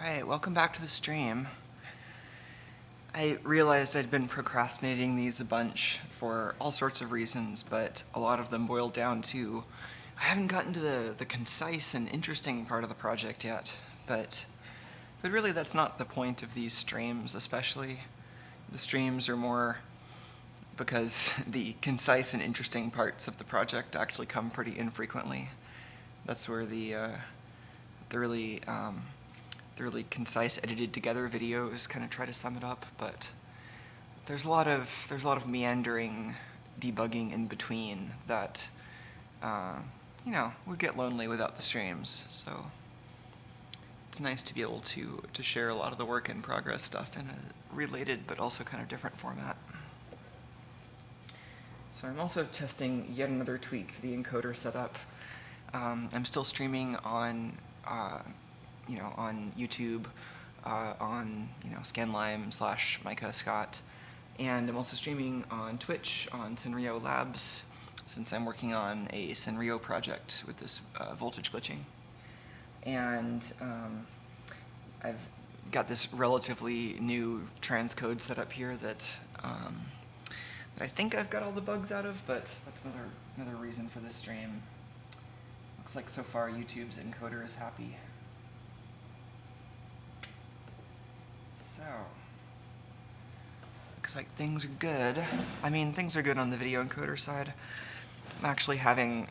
Alright, welcome back to the stream. I realized I'd been procrastinating these a bunch for all sorts of reasons, but a lot of them boiled down to I haven't gotten to the concise and interesting part of the project yet, but really that's not the point of these streams especially. The streams are more because the concise and interesting parts of the project actually come pretty infrequently. That's where the really concise, edited together videos kind of try to sum it up, but there's a lot of meandering debugging in between that would get lonely without the streams. So it's nice to be able to share a lot of the work in progress stuff in a related but also kind of different format. So I'm also testing yet another tweak to the encoder setup. I'm still streaming on on YouTube, on scanlime / Micah Scott, and I'm also streaming on Twitch on Sanrio Labs, since I'm working on a Sanrio project with this voltage glitching. And I've got this relatively new transcode set up here that I think I've got all the bugs out of, but that's another reason for this stream. Looks like so far YouTube's encoder is happy. So, looks like things are good. I mean, things are good on the video encoder side. I'm actually having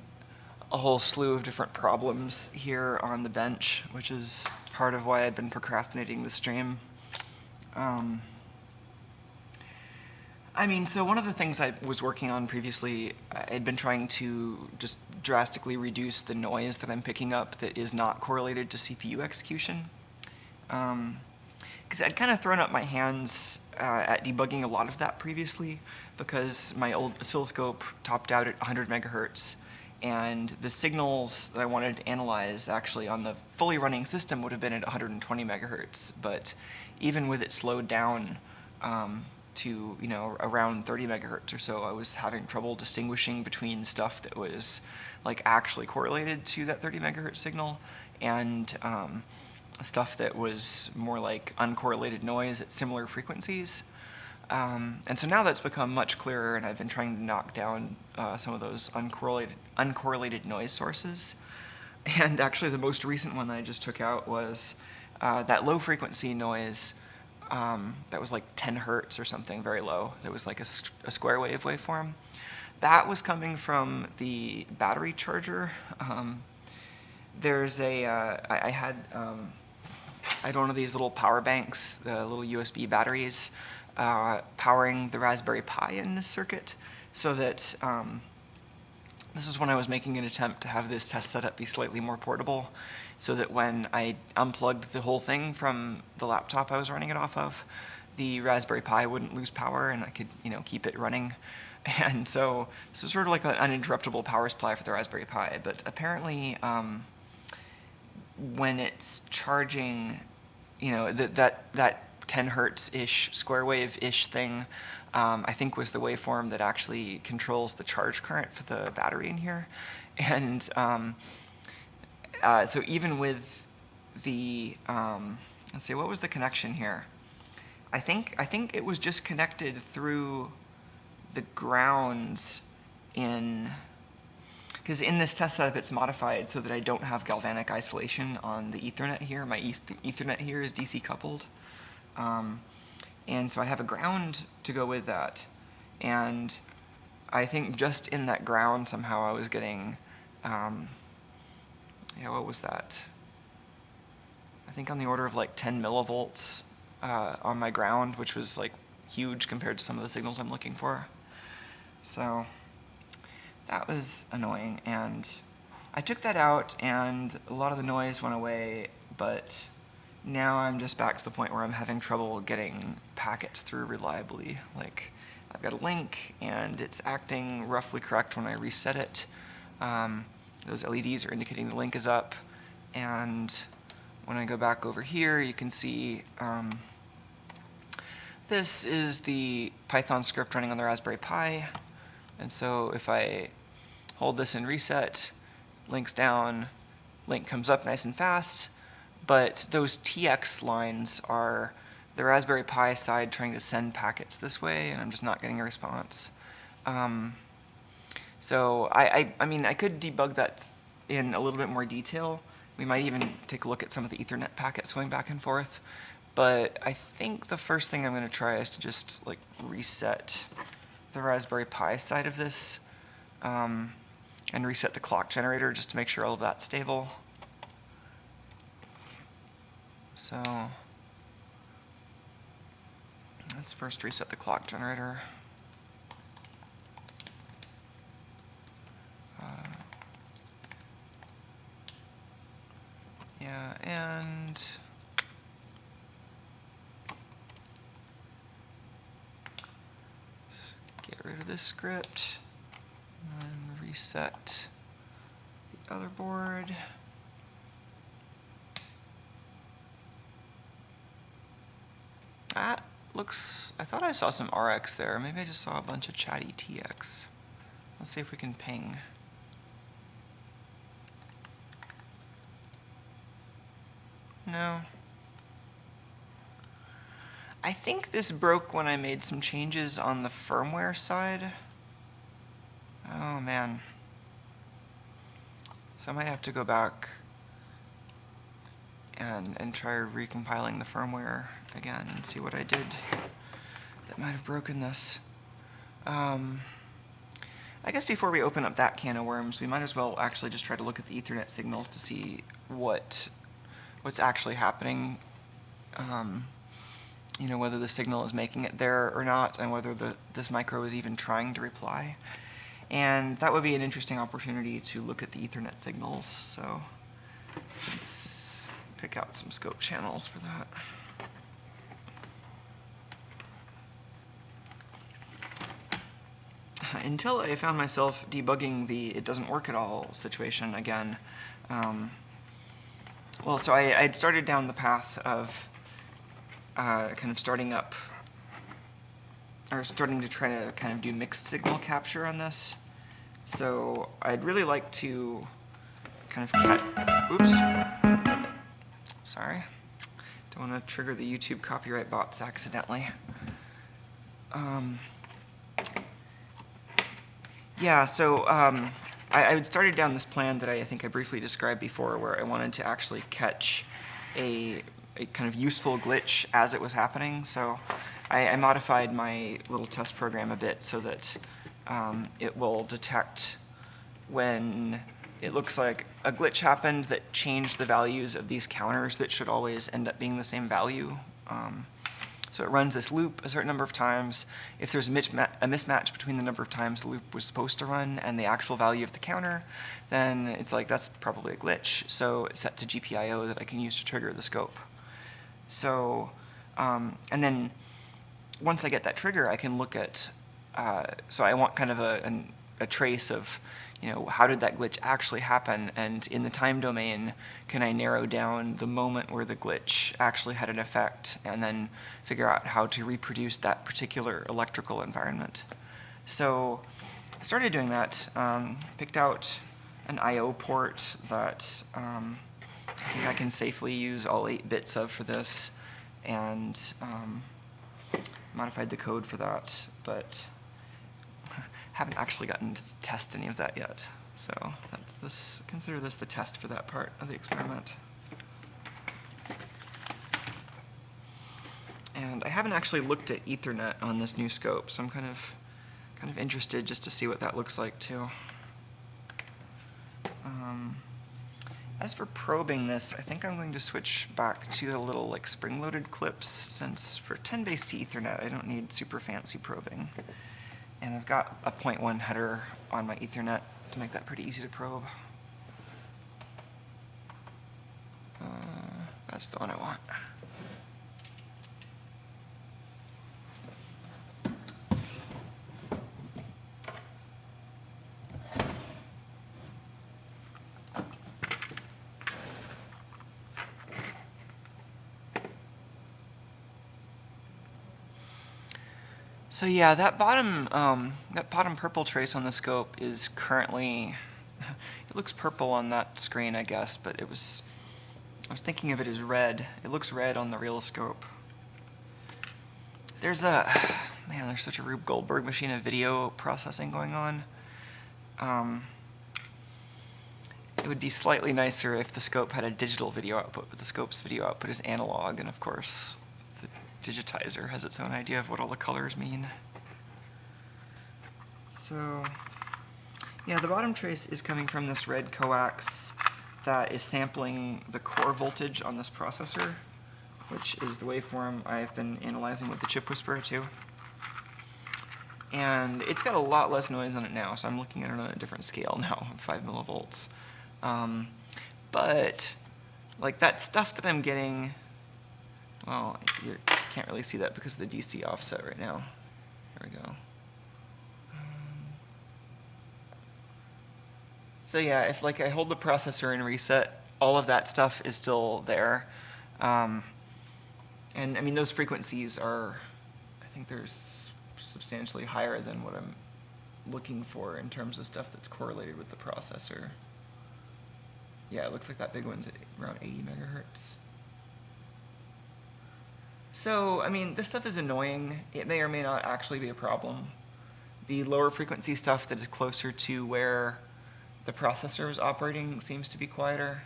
a whole slew of different problems here on the bench, which is part of why I'd been procrastinating the stream. So one of the things I was working on previously, I'd been trying to just drastically reduce the noise that I'm picking up that is not correlated to CPU execution. Because I'd kind of thrown up my hands at debugging a lot of that previously, because my old oscilloscope topped out at 100 megahertz, and the signals that I wanted to analyze actually on the fully running system would have been at 120 megahertz, but even with it slowed down to around 30 megahertz or so, I was having trouble distinguishing between stuff that was like actually correlated to that 30 megahertz signal and stuff that was more like uncorrelated noise at similar frequencies. And so now that's become much clearer, and I've been trying to knock down some of those uncorrelated noise sources. And actually the most recent one that I just took out was that low frequency noise that was like 10 hertz or something, very low. That was like a square wave waveform. That was coming from the battery charger. There's I had one of these little power banks, the little USB batteries, powering the Raspberry Pi in this circuit, so that this is when I was making an attempt to have this test setup be slightly more portable, so that when I unplugged the whole thing from the laptop I was running it off of, the Raspberry Pi wouldn't lose power and I could keep it running. And so this is sort of like an uninterruptible power supply for the Raspberry Pi, but apparently when it's charging, that 10 hertz-ish, square wave-ish thing, I think was the waveform that actually controls the charge current for the battery in here. And so even with the, let's see, what was the connection here? I think it was just connected through the grounds because in this test setup it's modified so that I don't have galvanic isolation on the Ethernet here. My Ethernet here is DC coupled. And so I have a ground to go with that. And I think just in that ground somehow I was getting, what was that? I think on the order of like 10 millivolts on my ground, which was like huge compared to some of the signals I'm looking for. So that was annoying, and I took that out and a lot of the noise went away, but now I'm just back to the point where I'm having trouble getting packets through reliably. Like, I've got a link and it's acting roughly correct when I reset it. Those LEDs are indicating the link is up, and when I go back over here you can see this is the Python script running on the Raspberry Pi. And so if I hold this and reset, link's down, link comes up nice and fast, but those TX lines are the Raspberry Pi side trying to send packets this way, and I'm just not getting a response. So I mean, I could debug that in a little bit more detail. We might even take a look at some of the Ethernet packets going back and forth. But I think the first thing I'm going to try is to just like reset the Raspberry Pi side of this and reset the clock generator just to make sure all of that's stable. So let's first reset the clock generator. Yeah, and get rid of this script and reset the other board. That looks, I thought I saw some RX there. Maybe I just saw a bunch of chatty TX. Let's see if we can ping. No. I think this broke when I made some changes on the firmware side. Oh man. So I might have to go back and try recompiling the firmware again and see what I did that might have broken this. I guess before we open up that can of worms, we might as well actually just try to look at the Ethernet signals to see what's actually happening. You know, whether the signal is making it there or not, and whether this micro is even trying to reply. And that would be an interesting opportunity to look at the Ethernet signals. So let's pick out some scope channels for that. Until I found myself debugging the it doesn't work at all situation again. Well, so I had started down the path of kind of starting up, or starting to try to kind of do mixed signal capture on this. So I'd really like to kind of oops. Sorry. Don't want to trigger the YouTube copyright bots accidentally. Yeah, so I started down this plan that I think I briefly described before, where I wanted to actually catch a kind of useful glitch as it was happening. So I modified my little test program a bit so that it will detect when it looks like a glitch happened that changed the values of these counters that should always end up being the same value. So it runs this loop a certain number of times. If there's a mismatch between the number of times the loop was supposed to run and the actual value of the counter, then it's like, that's probably a glitch. So it's set to GPIO that I can use to trigger the scope. So, and then once I get that trigger, I can look at, so I want kind of a trace of, you know, how did that glitch actually happen? And in the time domain, can I narrow down the moment where the glitch actually had an effect and then figure out how to reproduce that particular electrical environment? So I started doing that, picked out an I/O port that I think I can safely use all 8 bits of for this, and modified the code for that, but haven't actually gotten to test any of that yet. So consider this the test for that part of the experiment. And I haven't actually looked at Ethernet on this new scope, so I'm kind of interested just to see what that looks like too. As for probing this, I think I'm going to switch back to the little like spring-loaded clips, since for 10 base T Ethernet I don't need super fancy probing. And I've got a 0.1 header on my Ethernet to make that pretty easy to probe. That's the one I want. So yeah, that bottom purple trace on the scope is currently, it looks purple on that screen, I guess, but it was I was thinking of it as red. It looks red on the real scope. There's such a Rube Goldberg machine of video processing going on. It would be slightly nicer if the scope had a digital video output, but the scope's video output is analog, and of course, the digitizer has its own idea of what all the colors mean. So, yeah, the bottom trace is coming from this red coax that is sampling the core voltage on this processor, which is the waveform I've been analyzing with the chip whisperer too. And it's got a lot less noise on it now, so I'm looking at it on a different scale now, 5 millivolts. But like that stuff that I'm getting, well, you can't really see that because of the DC offset right now. There we go. So yeah, if like I hold the processor and reset, all of that stuff is still there. And I mean, those frequencies are, I think they're substantially higher than what I'm looking for in terms of stuff that's correlated with the processor. Yeah, it looks like that big one's at around 80 megahertz. So, I mean, this stuff is annoying. It may or may not actually be a problem. The lower frequency stuff that is closer to where the processor is operating seems to be quieter.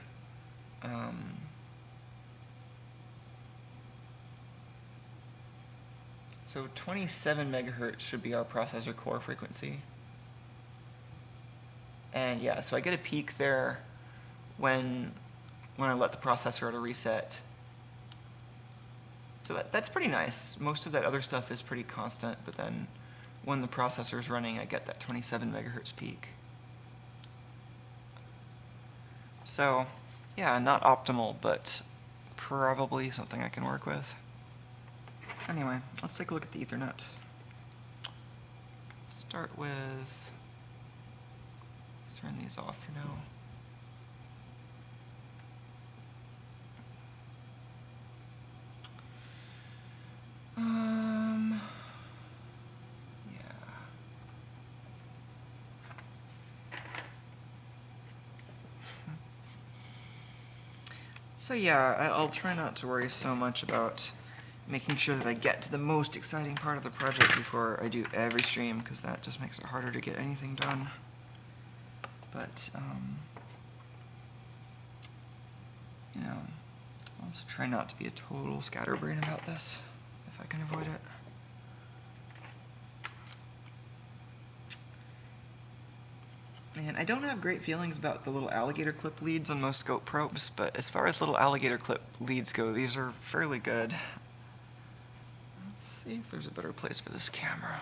So 27 megahertz should be our processor core frequency. And yeah, so I get a peak there when I let the processor at a reset. So that's pretty nice. Most of that other stuff is pretty constant, but then when the processor is running, I get that 27 megahertz peak. So yeah, not optimal, but probably something I can work with. Anyway, let's take a look at the Ethernet. Start with, let's turn these off for now. So yeah, I'll try not to worry so much about making sure that I get to the most exciting part of the project before I do every stream, because that just makes it harder to get anything done. But, you know, I'll also try not to be a total scatterbrain about this, if I can avoid it. And I don't have great feelings about the little alligator clip leads on most scope probes, but as far as little alligator clip leads go, these are fairly good. Let's see if there's a better place for this camera.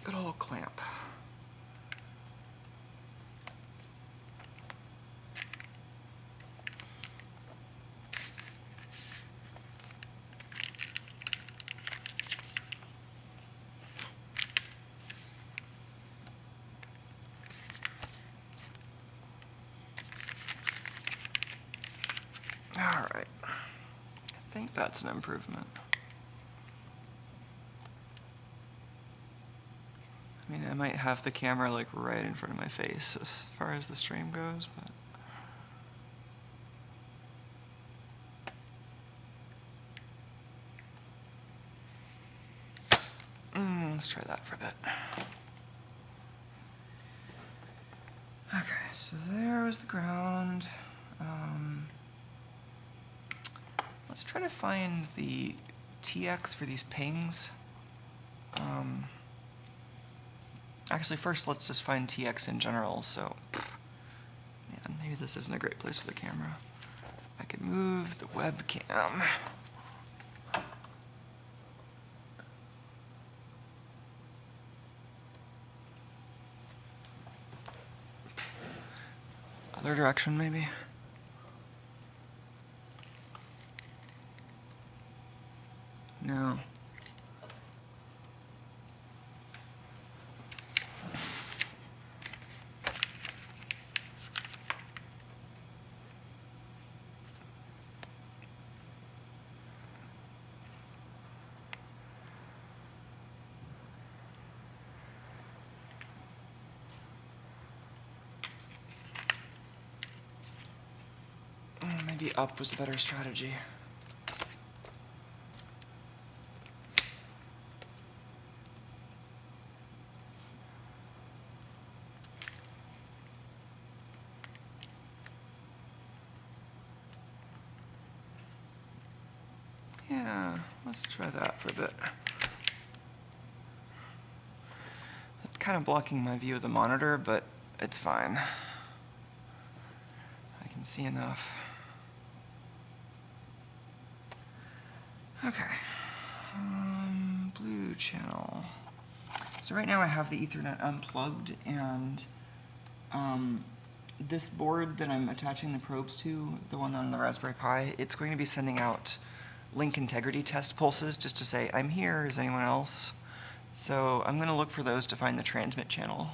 Good old clamp. All right. I think that's an improvement. I mean, I might have the camera like right in front of my face as far as the stream goes, but let's try that for a bit. Okay, so there was the ground. Let's try to find the TX for these pings. Actually, first let's just find TX in general, so man, maybe this isn't a great place for the camera. I could move the webcam. Other direction, maybe? No. maybe up was a better strategy. Yeah, let's try that for a bit. It's kind of blocking my view of the monitor, but it's fine. I can see enough. Okay. Blue channel. So right now I have the Ethernet unplugged, and this board that I'm attaching the probes to, the one on the Raspberry Pi, it's going to be sending out link integrity test pulses just to say, I'm here, is anyone else? So I'm going to look for those to find the transmit channel.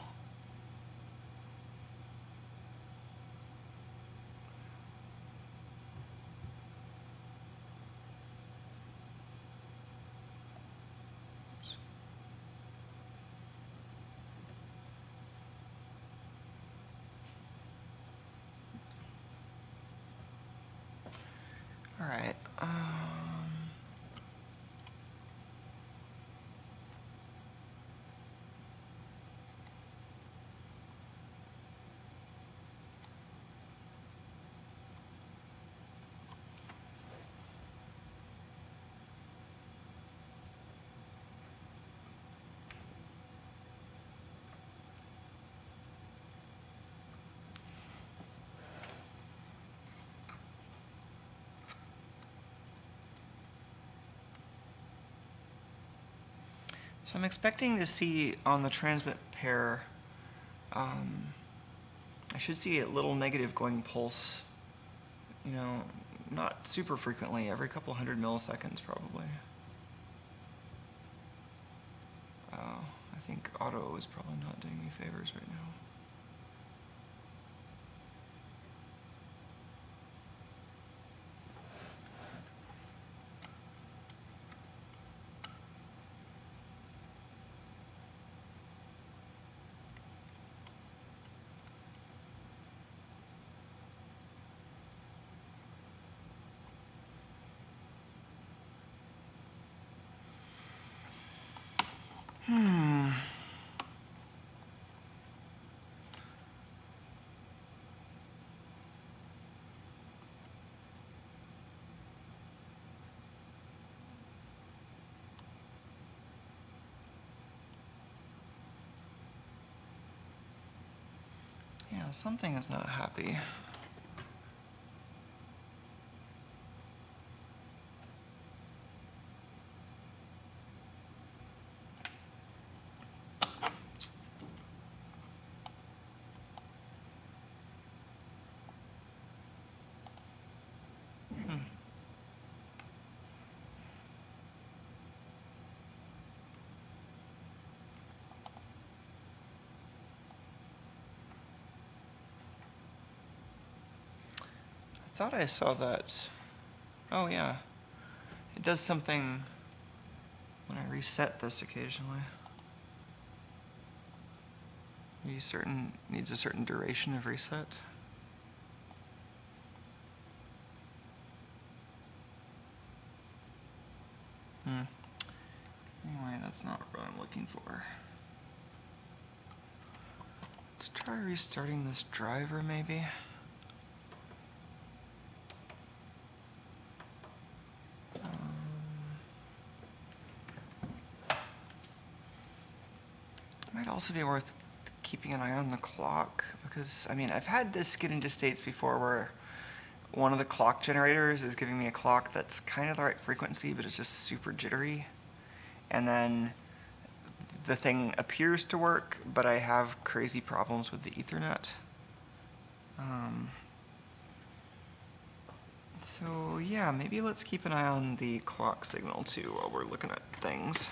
All right. So I'm expecting to see on the transmit pair, I should see a little negative going pulse, you know, not super frequently, every couple hundred milliseconds probably. I think auto is probably not doing me favors right now. Yeah, something is not happy. I thought I saw that. Oh yeah, it does something when I reset this occasionally. Needs a certain duration of reset. Anyway, that's not what I'm looking for. Let's try restarting this driver maybe. Might also be worth keeping an eye on the clock, because, I mean, I've had this get into states before where one of the clock generators is giving me a clock that's kind of the right frequency, but it's just super jittery. And then the thing appears to work, but I have crazy problems with the Ethernet. So yeah, maybe let's keep an eye on the clock signal too while we're looking at things.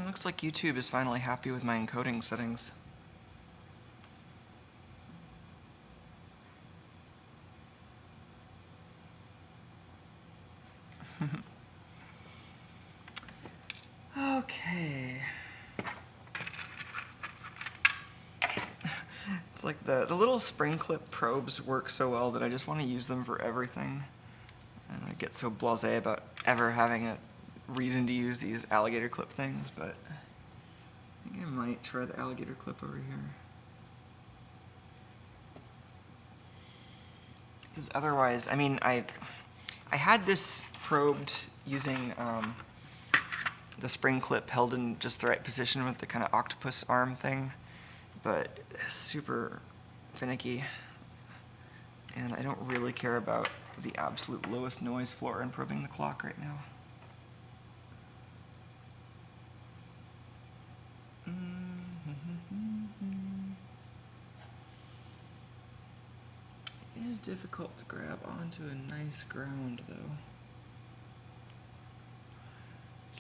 Looks like YouTube is finally happy with my encoding settings. It's like the little spring clip probes work so well that I just want to use them for everything. And I get so blasé about ever having a reason to use these alligator clip things, but I think I might try the alligator clip over here. Because otherwise, I mean, I had this probed using the spring clip held in just the right position with the kind of octopus arm thing, but it's super finicky, and I don't really care about the absolute lowest noise floor in probing the clock right now. It is difficult to grab onto a nice ground, though.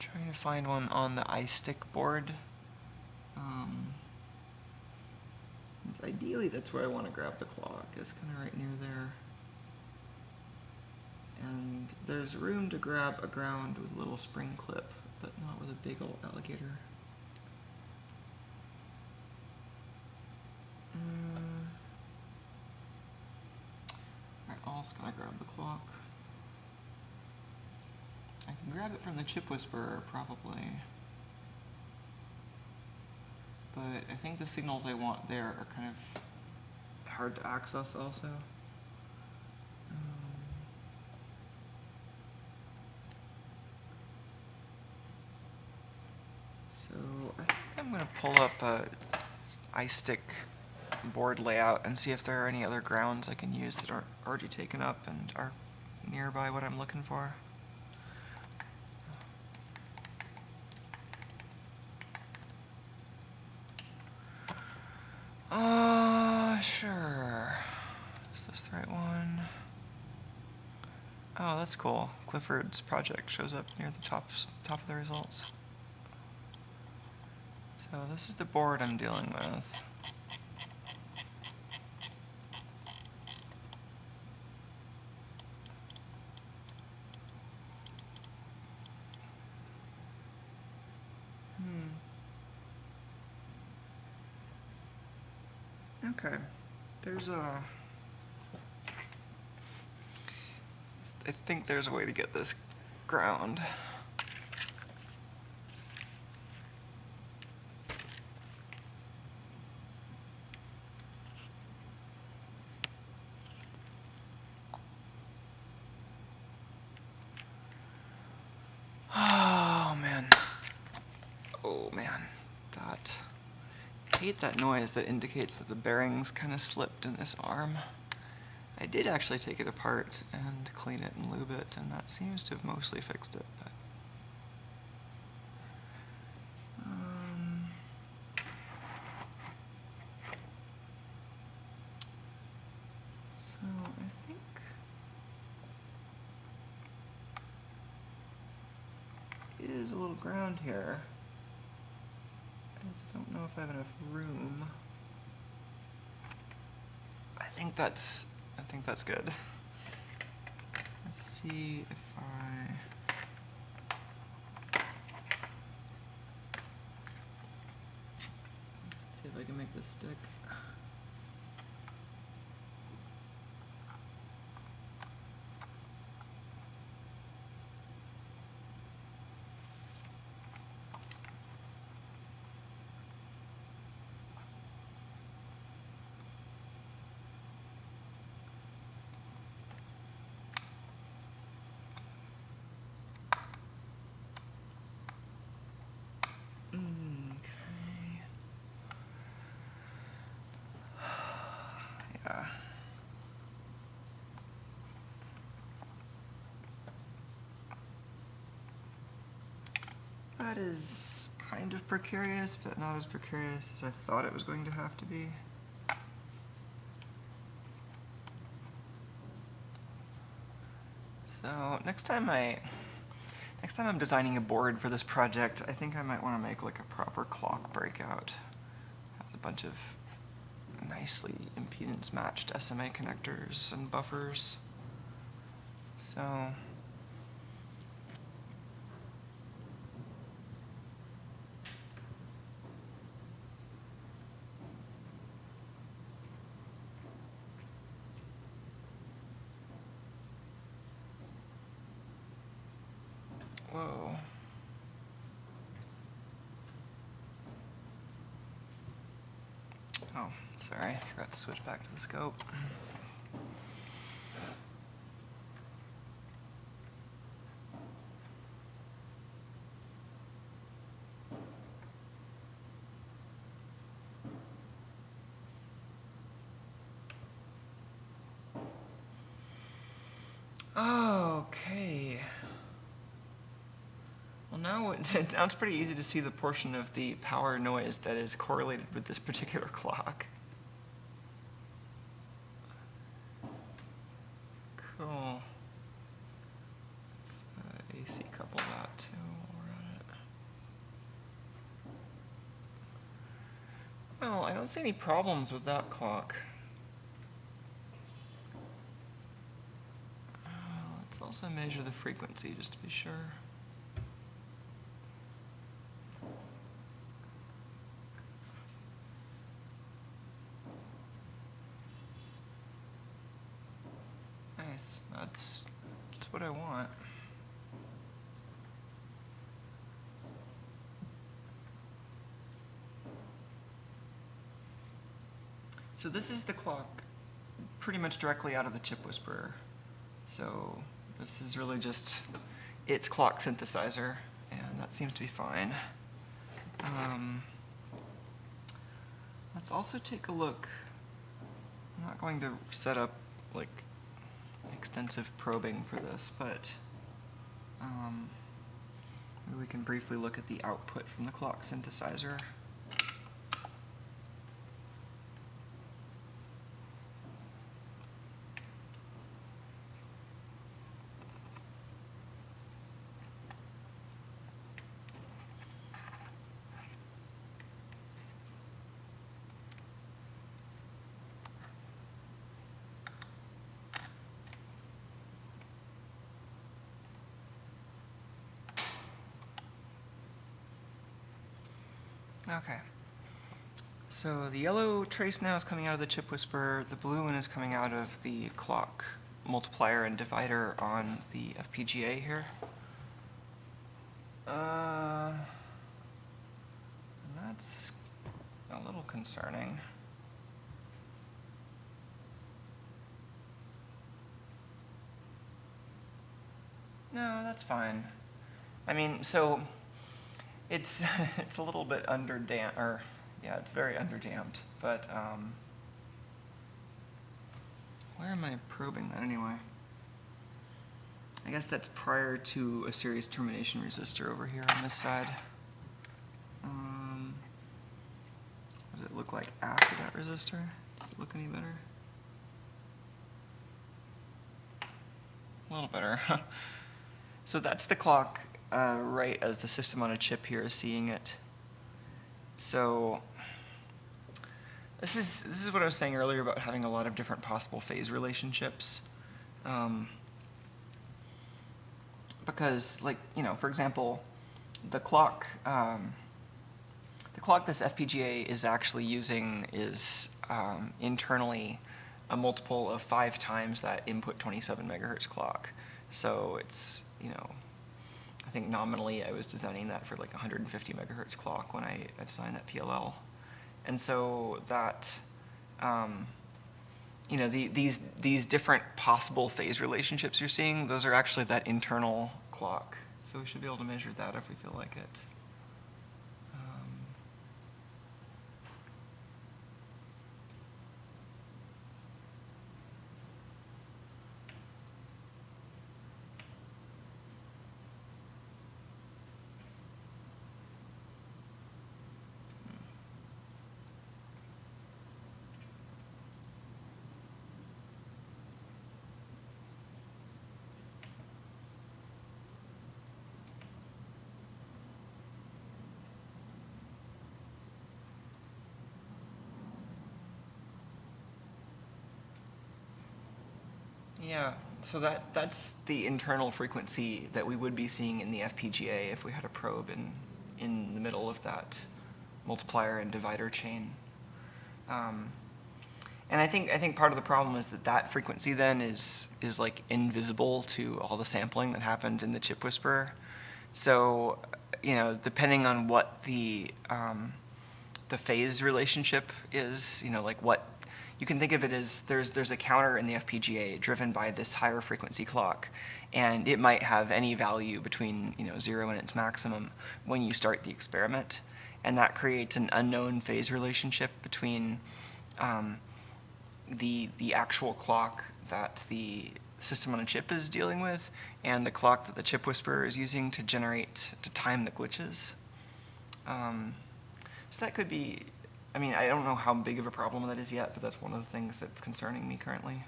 Trying to find one on the iStick board. Ideally, that's where I want to grab the clock, is kind of right near there. And there's room to grab a ground with a little spring clip, but not with a big old alligator. Alright, I'm also going to grab the clock. I can grab it from the chip whisperer, probably. But I think the signals I want there are kind of hard to access also. So I think I'm going to pull up a iStick board layout and see if there are any other grounds I can use that aren't already taken up and are nearby what I'm looking for. Sure. Is this the right one? Oh, that's cool. Clifford's project shows up near the top of the results. So this is the board I'm dealing with. Okay. There's a... I think there's a way to get this ground. Oh man. Oh man. That... I hate that noise that indicates that the bearings kind of slipped in this arm. I did actually take it apart and clean it and lube it, and that seems to have mostly fixed it. But so I think it is a little ground here. I just don't know if I have enough room. I think that's good. Let's see if I can make this stick. Yeah. That is kind of precarious, but not as precarious as I thought it was going to have to be. So next time I'm designing a board for this project, I think I might want to make like a proper clock breakout. It has a bunch of nicely impedance matched SMA connectors and buffers. So Oh, sorry, forgot to switch back to the scope. Okay. Well, now it's pretty easy to see the portion of the power noise that is correlated with this particular clock. Cool. Let's AC couple that too while we're at it. Well, I don't see any problems with that clock. Let's also measure the frequency just to be sure. Nice. That's what I want. So this is the clock pretty much directly out of the chip whisperer. So this is really just its clock synthesizer, and that seems to be fine. Let's also take a look. I'm not going to set up like extensive probing for this, but maybe we can briefly look at the output from the clock synthesizer. Okay. So the yellow trace now is coming out of the chip whisperer. The blue one is coming out of the clock multiplier and divider on the FPGA here. And that's a little concerning. No, that's fine. I mean, so it's a little bit underdamped, or yeah, it's very underdamped. But where am I probing that anyway? I guess that's prior to a series termination resistor over here on this side. What does it look like after that resistor? Does it look any better? A little better. So that's the clock right as the system on a chip here is seeing it. So this is what I was saying earlier about having a lot of different possible phase relationships. Because, like, you know, for example, the clock this FPGA is actually using is internally a multiple of 5 times that input 27 megahertz clock. So it's, you know, I think nominally I was designing that for like 150 megahertz clock when I designed that PLL. And so that, you know, these different possible phase relationships you're seeing, those are actually that internal clock. So we should be able to measure that if we feel like it. Yeah, so that's the internal frequency that we would be seeing in the FPGA if we had a probe in the middle of that multiplier and divider chain. And I think part of the problem is that frequency then is like invisible to all the sampling that happens in the chip whisperer. So, you know, depending on what the the phase relationship is, like what, you can think of it as there's a counter in the FPGA driven by this higher frequency clock, and it might have any value between 0 and its maximum when you start the experiment, and that creates an unknown phase relationship between the actual clock that the system on a chip is dealing with and the clock that the chip whisperer is using to time the glitches. So that could be, I don't know how big of a problem that is yet, but that's one of the things that's concerning me currently.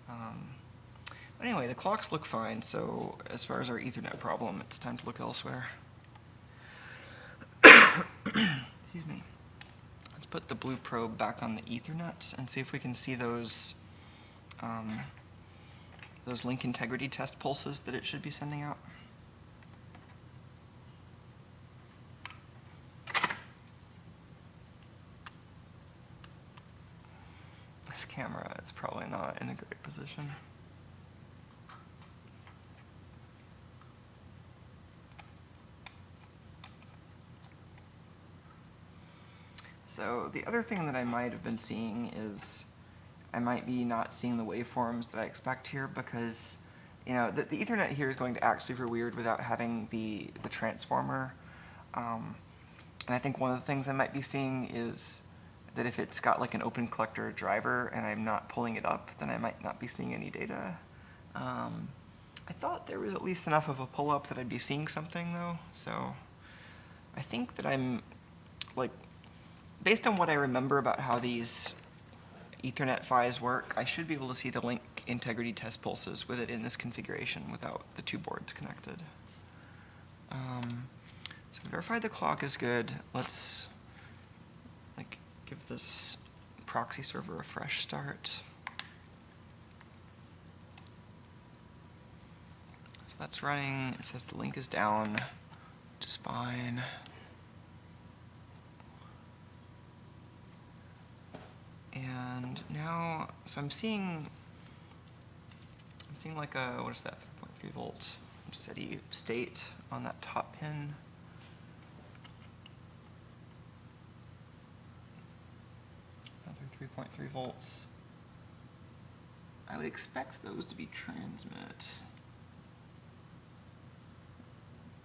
But anyway, the clocks look fine, so as far as our Ethernet problem, it's time to look elsewhere. Excuse me. Let's put the blue probe back on the Ethernet and see if we can see those link integrity test pulses that it should be sending out. This camera is probably not in a great position. So the other thing that I might have been seeing is I might be not seeing the waveforms that I expect here because the Ethernet here is going to act super weird without having the transformer. And I think one of the things I might be seeing is that if it's got like an open collector driver and I'm not pulling it up, then I might not be seeing any data. I thought there was at least enough of a pull-up that I'd be seeing something though, so I think that I'm, based on what I remember about how these Ethernet PHYs work, I should be able to see the link integrity test pulses with it in this configuration without the two boards connected. So we verified the clock is good. Let's give this proxy server a fresh start. So that's running. It says the link is down, which is fine. And now, so I'm seeing like a, what is that, 3.3 volt steady state on that top pin. Another 3.3 volts. I would expect those to be transmit.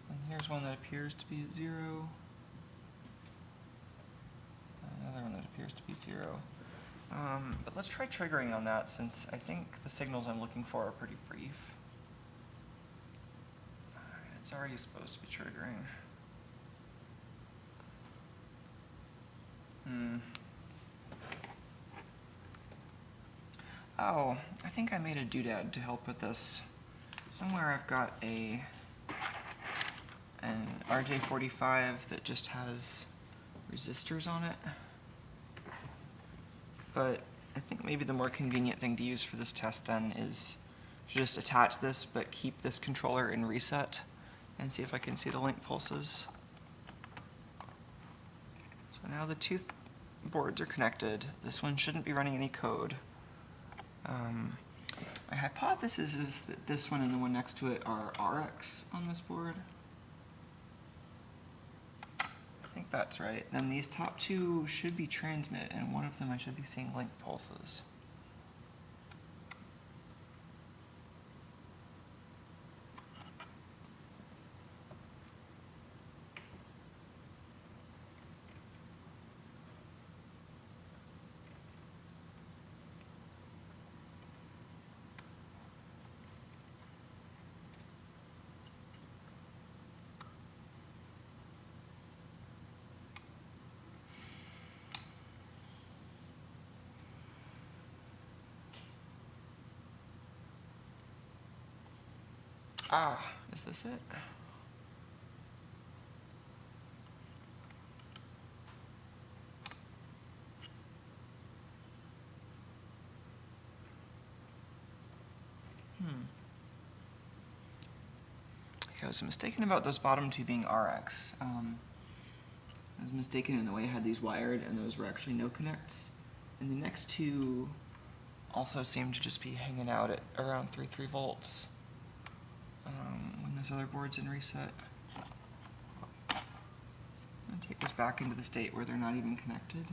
And here's one that appears to be at 0. Another one that appears to be 0. But let's try triggering on that since I think the signals I'm looking for are pretty brief. It's already supposed to be triggering. Oh, I think I made a doodad to help with this. Somewhere I've got an RJ45 that just has resistors on it. But I think maybe the more convenient thing to use for this test then is to just attach this but keep this controller in reset and see if I can see the link pulses. So now the two boards are connected. This one shouldn't be running any code. My hypothesis is that this one and the one next to it are RX on this board. I think that's right. Then these top two should be transmit, and one of them I should be seeing link pulses. Ah, is this it? I was mistaken about those bottom two being RX. I was mistaken in the way I had these wired, and those were actually no connects. And the next two also seem to just be hanging out at around 3 volts. When this other board's in reset. take this back into the state where they're not even connected.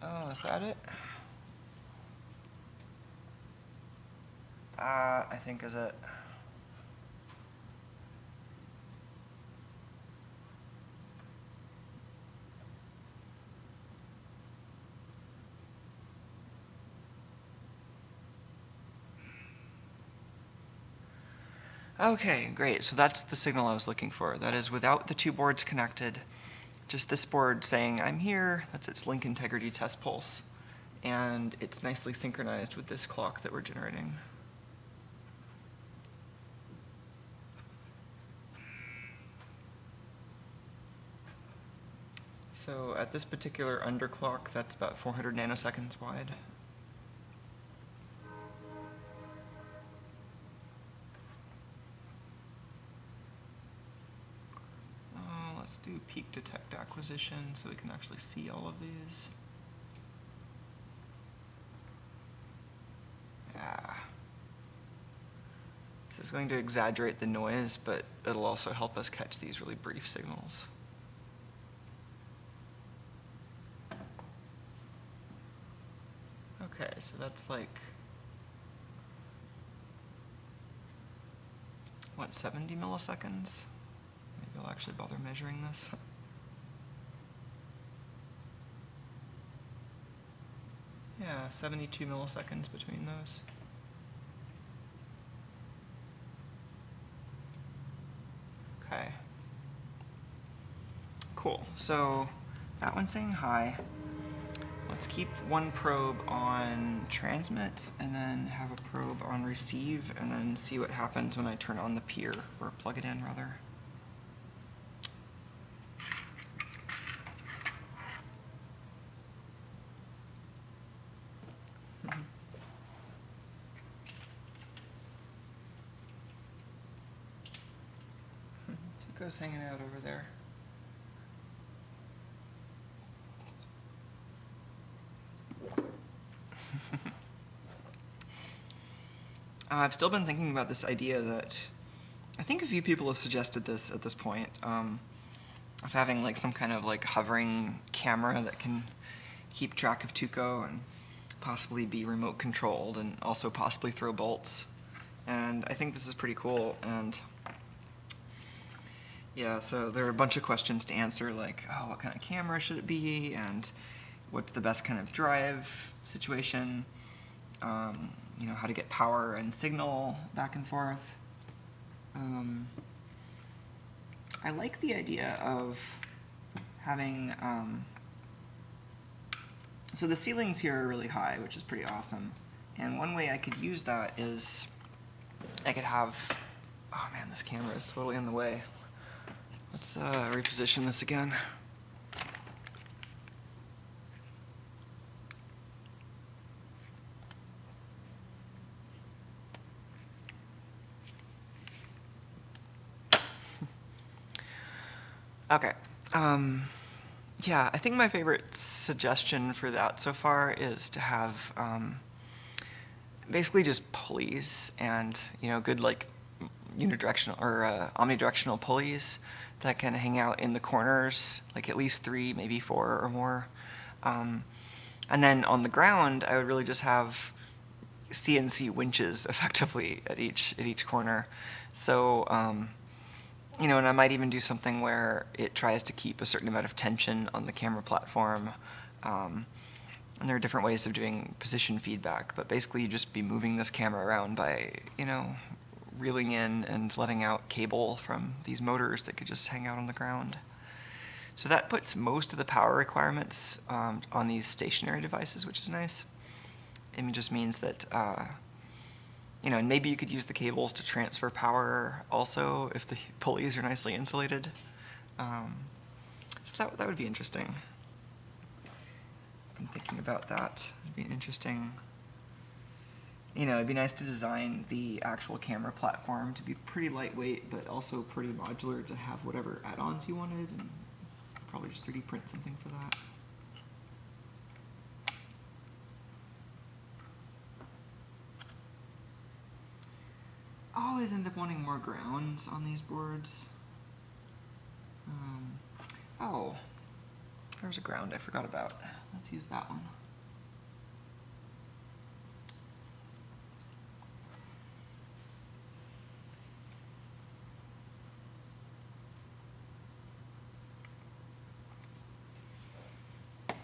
Oh, is that it? That, I think, is it. Okay, great. So that's the signal I was looking for. That is without the two boards connected, just this board saying, I'm here. That's its link integrity test pulse. And it's nicely synchronized with this clock that we're generating. So at this particular underclock, that's about 400 nanoseconds wide. Let's do peak detect acquisition so we can actually see all of these. Yeah. This is going to exaggerate the noise, but it'll also help us catch these really brief signals. Okay, so that's like, what, 70 milliseconds? Maybe I'll actually bother measuring this. Yeah, 72 milliseconds between those. Okay. Cool. So that one's saying hi. Let's keep one probe on transmit and then have a probe on receive and then see what happens when I turn on the peer, or plug it in rather. Tuco's hanging out over there. I've still been thinking about this idea that I think a few people have suggested this at this point, of having like some kind of like hovering camera that can keep track of Tuco and possibly be remote controlled and also possibly throw bolts. And I think this is pretty cool. And yeah, so there are a bunch of questions to answer, like, oh, what kind of camera should it be, and what's the best kind of drive situation, you know, how to get power and signal back and forth. I like the idea of having, so the ceilings here are really high, which is pretty awesome. And one way I could use that is I could have, oh man, this camera is totally in the way. Let's reposition this again. Okay. Yeah, I think my favorite suggestion for that so far is to have basically just pulleys and, you know, good like unidirectional or omnidirectional pulleys that can hang out in the corners, like at least 3, maybe 4 or more. And then on the ground, I would really just have CNC winches effectively at each corner. So, you know, and I might even do something where it tries to keep a certain amount of tension on the camera platform. And there are different ways of doing position feedback, but basically you just be moving this camera around by, you know, reeling in and letting out cable from these motors that could just hang out on the ground. So that puts most of the power requirements on these stationary devices, which is nice. It just means that, you know, and maybe you could use the cables to transfer power also if the pulleys are nicely insulated. So that would be interesting. I'm thinking about that. It'd be interesting. You know, it'd be nice to design the actual camera platform to be pretty lightweight, but also pretty modular to have whatever add-ons you wanted, and probably just 3D print something for that. always end up wanting more grounds on these boards. Oh, there's a ground I forgot about. Let's use that one.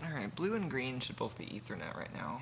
All right, blue and green should both be Ethernet right now.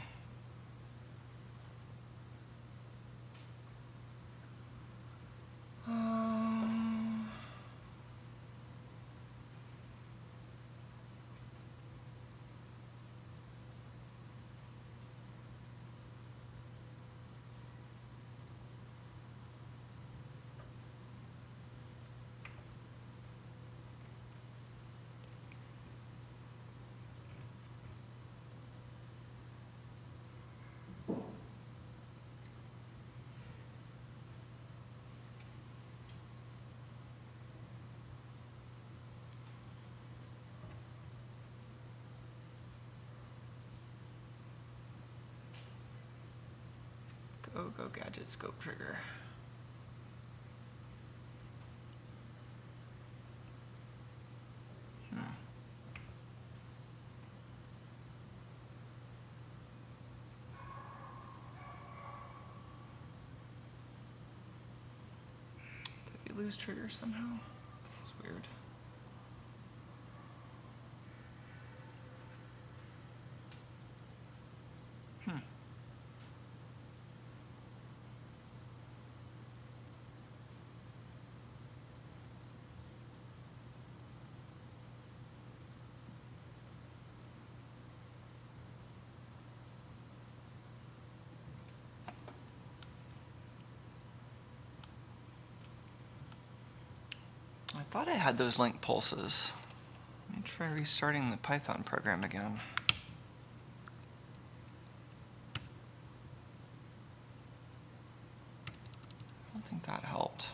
Go gadget scope trigger. Did we lose trigger somehow? That's weird. I thought I had those link pulses. Let me try restarting the Python program again. I don't think that helped.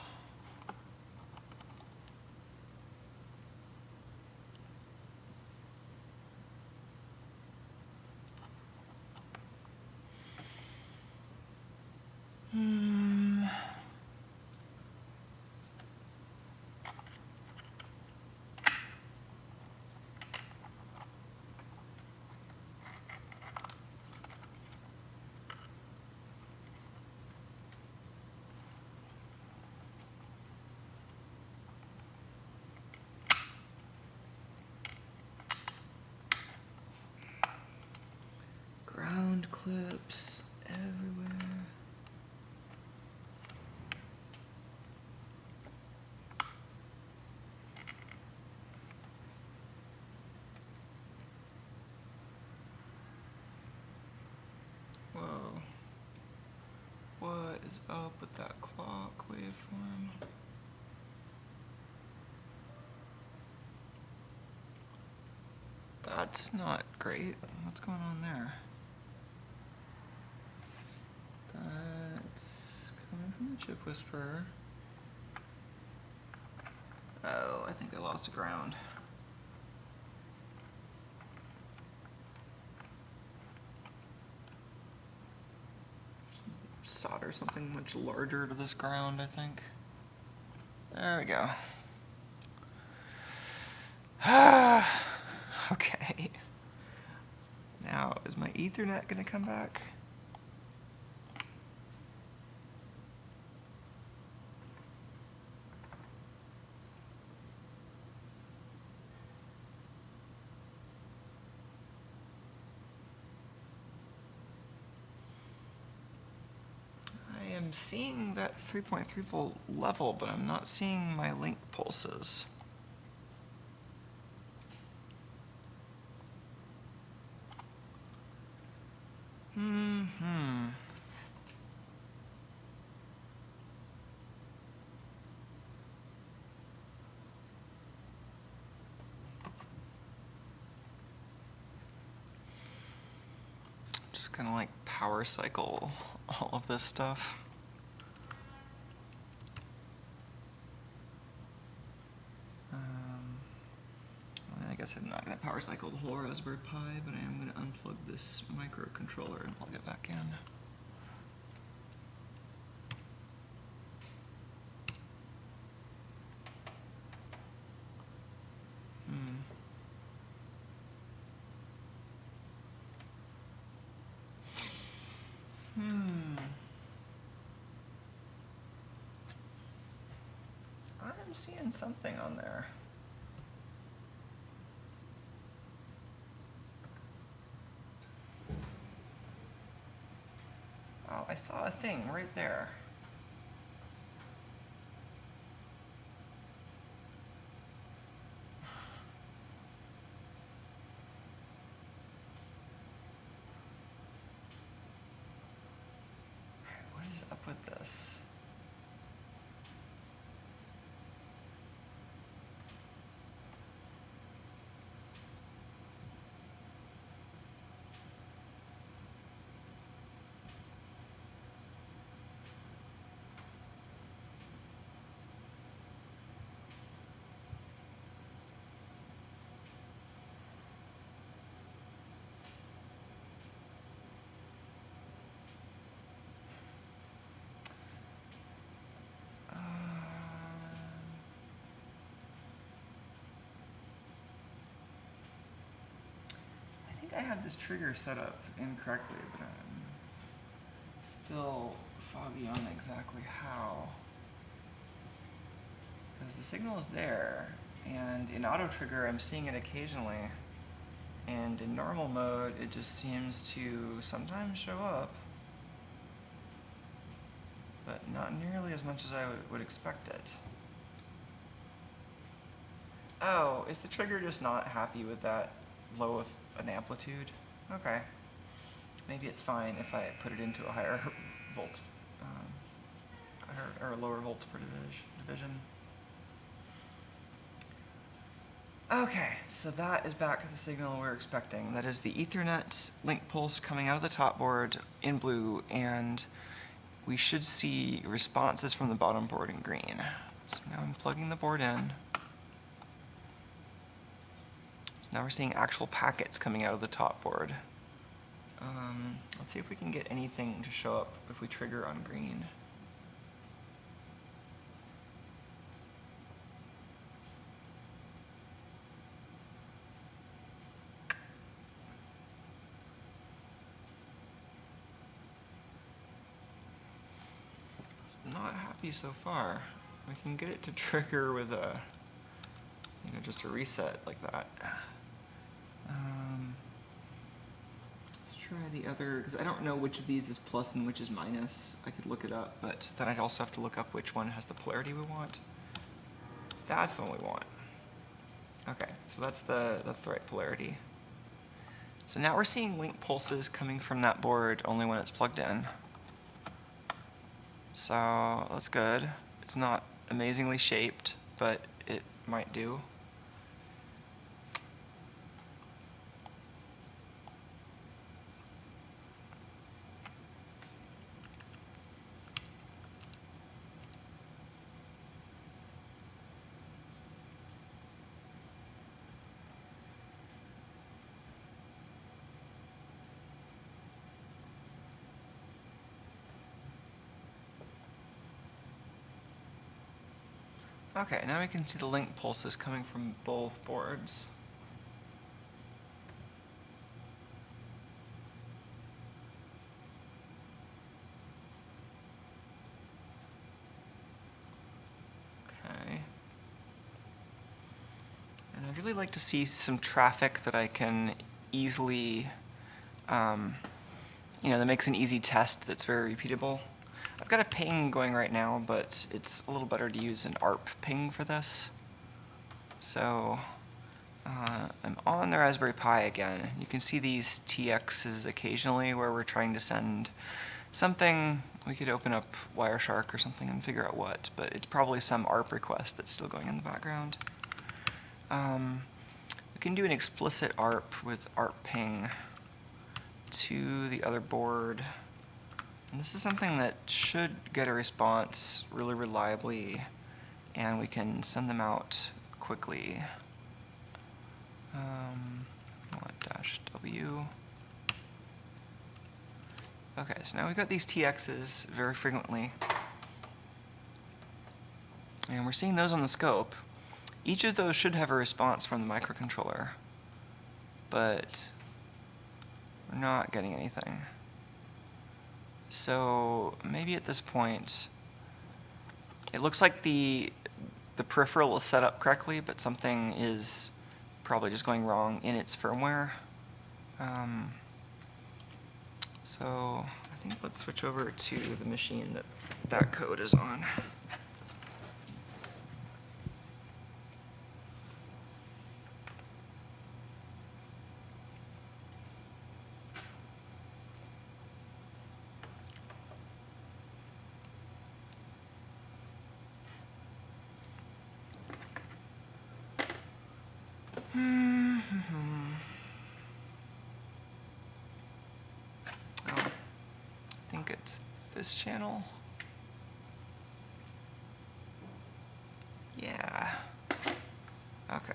Ground clips everywhere. Whoa. What is up with that clock waveform? That's not great. What's going on there? That's coming from the chip whisperer. Oh, I think I lost a ground. Solder something much larger to this ground, I think. There we go. Okay. Now, is my Ethernet gonna come back? I'm seeing that 3.3 volt level, but I'm not seeing my link pulses. Just kind of like power cycle all of this stuff. I guess I'm not going to power cycle the whole Raspberry Pi, but I am going to unplug this microcontroller and plug it back in. I'm seeing something on there. Oh, I saw a thing right there. What is up with this? I think I have this trigger set up incorrectly, but I'm still foggy on exactly how. Because the signal is there, and in auto trigger I'm seeing it occasionally, and in normal mode it just seems to sometimes show up, but not nearly as much as I would expect it. Oh, is the trigger just not happy with that low of an amplitude? Okay. Maybe it's fine if I put it into a higher volt, or a lower volt per division. Okay, so that is back to the signal we're expecting. That is the Ethernet link pulse coming out of the top board in blue, and we should see responses from the bottom board in green. So now I'm plugging the board in. So now we're seeing actual packets coming out of the top board. Let's see if we can get anything to show up if we trigger on green. Not happy so far. We can get it to trigger with a, just a reset like that. Let's try the other, because I don't know which of these is plus and which is minus. I could look it up, but then I'd also have to look up which one has the polarity we want. That's the one we want. Okay, so that's the right polarity. So now we're seeing link pulses coming from that board only when it's plugged in. So that's good. It's not amazingly shaped, but it might do. Okay, now we can see the link pulses coming from both boards. Okay. And I'd really like to see some traffic that I can easily, that makes an easy test that's very repeatable. I've got a ping going right now, but it's a little better to use an ARP ping for this. So I'm on the Raspberry Pi again. You can see these TXs occasionally where we're trying to send something. We could open up Wireshark or something and figure out what, but it's probably some ARP request that's still going in the background. We can do an explicit ARP with ARP ping to the other board. And this is something that should get a response really reliably, and we can send them out quickly. -W. Okay, so now we've got these TXs very frequently. And we're seeing those on the scope. Each of those should have a response from the microcontroller, but we're not getting anything. So maybe at this point, it looks like the peripheral is set up correctly, but something is probably just going wrong in its firmware. So I think let's switch over to the machine that code is on. Oh, I think it's this channel. Yeah. Okay.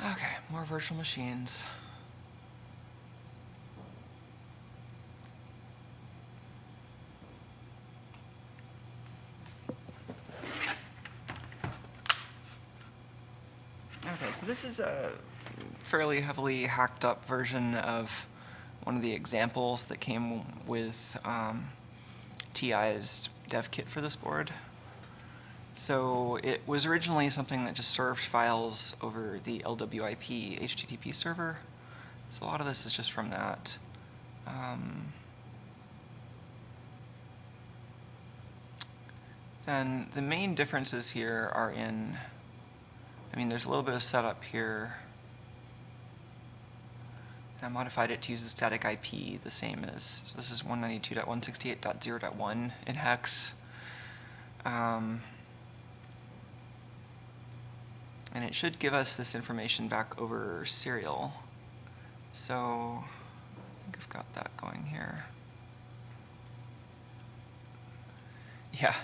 Okay, more virtual machines. Okay, so this is a fairly heavily hacked up version of one of the examples that came with TI's dev kit for this board. So it was originally something that just served files over the LWIP HTTP server. So a lot of this is just from that. Then the main differences here are in, I mean, there's a little bit of setup here. I modified it to use the static IP, the same as, so this is 192.168.0.1 in hex. And it should give us this information back over serial. So I think I've got that going here. Yeah,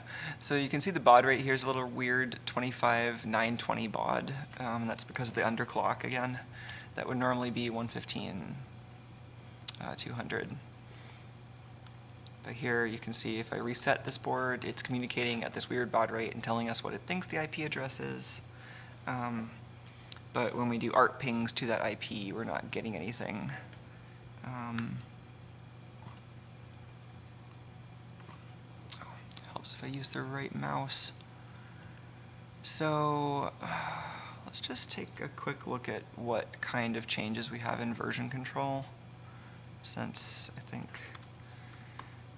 so you can see the baud rate here is a little weird, 25,920 baud. That's because of the underclock again. That would normally be 115, 200. But here you can see if I reset this board, it's communicating at this weird baud rate and telling us what it thinks the IP address is. But when we do ART pings to that IP, we're not getting anything. Helps if I use the right mouse. So let's just take a quick look at what kind of changes we have in version control, since I think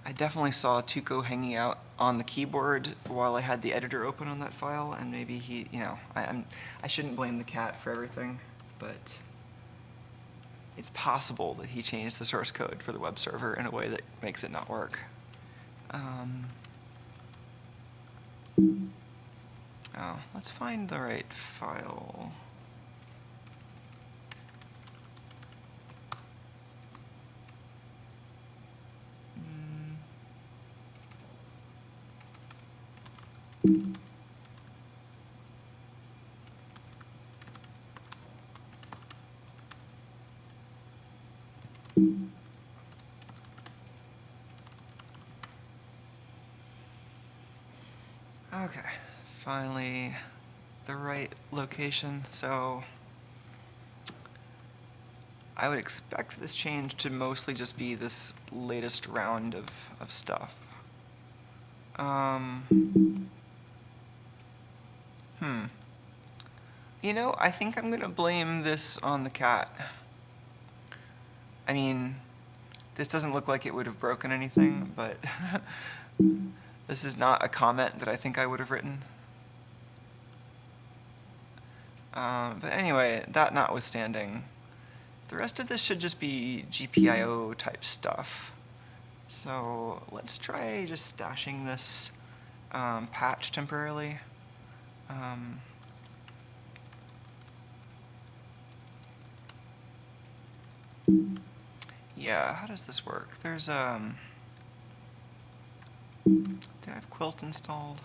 I definitely saw Tuco hanging out on the keyboard while I had the editor open on that file, and maybe he, I shouldn't blame the cat for everything, but it's possible that he changed the source code for the web server in a way that makes it not work. Oh, let's find the right file. Okay, finally the right location. So I would expect this change to mostly just be this latest round of stuff. I think I'm going to blame this on the cat. I mean, this doesn't look like it would have broken anything, but this is not a comment that I think I would have written. But anyway, that notwithstanding, the rest of this should just be GPIO type stuff. So let's try just stashing this patch temporarily. Yeah, how does this work? There's Do I have Quilt installed?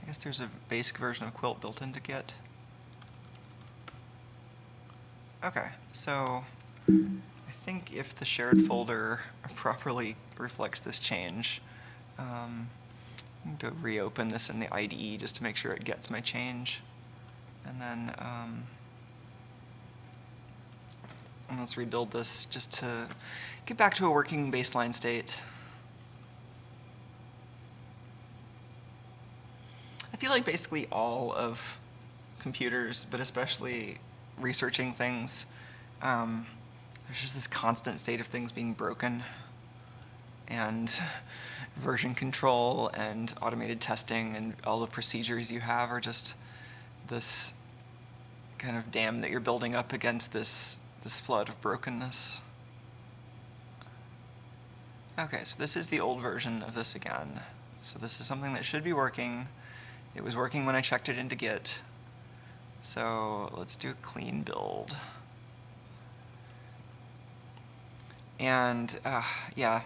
I guess there's a basic version of Quilt built into Git. Okay, so I think if the shared folder properly reflects this change, I'm going to reopen this in the IDE just to make sure it gets my change. And then and let's rebuild this just to get back to a working baseline state. I feel like basically all of computers, but especially researching things, there's just this constant state of things being broken. And version control and automated testing and all the procedures you have are just this kind of dam that you're building up against this flood of brokenness. Okay, so this is the old version of this again. So this is something that should be working. It was working when I checked it into Git. So let's do a clean build. And yeah,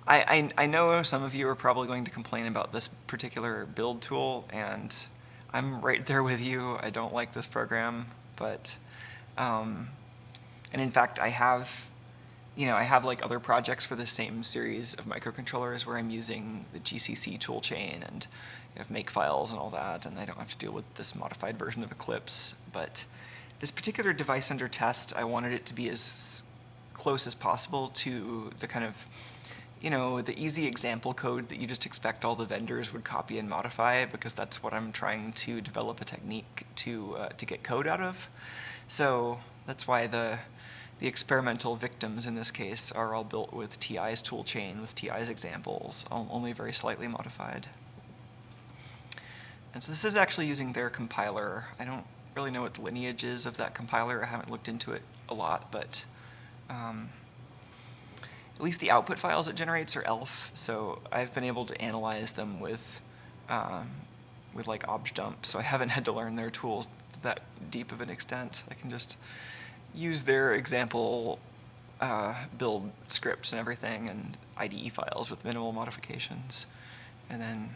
I know some of you are probably going to complain about this particular build tool, and I'm right there with you. I don't like this program, but and in fact, I have like other projects for the same series of microcontrollers where I'm using the GCC toolchain and make files and all that, and I don't have to deal with this modified version of Eclipse. But this particular device under test, I wanted it to be as close as possible to the kind of, the easy example code that you just expect all the vendors would copy and modify, because that's what I'm trying to develop a technique to get code out of. So that's why the experimental victims in this case are all built with TI's toolchain, with TI's examples, only very slightly modified. And so this is actually using their compiler. I don't really know what the lineage is of that compiler. I haven't looked into it a lot, but at least the output files it generates are ELF, so I've been able to analyze them with like objdump, so I haven't had to learn their tools that deep of an extent. I can just use their example build scripts and everything and IDE files with minimal modifications, and then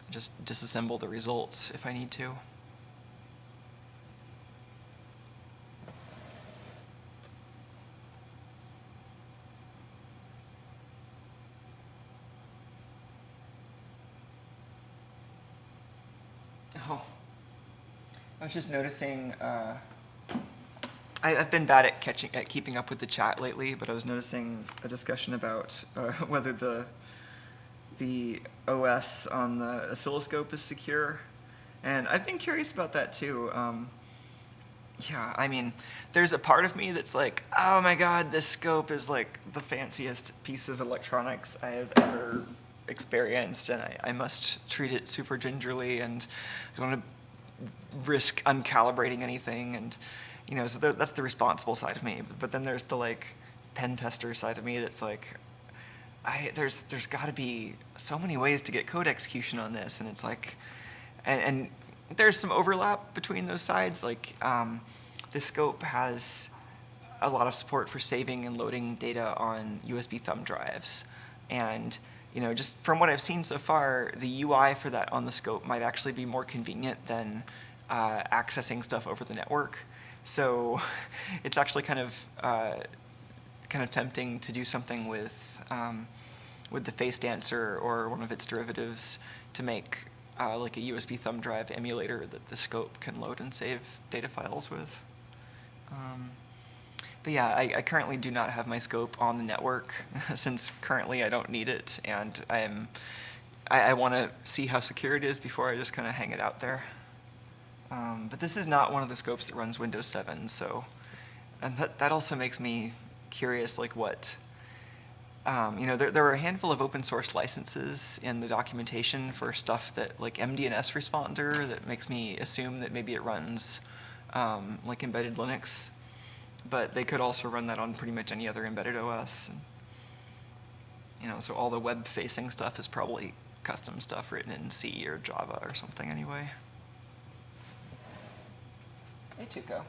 just disassemble the results if I need to. Oh, I was just noticing. I've been bad at keeping up with the chat lately, but I was noticing a discussion about whether the OS on the oscilloscope is secure, and I've been curious about that too. Yeah, I mean, there's a part of me that's like, oh my god, this scope is like the fanciest piece of electronics I have ever experienced, and I must treat it super gingerly, and I don't want to risk uncalibrating anything, and so that's the responsible side of me. But then there's the like pen tester side of me that's like, there's got to be so many ways to get code execution on this, and it's like, and there's some overlap between those sides. Like this scope has a lot of support for saving and loading data on USB thumb drives, and just from what I've seen so far, the UI for that on the scope might actually be more convenient than accessing stuff over the network. So it's actually kind of tempting to do something with the face dancer or one of its derivatives to make like a USB thumb drive emulator that the scope can load and save data files with. But yeah, I currently do not have my scope on the network since currently I don't need it, and I want to see how secure it is before I just kind of hang it out there. But this is not one of the scopes that runs Windows 7, so, and that also makes me curious, like what, there are a handful of open source licenses in the documentation for stuff that, like MDNS responder, that makes me assume that maybe it runs like embedded Linux, but they could also run that on pretty much any other embedded OS. And, so all the web-facing stuff is probably custom stuff written in C or Java or something anyway. Hey, Tuco.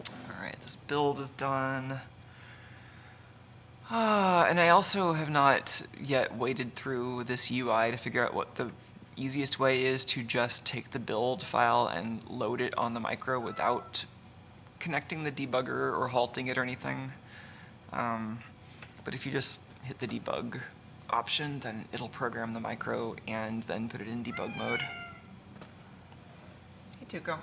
All right, this build is done. And I also have not yet waded through this UI to figure out what the easiest way is to just take the build file and load it on the micro without connecting the debugger or halting it or anything. But if you just hit the debug option, then it'll program the micro and then put it in debug mode. Hey, Tuco.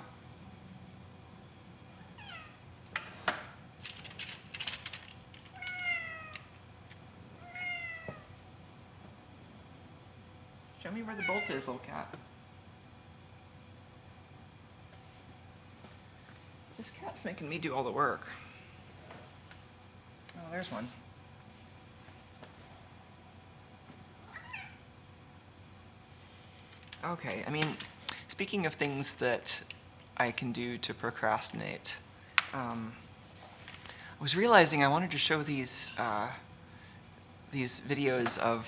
Show me where the bolt is, little cat. This cat's making me do all the work. Oh, there's one. Okay, I mean, speaking of things that I can do to procrastinate, I was realizing I wanted to show these videos of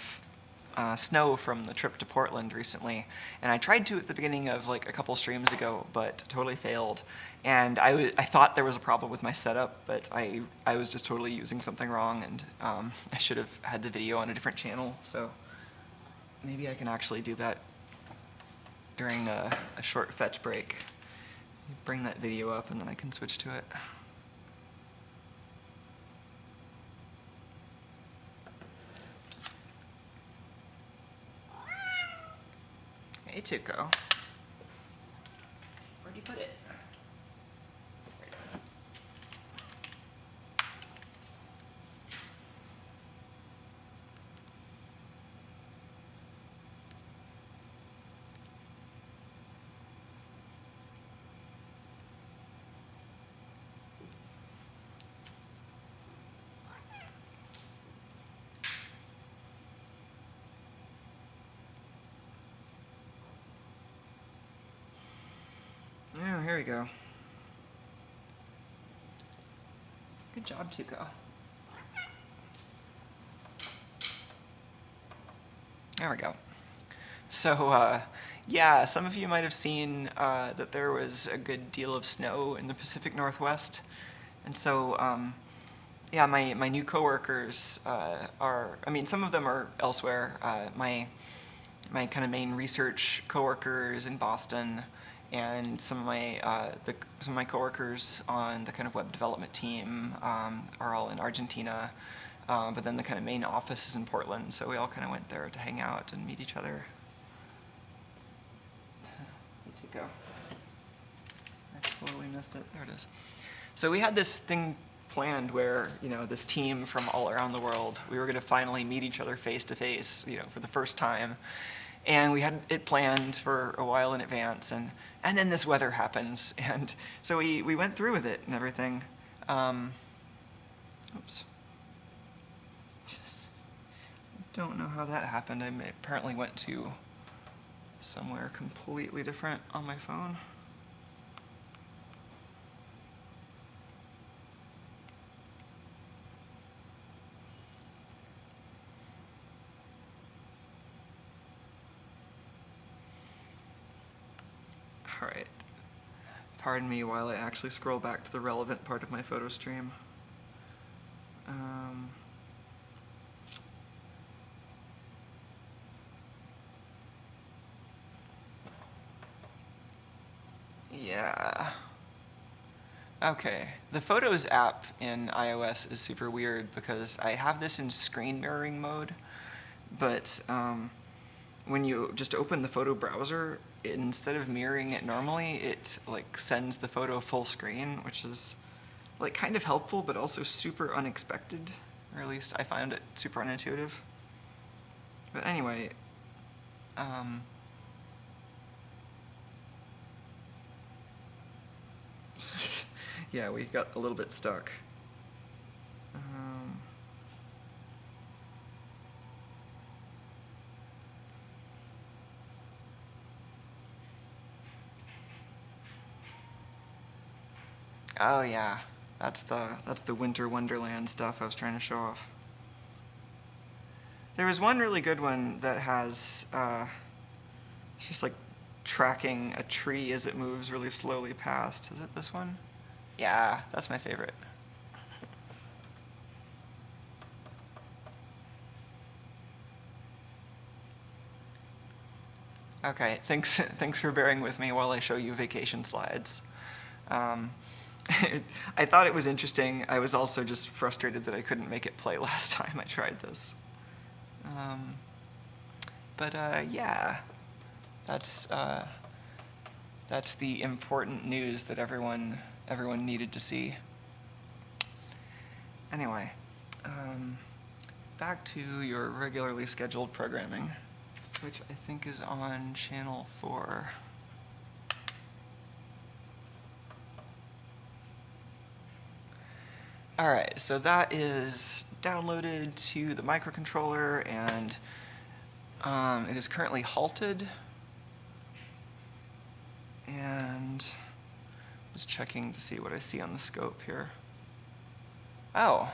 snow from the trip to Portland recently, and I tried to at the beginning of like a couple streams ago, but totally failed. And I thought there was a problem with my setup, but I was just totally using something wrong, and I should have had the video on a different channel. So maybe I can actually do that during a short fetch break. Bring that video up, and then I can switch to it. Hey, Tuco. Where'd you put it? There it is. Oh, here we go. Good job, Tuco. There we go. So, yeah, some of you might have seen that there was a good deal of snow in the Pacific Northwest. And so, yeah, my new coworkers are, I mean, some of them are elsewhere. My kind of main research coworkers in Boston, and some of my coworkers on the kind of web development team are all in Argentina. But then the kind of main office is in Portland, so we all kind of went there to hang out and meet each other. Need to go. I totally missed it. There it is. So we had this thing planned where, you know, this team from all around the world, we were going to finally meet each other face to face, you know, for the first time. And we had it planned for a while in advance, and then this weather happens, and so we went through with it and everything. Oops. Don't know how that happened. I apparently went to somewhere completely different on my phone. All right. Pardon me while I actually scroll back to the relevant part of my photo stream. Yeah. Okay. The Photos app in iOS is super weird because I have this in screen mirroring mode, but when you just open the photo browser, instead of mirroring it normally, it like sends the photo full screen, which is like kind of helpful, but also super unexpected, or at least I found it super unintuitive. But anyway, yeah, we got a little bit stuck. Oh yeah, that's the Winter Wonderland stuff I was trying to show off. There was one really good one that has, it's just like tracking a tree as it moves really slowly past. Is it this one? Yeah, that's my favorite. Okay, thanks for bearing with me while I show you vacation slides. I thought it was interesting. I was also just frustrated that I couldn't make it play last time I tried this. Yeah, that's the important news that everyone needed to see. Anyway, back to your regularly scheduled programming, which I think is on channel 4. All right, so that is downloaded to the microcontroller, and it is currently halted. And just checking to see what I see on the scope here. Oh.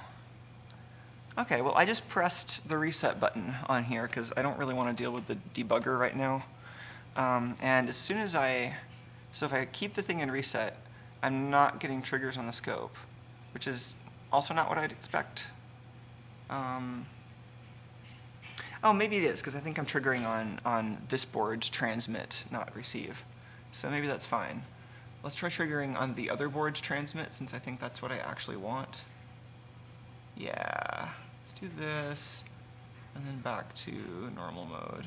Okay, well, I just pressed the reset button on here because I don't really want to deal with the debugger right now. And as soon as so if I keep the thing in reset, I'm not getting triggers on the scope, which is also not what I'd expect. Oh, maybe it is, because I think I'm triggering on this board's transmit, not receive. So maybe that's fine. Let's try triggering on the other board's transmit, since I think that's what I actually want. Yeah, let's do this, and then back to normal mode.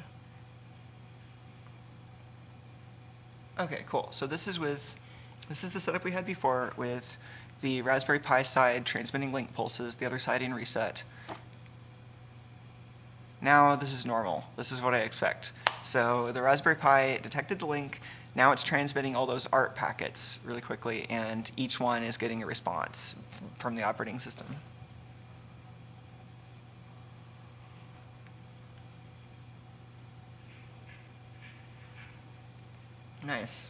Okay, cool. So this is the setup we had before, with the Raspberry Pi side transmitting link pulses, the other side in reset. Now this is normal. This is what I expect. So the Raspberry Pi detected the link. Now it's transmitting all those ART packets really quickly, and each one is getting a response from the operating system. Nice.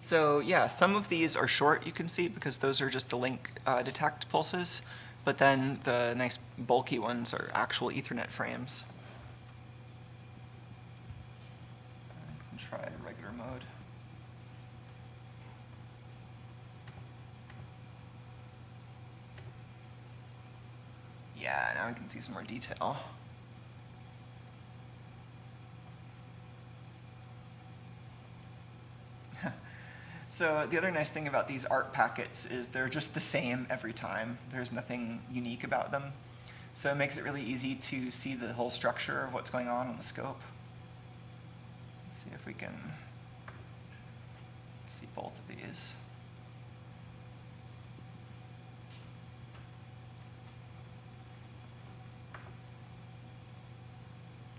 So yeah, some of these are short, you can see, because those are just the link detect pulses. But then the nice bulky ones are actual Ethernet frames. I can try regular mode. Yeah, now we can see some more detail. So the other nice thing about these ART packets is they're just the same every time. There's nothing unique about them. So it makes it really easy to see the whole structure of what's going on the scope. Let's see if we can see both of these.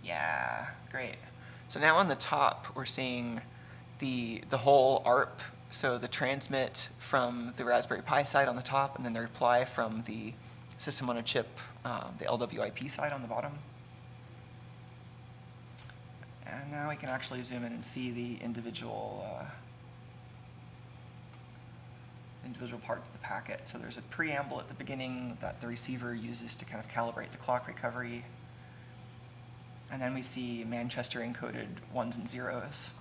Yeah, great. So now on the top, we're seeing the whole ARP. So the transmit from the Raspberry Pi side on the top, and then the reply from the system on a chip, the LWIP side on the bottom. And now we can actually zoom in and see the individual parts of the packet. So there's a preamble at the beginning that the receiver uses to kind of calibrate the clock recovery. And then we see Manchester encoded 1s and 0s.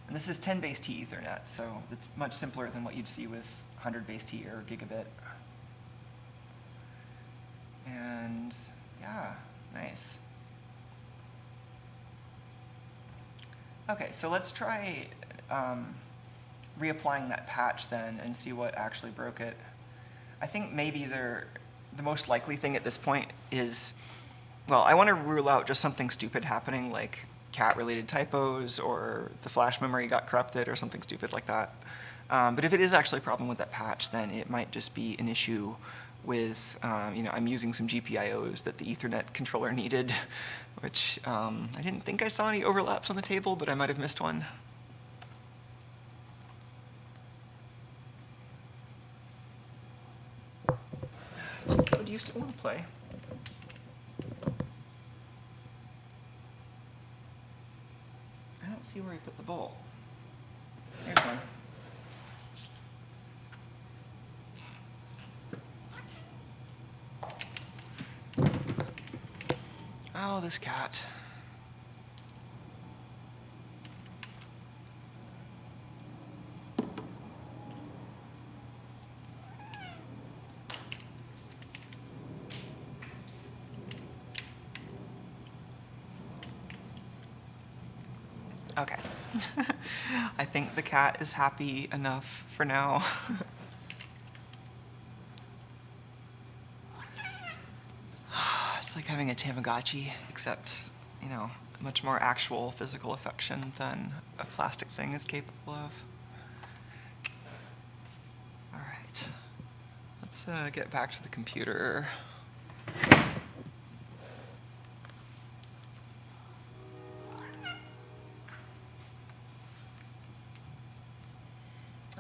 And this is 10 base T Ethernet, so it's much simpler than what you'd see with 100 base T or gigabit. And yeah, nice. Okay, so let's try reapplying that patch then and see what actually broke it. I think maybe the most likely thing at this point is, well, I want to rule out just something stupid happening, like cat-related typos, or the flash memory got corrupted, or something stupid like that. But if it is actually a problem with that patch, then it might just be an issue with, I'm using some GPIOs that the Ethernet controller needed, which I didn't think I saw any overlaps on the table, but I might have missed one. What do you still want to play? I don't see where he put the ball. There's one. Oh, this cat. Okay. I think the cat is happy enough for now. It's like having a Tamagotchi, except, you know, much more actual physical affection than a plastic thing is capable of. All right. Let's get back to the computer.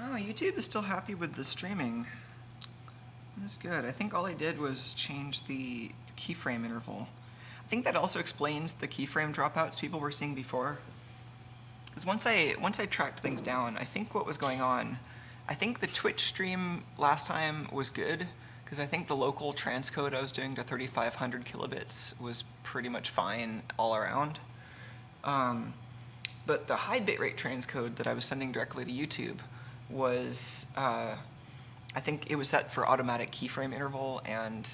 Oh, YouTube is still happy with the streaming. That's good. I think all I did was change the keyframe interval. I think that also explains the keyframe dropouts people were seeing before. Because once I tracked things down, I think what was going on, I think the Twitch stream last time was good, because I think the local transcode I was doing to 3,500 kilobits was pretty much fine all around. But the high bitrate transcode that I was sending directly to YouTube was, I think it was set for automatic keyframe interval, and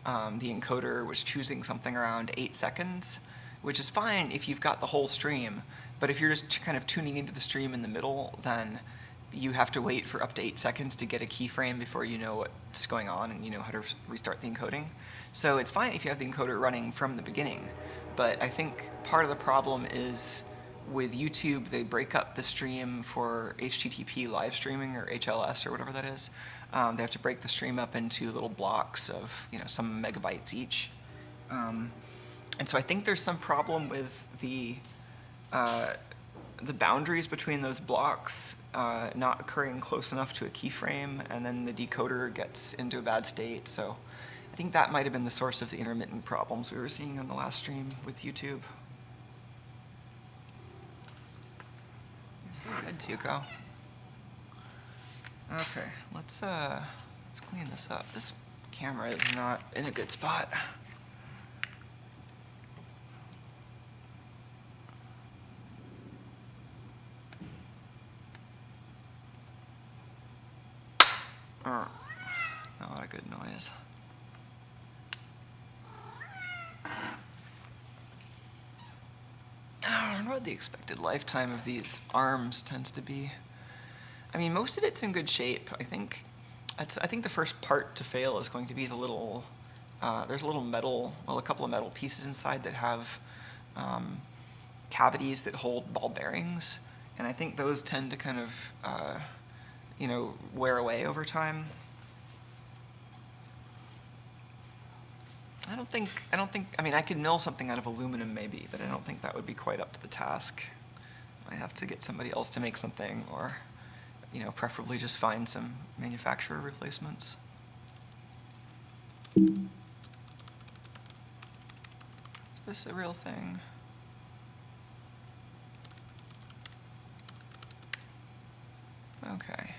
the encoder was choosing something around 8 seconds, which is fine if you've got the whole stream. But if you're just kind of tuning into the stream in the middle, then you have to wait for up to 8 seconds to get a keyframe before you know what's going on and you know how to restart the encoding. So it's fine if you have the encoder running from the beginning. But I think part of the problem is with YouTube, they break up the stream for HTTP live streaming, or HLS, or whatever that is. They have to break the stream up into little blocks of, you know, some megabytes each. And so I think there's some problem with the boundaries between those blocks not occurring close enough to a keyframe, and then the decoder gets into a bad state. So I think that might have been the source of the intermittent problems we were seeing on the last stream with YouTube. You're so good, Tuco. Okay, let's clean this up. This camera is not in a good spot. Not a good noise. I don't know what the expected lifetime of these arms tends to be. I mean, most of it's in good shape. I think the first part to fail is going to be the little, there's a little metal, well, a couple of metal pieces inside that have cavities that hold ball bearings. And I think those tend to kind of, you know, wear away over time. I mean, I could mill something out of aluminum maybe, but I don't think that would be quite up to the task. I have to get somebody else to make something, or, you know, preferably just find some manufacturer replacements. Is this a real thing? Okay.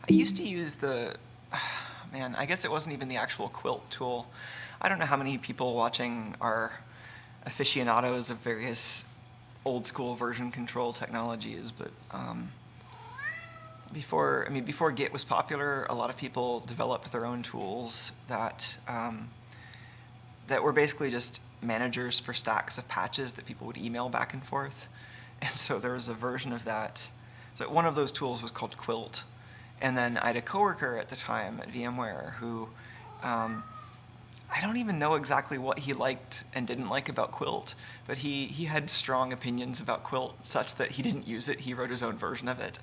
I used to use the, man, I guess it wasn't even the actual quilt tool. I don't know how many people watching are aficionados of various old school version control technologies, but before Git was popular, a lot of people developed their own tools that that were basically just managers for stacks of patches that people would email back and forth. And so there was a version of that. So one of those tools was called Quilt. And then I had a coworker at the time at VMware who, I don't even know exactly what he liked and didn't like about Quilt, but he had strong opinions about Quilt such that he didn't use it. He wrote his own version of it.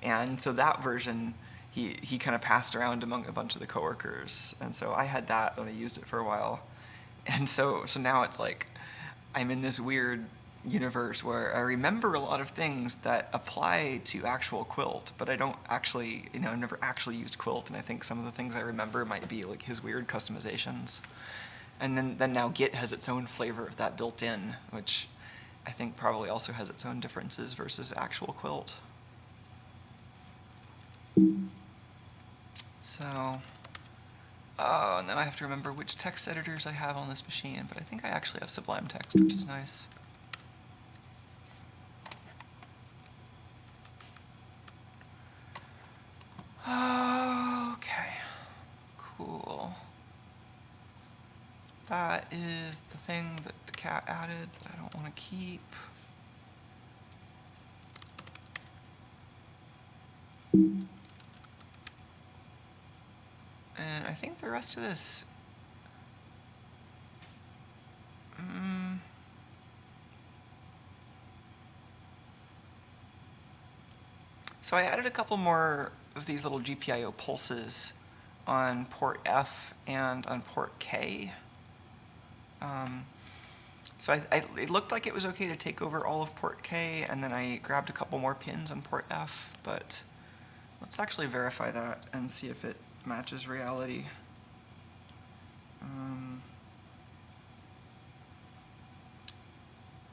And so that version, he kind of passed around among a bunch of the coworkers. And so I had that and I used it for a while. And so now it's like I'm in this weird universe where I remember a lot of things that apply to actual Quilt, but I don't actually, you know, I've never actually used Quilt, and I think some of the things I remember might be like his weird customizations. And then now Git has its own flavor of that built in, which I think probably also has its own differences versus actual Quilt. So, oh, now I have to remember which text editors I have on this machine, but I think I actually have Sublime Text, which is nice. Okay, cool. That is the thing that the cat added that I don't want to keep. And I think the rest of this... So I added a couple more of these little GPIO pulses on port F and on port K. So it looked like it was okay to take over all of port K, and then I grabbed a couple more pins on port F, but let's actually verify that and see if it matches reality.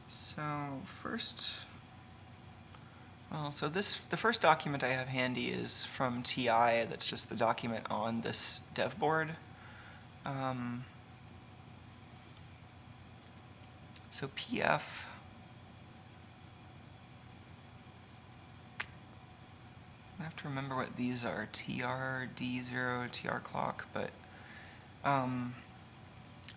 So first, well, so the first document I have handy is from TI. That's just the document on this dev board. So PF, I have to remember what these are, TR, D0, TR clock, but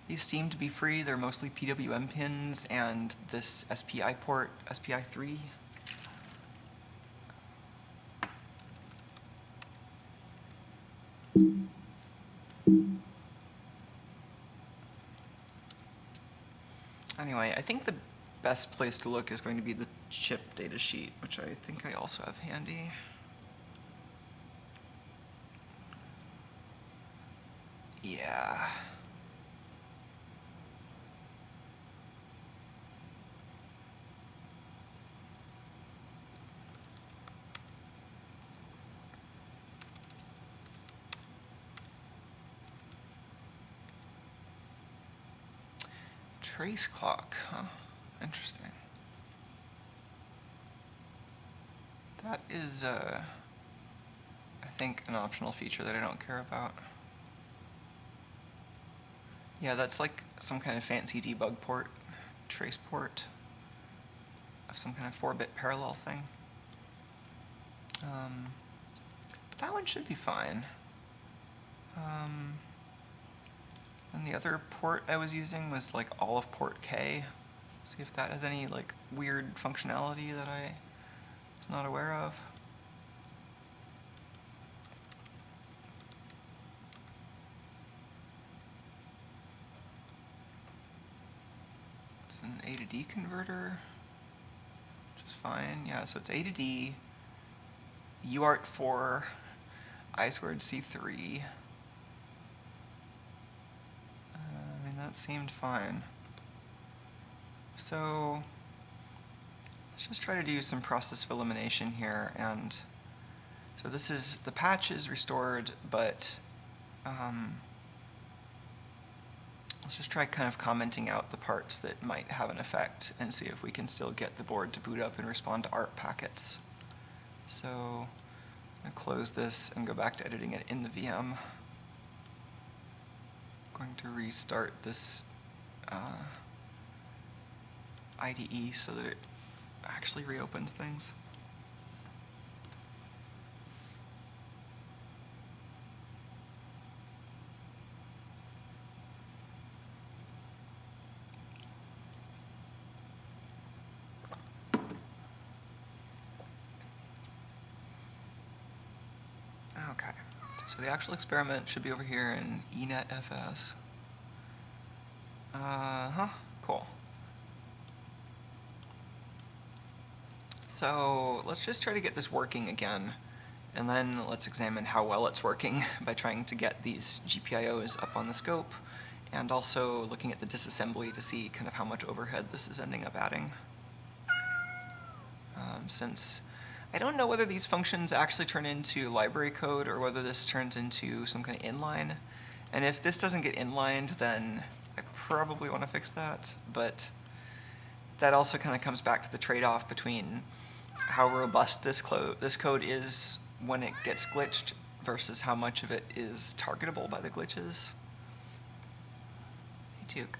these seem to be free. They're mostly PWM pins and this SPI port, SPI3. Anyway, I think the best place to look is going to be the chip datasheet, which I think I also have handy. Yeah. Trace clock, huh? Interesting. That is, I think, an optional feature that I don't care about. Yeah, that's like some kind of fancy debug port, trace port of some kind of 4-bit parallel thing. But that one should be fine. And the other port I was using was like all of port K. See if that has any like weird functionality that I was not aware of. It's an A to D converter, which is fine. Yeah, so it's A to D, UART4, I squared C3. I mean, that seemed fine. So let's just try to do some process of elimination here. And so this is, the patch is restored, but let's just try kind of commenting out the parts that might have an effect and see if we can still get the board to boot up and respond to ARP packets. So I'm going to close this and go back to editing it in the VM. I'm going to restart this IDE so that it actually reopens things. Okay, so the actual experiment should be over here in enetfs. Cool. So let's just try to get this working again, and then let's examine how well it's working by trying to get these GPIOs up on the scope, and also looking at the disassembly to see kind of how much overhead this is ending up adding. Since I don't know whether these functions actually turn into library code or whether this turns into some kind of inline. And if this doesn't get inlined, then I probably want to fix that. But that also kind of comes back to the trade-off between how robust this code is when it gets glitched versus how much of it is targetable by the glitches. Hey, Duke.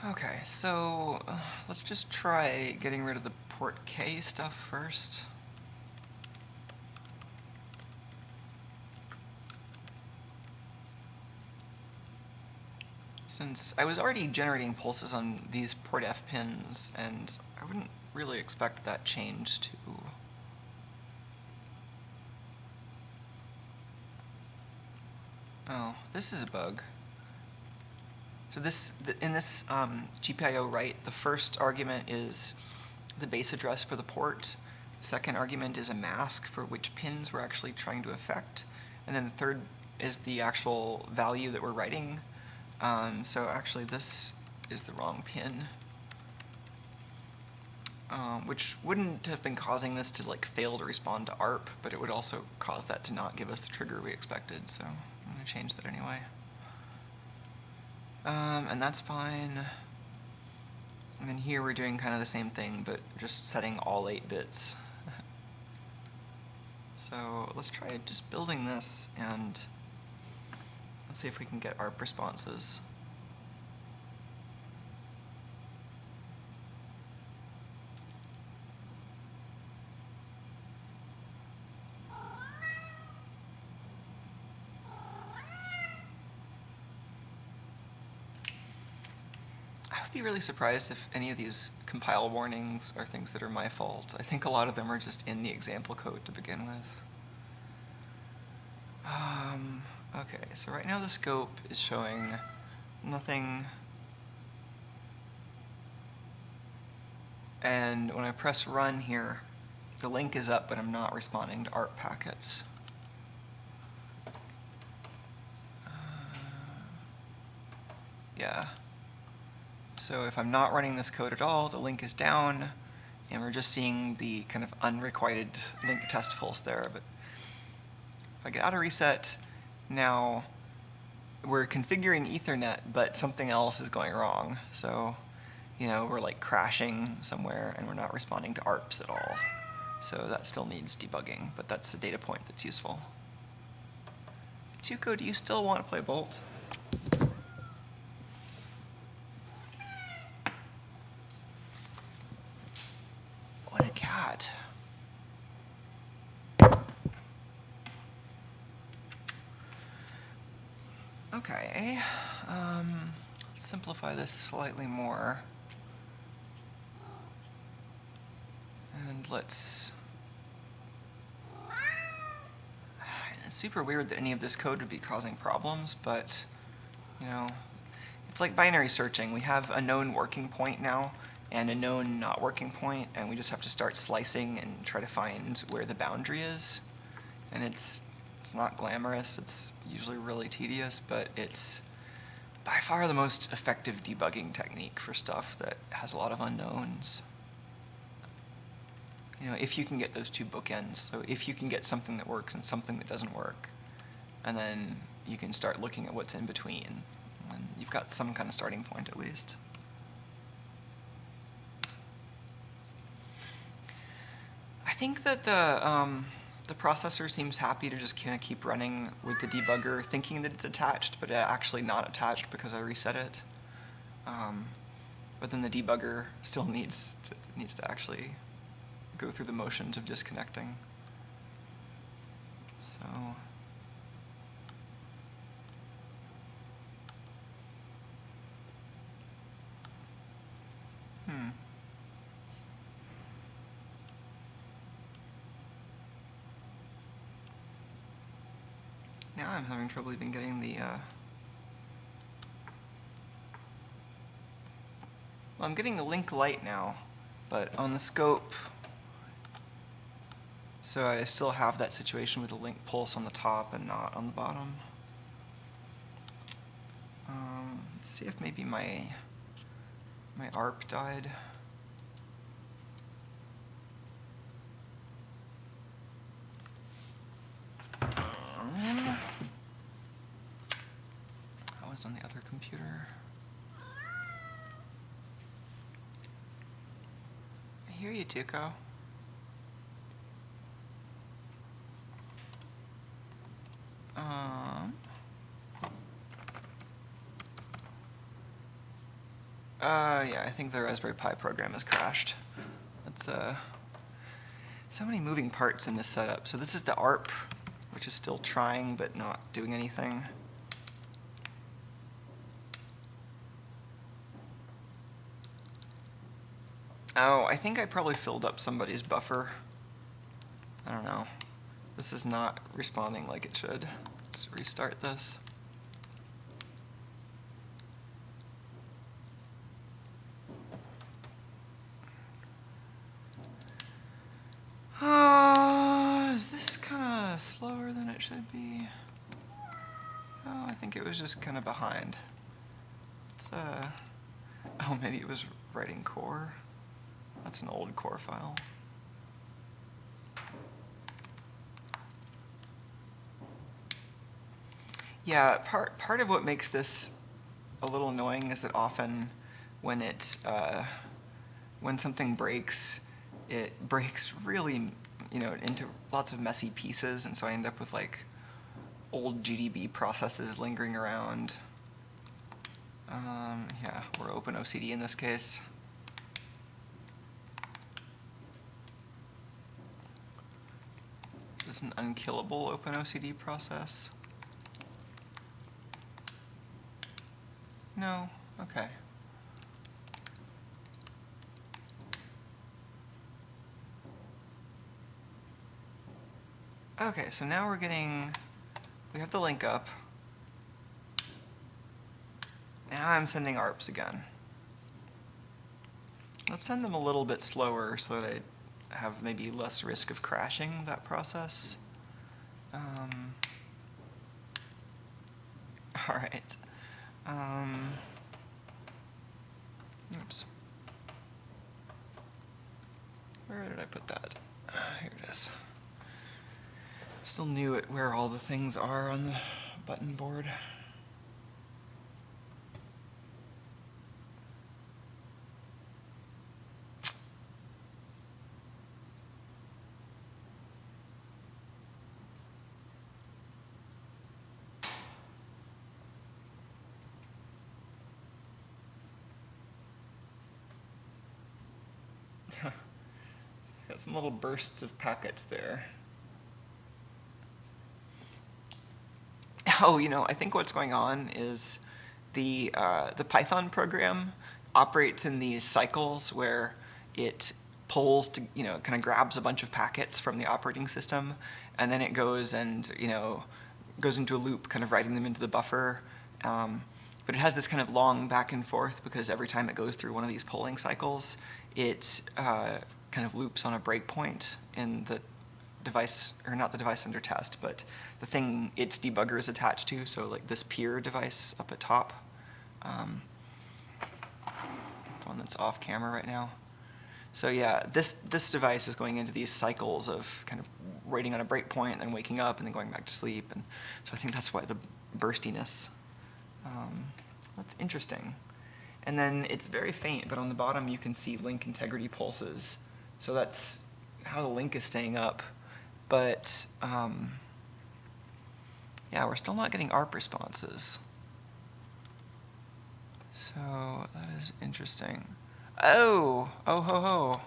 Okay, so let's just try getting rid of the port K stuff first. Since I was already generating pulses on these port F pins, and I wouldn't really expect that change to... Oh, this is a bug. So in this GPIO write, the first argument is the base address for the port. The second argument is a mask for which pins we're actually trying to affect. And then the third is the actual value that we're writing. So actually this is the wrong pin, which wouldn't have been causing this to like fail to respond to ARP, but it would also cause that to not give us the trigger we expected. So I'm going to change that anyway. And that's fine. And then here we're doing kind of the same thing, but just setting all 8 bits. So let's try just building this, and let's see if we can get ARP responses. I would be really surprised if any of these compile warnings are things that are my fault. I think a lot of them are just in the example code to begin with. Okay, so right now the scope is showing nothing. And when I press run here, the link is up, but I'm not responding to ARP packets. Yeah. So if I'm not running this code at all, the link is down, and we're just seeing the kind of unrequited link test pulse there. But if I get out of reset, now we're configuring Ethernet, but something else is going wrong. So, you know, we're like crashing somewhere, and we're not responding to ARPs at all. So that still needs debugging, but that's a data point that's useful. Tuco, do you still want to play Bolt? What a cat. Okay, let's simplify this slightly more. And let's... It's super weird that any of this code would be causing problems, but, you know, it's like binary searching. We have a known working point now and a known not working point, and we just have to start slicing and try to find where the boundary is. And it's not glamorous, it's usually really tedious, but it's by far the most effective debugging technique for stuff that has a lot of unknowns. You know, if you can get those two bookends, so if you can get something that works and something that doesn't work, and then you can start looking at what's in between, and you've got some kind of starting point at least. I think that the processor seems happy to just kind of keep running with the debugger, thinking that it's attached, but actually not attached because I reset it. But then the debugger still needs to actually go through the motions of disconnecting. So now I'm having trouble even getting the well, I'm getting the link light now, but on the scope, so I still have that situation with the link pulse on the top and not on the bottom. Let's see if maybe my ARP died. I was on the other computer. I hear you, Tuco. Yeah, I think the Raspberry Pi program has crashed. That's so many moving parts in this setup. So this is the ARP, which is still trying but not doing anything. Oh, I think I probably filled up somebody's buffer. I don't know. This is not responding like it should. Let's restart this. Is this kind of slower than it should be? Oh, I think it was just kind of behind. It's, oh, maybe it was writing core. That's an old core file. Yeah, part of what makes this a little annoying is that often when when something breaks, it breaks really, into lots of messy pieces, and so I end up with like old GDB processes lingering around. Yeah, we're OpenOCD in this case. Is this an unkillable OpenOCD process? No? Okay. Okay, so now we have the link up. Now I'm sending ARPs again. Let's send them a little bit slower so that I have maybe less risk of crashing that process. All right. Oops. Where did I put that? Here it is. Still new at where all the things are on the button board. Got some little bursts of packets there. Oh, I think what's going on is the Python program operates in these cycles where it pulls to, kind of grabs a bunch of packets from the operating system, and then it goes and, goes into a loop, kind of writing them into the buffer. But it has this kind of long back and forth because every time it goes through one of these polling cycles, it kind of loops on a breakpoint in the device, or not the device under test, but the thing its debugger is attached to, so like this peer device up at top, the one that's off camera right now. So yeah, this device is going into these cycles of kind of waiting on a breakpoint and then waking up and then going back to sleep, and so I think that's why the burstiness. That's interesting. And then it's very faint, but on the bottom you can see link integrity pulses. So that's how the link is staying up. But yeah, we're still not getting ARP responses. So that is interesting. Oh ho ho.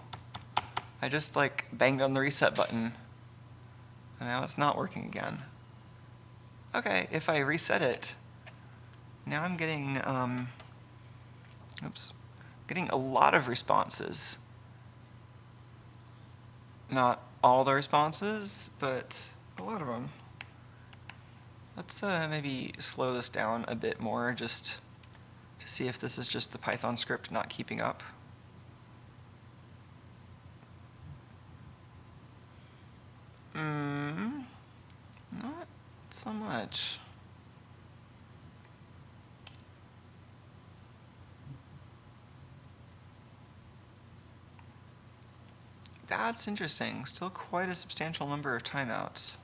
I just like banged on the reset button. And now it's not working again. Okay, if I reset it, now I'm getting getting a lot of responses. Not all the responses, but a lot of them. Let's maybe slow this down a bit more just to see if this is just the Python script not keeping up. Not so much. That's interesting. Still quite a substantial number of timeouts.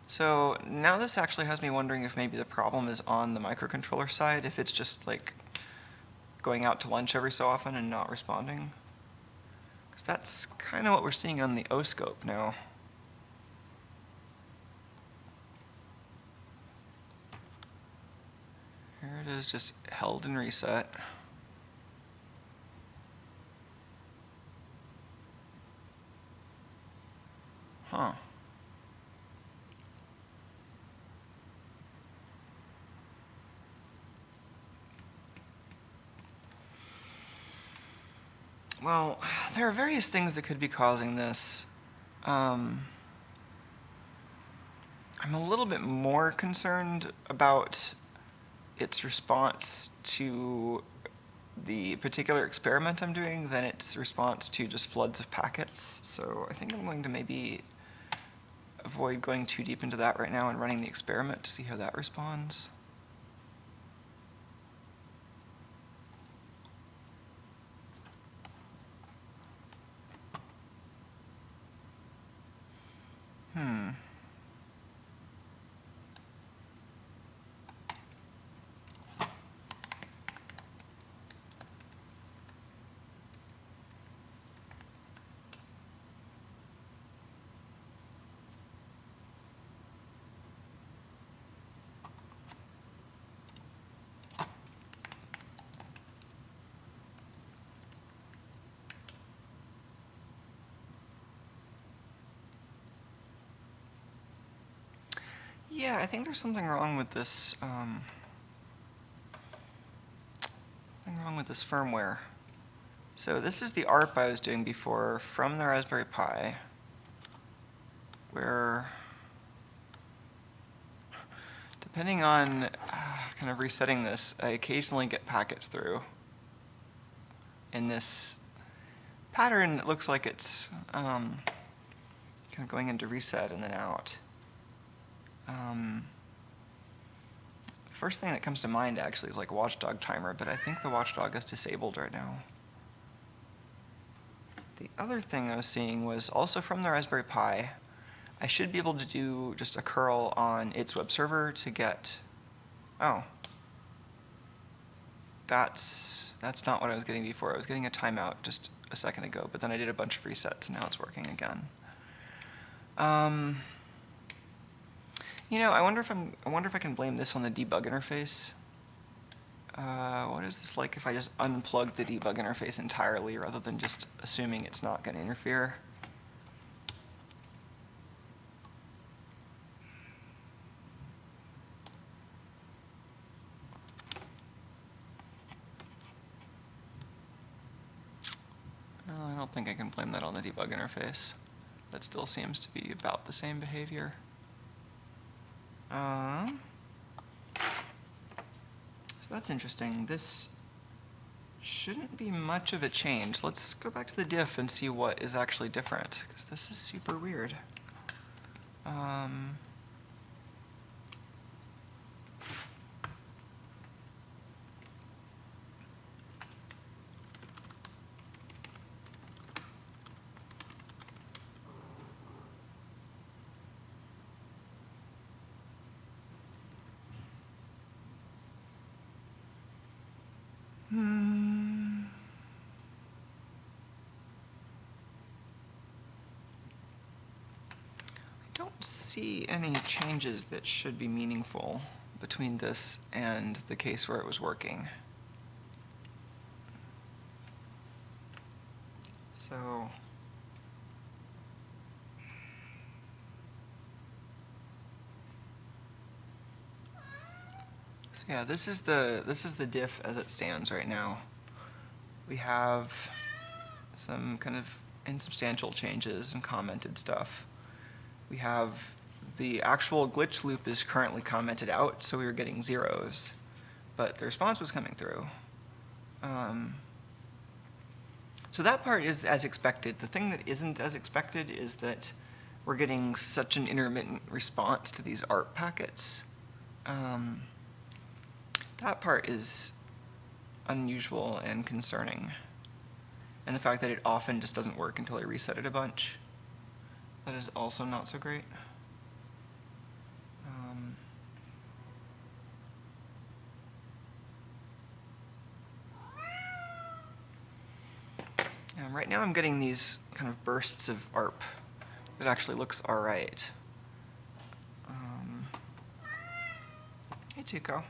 So now this actually has me wondering if maybe the problem is on the microcontroller side, if it's just like going out to lunch every so often and not responding. Because that's kind of what we're seeing on the O-scope now. Here it is, just held and reset. Huh. Well, there are various things that could be causing this. I'm a little bit more concerned about its response to the particular experiment I'm doing than its response to just floods of packets. So I think I'm going to maybe avoid going too deep into that right now and running the experiment to see how that responds. Yeah, I think there's something wrong with this. Firmware. So this is the ARP I was doing before from the Raspberry Pi, where, depending on kind of resetting this, I occasionally get packets through. In this pattern, it looks like it's kind of going into reset and then out. First thing that comes to mind actually is like watchdog timer, but I think the watchdog is disabled right now. The other thing I was seeing was also from the Raspberry Pi. I should be able to do just a curl on its web server to get, oh, that's not what I was getting before. I was getting a timeout just a second ago, but then I did a bunch of resets and now it's working again. You know, I wonder if I can blame this on the debug interface. What is this like if I just unplug the debug interface entirely rather than just assuming it's not going to interfere? No, I don't think I can blame that on the debug interface. That still seems to be about the same behavior. So that's interesting. This shouldn't be much of a change. Let's go back to the diff and see what is actually different, because this is super weird. I don't see any changes that should be meaningful between this and the case where it was working. So yeah, this is the diff as it stands right now. We have some kind of insubstantial changes and commented stuff. We have the actual glitch loop is currently commented out, so we were getting zeros, but the response was coming through. So that part is as expected. The thing that isn't as expected is that we're getting such an intermittent response to these ARP packets. That part is unusual and concerning. And the fact that it often just doesn't work until I reset it a bunch, that is also not so great. Right now I'm getting these kind of bursts of ARP that actually looks all right. Hey, Tuco.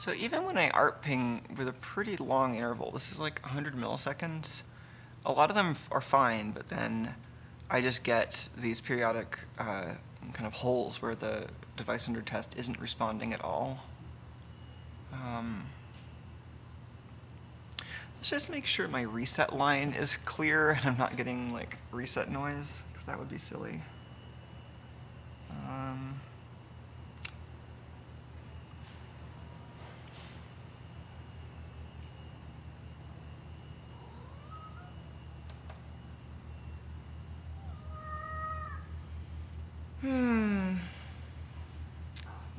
So even when I ARP ping with a pretty long interval, this is like 100 milliseconds, a lot of them are fine, but then I just get these periodic kind of holes where the device under test isn't responding at all. Let's just make sure my reset line is clear and I'm not getting like reset noise, because that would be silly.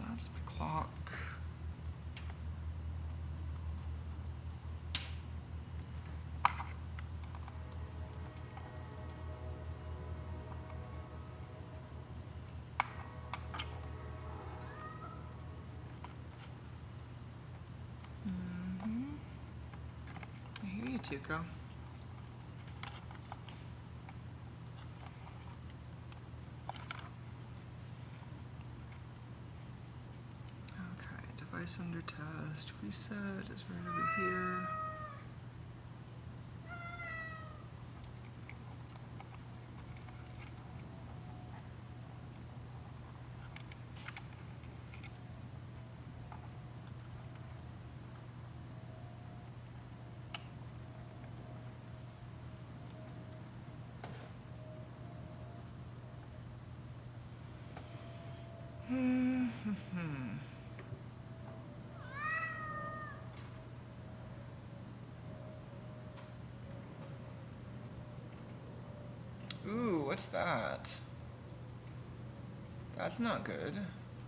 That's my clock. I hear you, Tuco. Okay, device under test, reset is right over here. Ooh, what's that? That's not good,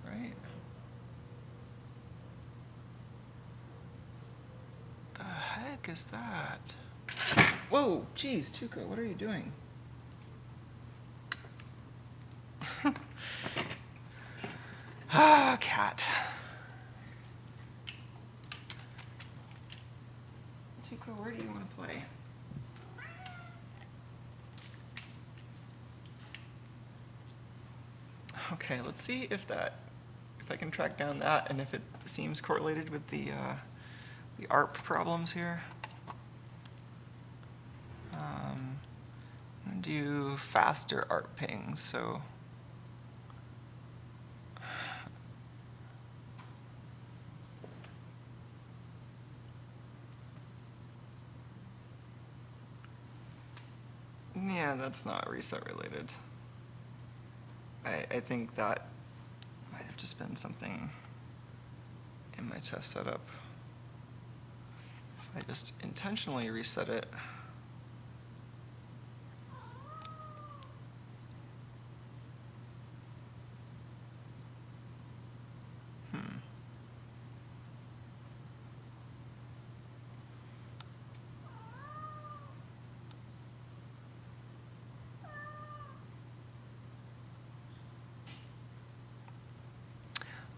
right? The heck is that? Whoa, geez, Tuco, what are you doing? Ah, cat. Tuco, where do you want to play? Okay, let's see if I can track down that and if it seems correlated with the ARP problems here. I'm gonna do faster ARP pings, so. Yeah, that's not reset related. I think that might have just been something in my test setup. If I just intentionally reset it.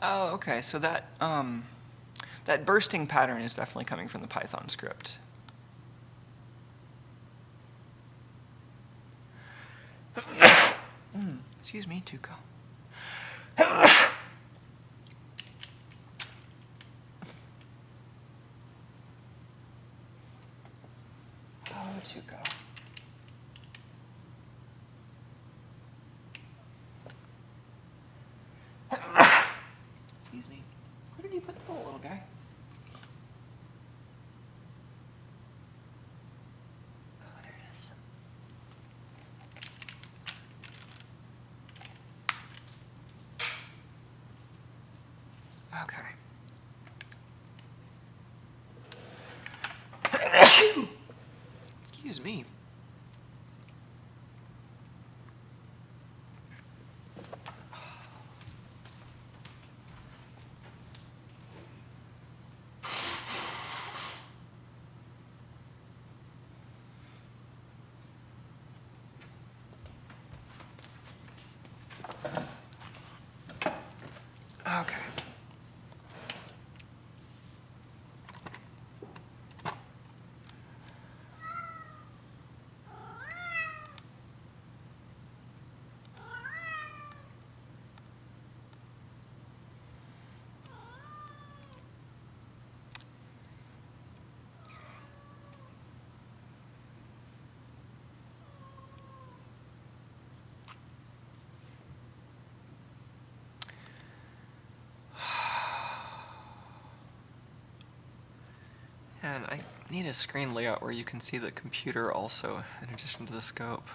Oh, okay. So that that bursting pattern is definitely coming from the Python script. Excuse me, Tuco. Oh, Tuco. Excuse me. Where did you put the bowl, little guy? Oh, there it is. Okay. Excuse me. Okay. need a screen layout where you can see the computer also in addition to the scope.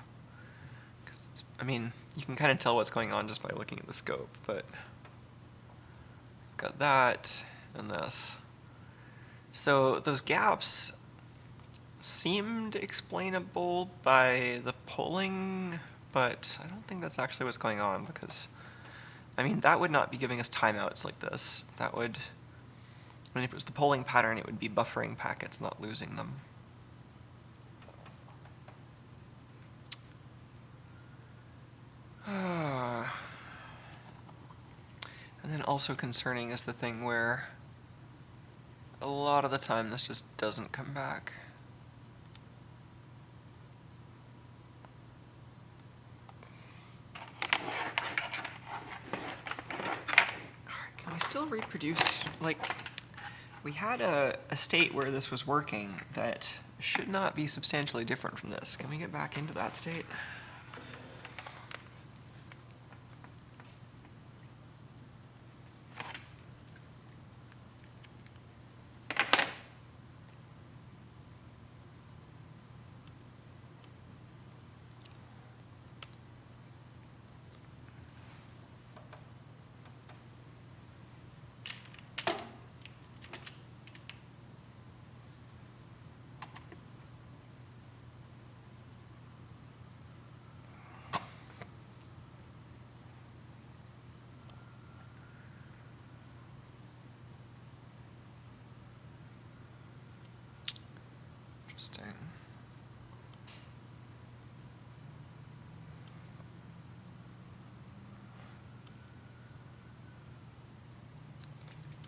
'Cause I mean, you can kind of tell what's going on just by looking at the scope, but got that and this. So those gaps seemed explainable by the polling, but I don't think that's actually what's going on, because I mean, that would not be giving us timeouts like this. That would, I mean, if it was the polling pattern, it would be buffering packets, not losing them. And then also concerning is the thing where a lot of the time this just doesn't come back. Can we still reproduce, like, we had a state where this was working that should not be substantially different from this. Can we get back into that state? Interesting.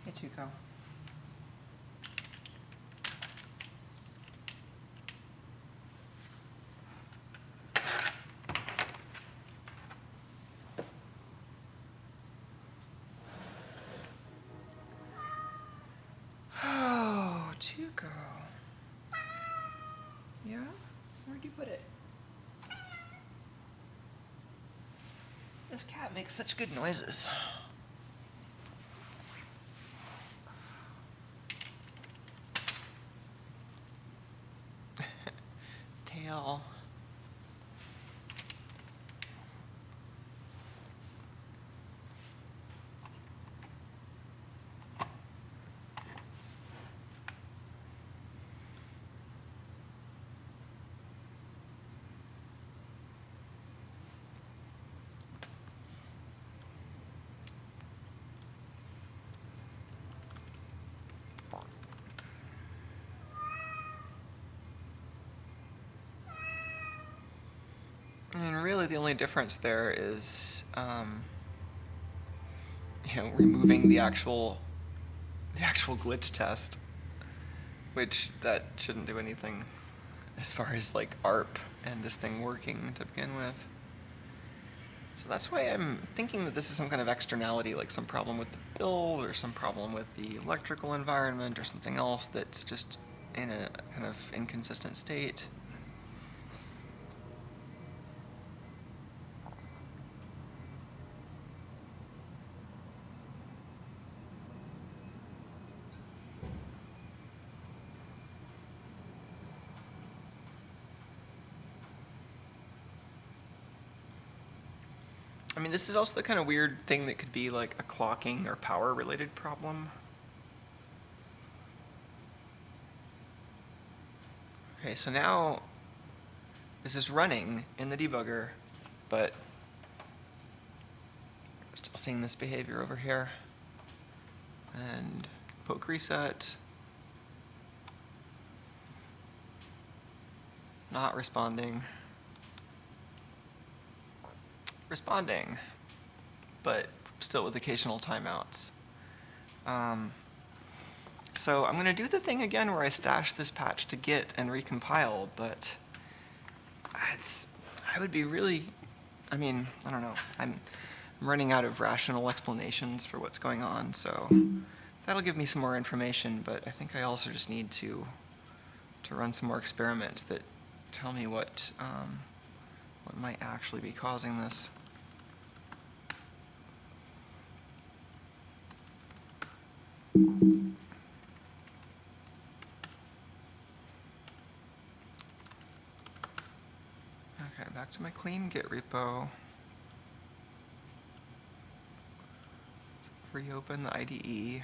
Hey, Tuco. Oh, Tuco. Yeah? Where'd you put it? This cat makes such good noises. Tail. I mean, really the only difference there is, removing the actual glitch test, which that shouldn't do anything as far as like ARP and this thing working to begin with. So that's why I'm thinking that this is some kind of externality, like some problem with the build or some problem with the electrical environment or something else that's just in a kind of inconsistent state. I mean, this is also the kind of weird thing that could be like a clocking or power related problem. Okay, so now this is running in the debugger, but still seeing this behavior over here. And poke reset. Not responding. Responding, but still with occasional timeouts. So I'm going to do the thing again where I stash this patch to Git and recompile, but I would be really, I mean, I don't know. I'm running out of rational explanations for what's going on, so that'll give me some more information, but I think I also just need to run some more experiments that tell me what might actually be causing this. back to my clean Git repo. Reopen the IDE.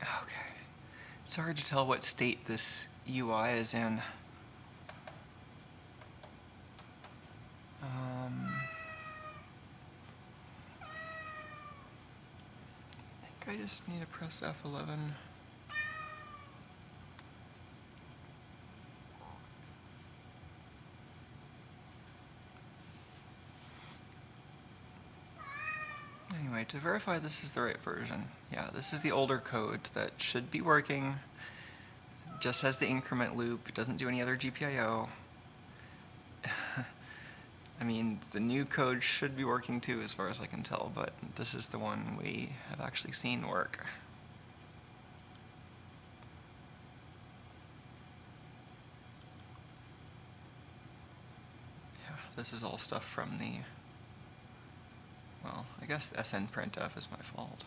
Okay. It's hard to tell what state this UI is in. I think I just need to press F11. Anyway, to verify this is the right version, yeah, this is the older code that should be working. Just has the increment loop, it doesn't do any other GPIO. I mean, the new code should be working too, as far as I can tell, but this is the one we have actually seen work. Yeah, this is all stuff from the, well, I guess the SN printf is my fault.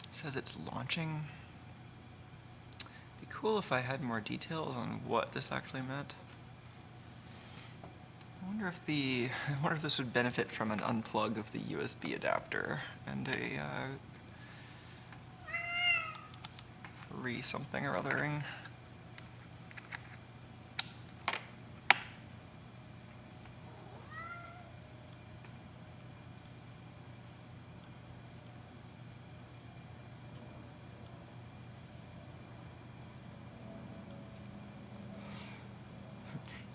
It says it's launching. It'd be cool if I had more details on what this actually meant. I wonder if this would benefit from an unplug of the USB adapter and a something or othering.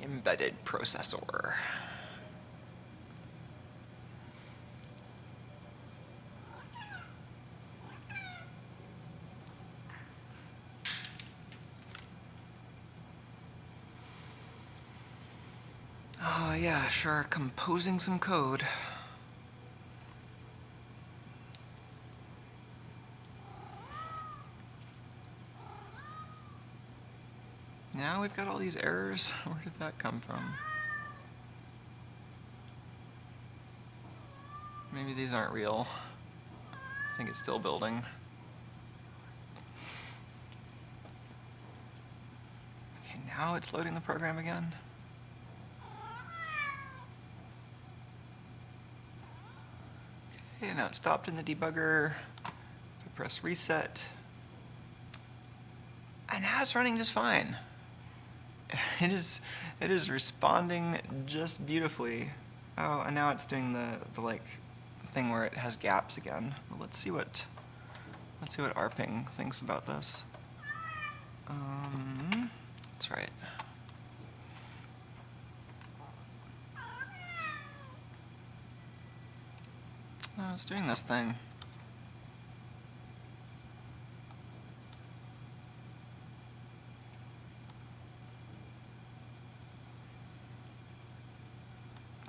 Embedded processor. Oh yeah, sure, composing some code. Now we've got all these errors. Where did that come from? Maybe these aren't real. I think it's still building. Okay, now it's loading the program again. Okay, now it stopped in the debugger. If I press reset, and now it's running just fine. It is responding just beautifully. Oh, and now it's doing the like thing where it has gaps again. Well, let's see what RPing thinks about this. That's right. Oh, it's doing this thing.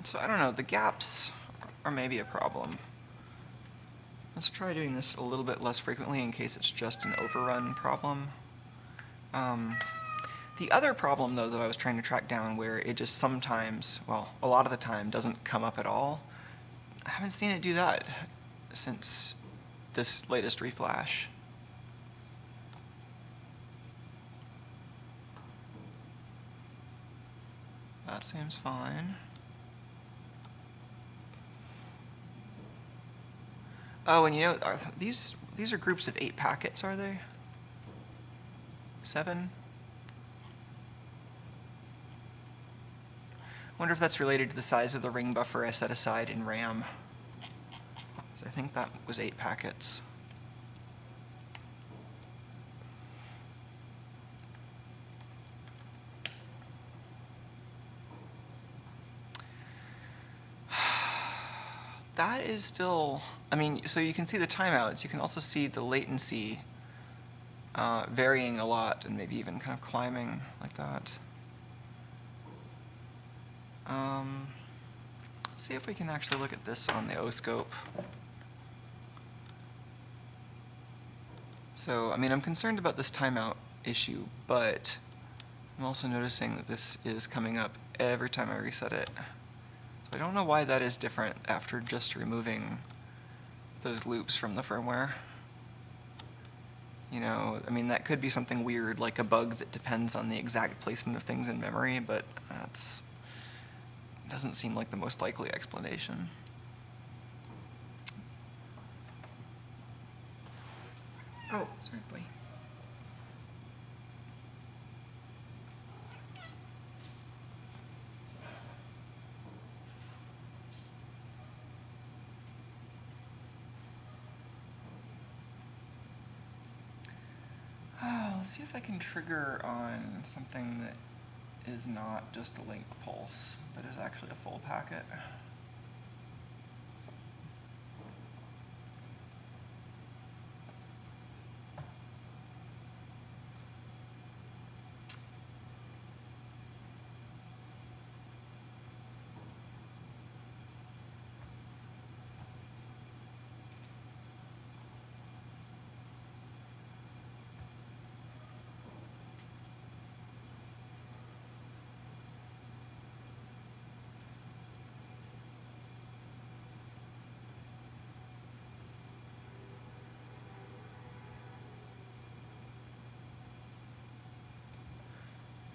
So I don't know, the gaps are maybe a problem. Let's try doing this a little bit less frequently in case it's just an overrun problem. The other problem, though, that I was trying to track down where it just sometimes, well, a lot of the time, doesn't come up at all, I haven't seen it do that since this latest reflash. That seems fine. Oh, and you know, these are groups of 8 packets, are they? 7? wonder if that's related to the size of the ring buffer I set aside in RAM. So I think that was 8 packets. That is still, I mean, so you can see the timeouts. You can also see the latency varying a lot and maybe even kind of climbing like that. Let's see if we can actually look at this on the O-scope. So, I mean, I'm concerned about this timeout issue, but I'm also noticing that this is coming up every time I reset it. So I don't know why that is different after just removing those loops from the firmware. You know, I mean, that could be something weird, like a bug that depends on the exact placement of things in memory, but that's doesn't seem like the most likely explanation. Oh, sorry, boy. Oh, let's see if I can trigger on something that is not just a link pulse, but is actually a full packet.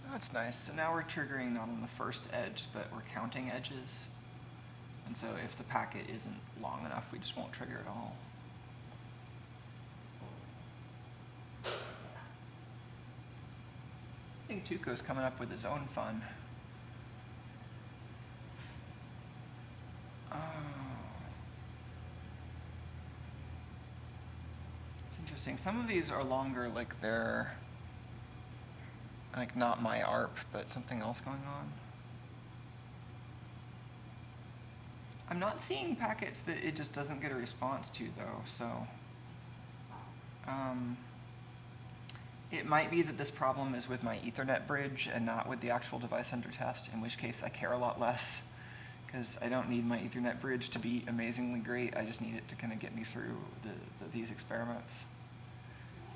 That's nice. So now we're triggering not on the first edge, but we're counting edges. And so if the packet isn't long enough, we just won't trigger at all. I think Tuco's coming up with his own fun. Oh. It's interesting. Some of these are longer, like they're like not my ARP, but something else going on. I'm not seeing packets that it just doesn't get a response to, though, so it might be that this problem is with my Ethernet bridge and not with the actual device under test, in which case I care a lot less, because I don't need my Ethernet bridge to be amazingly great. I just need it to kind of get me through these experiments.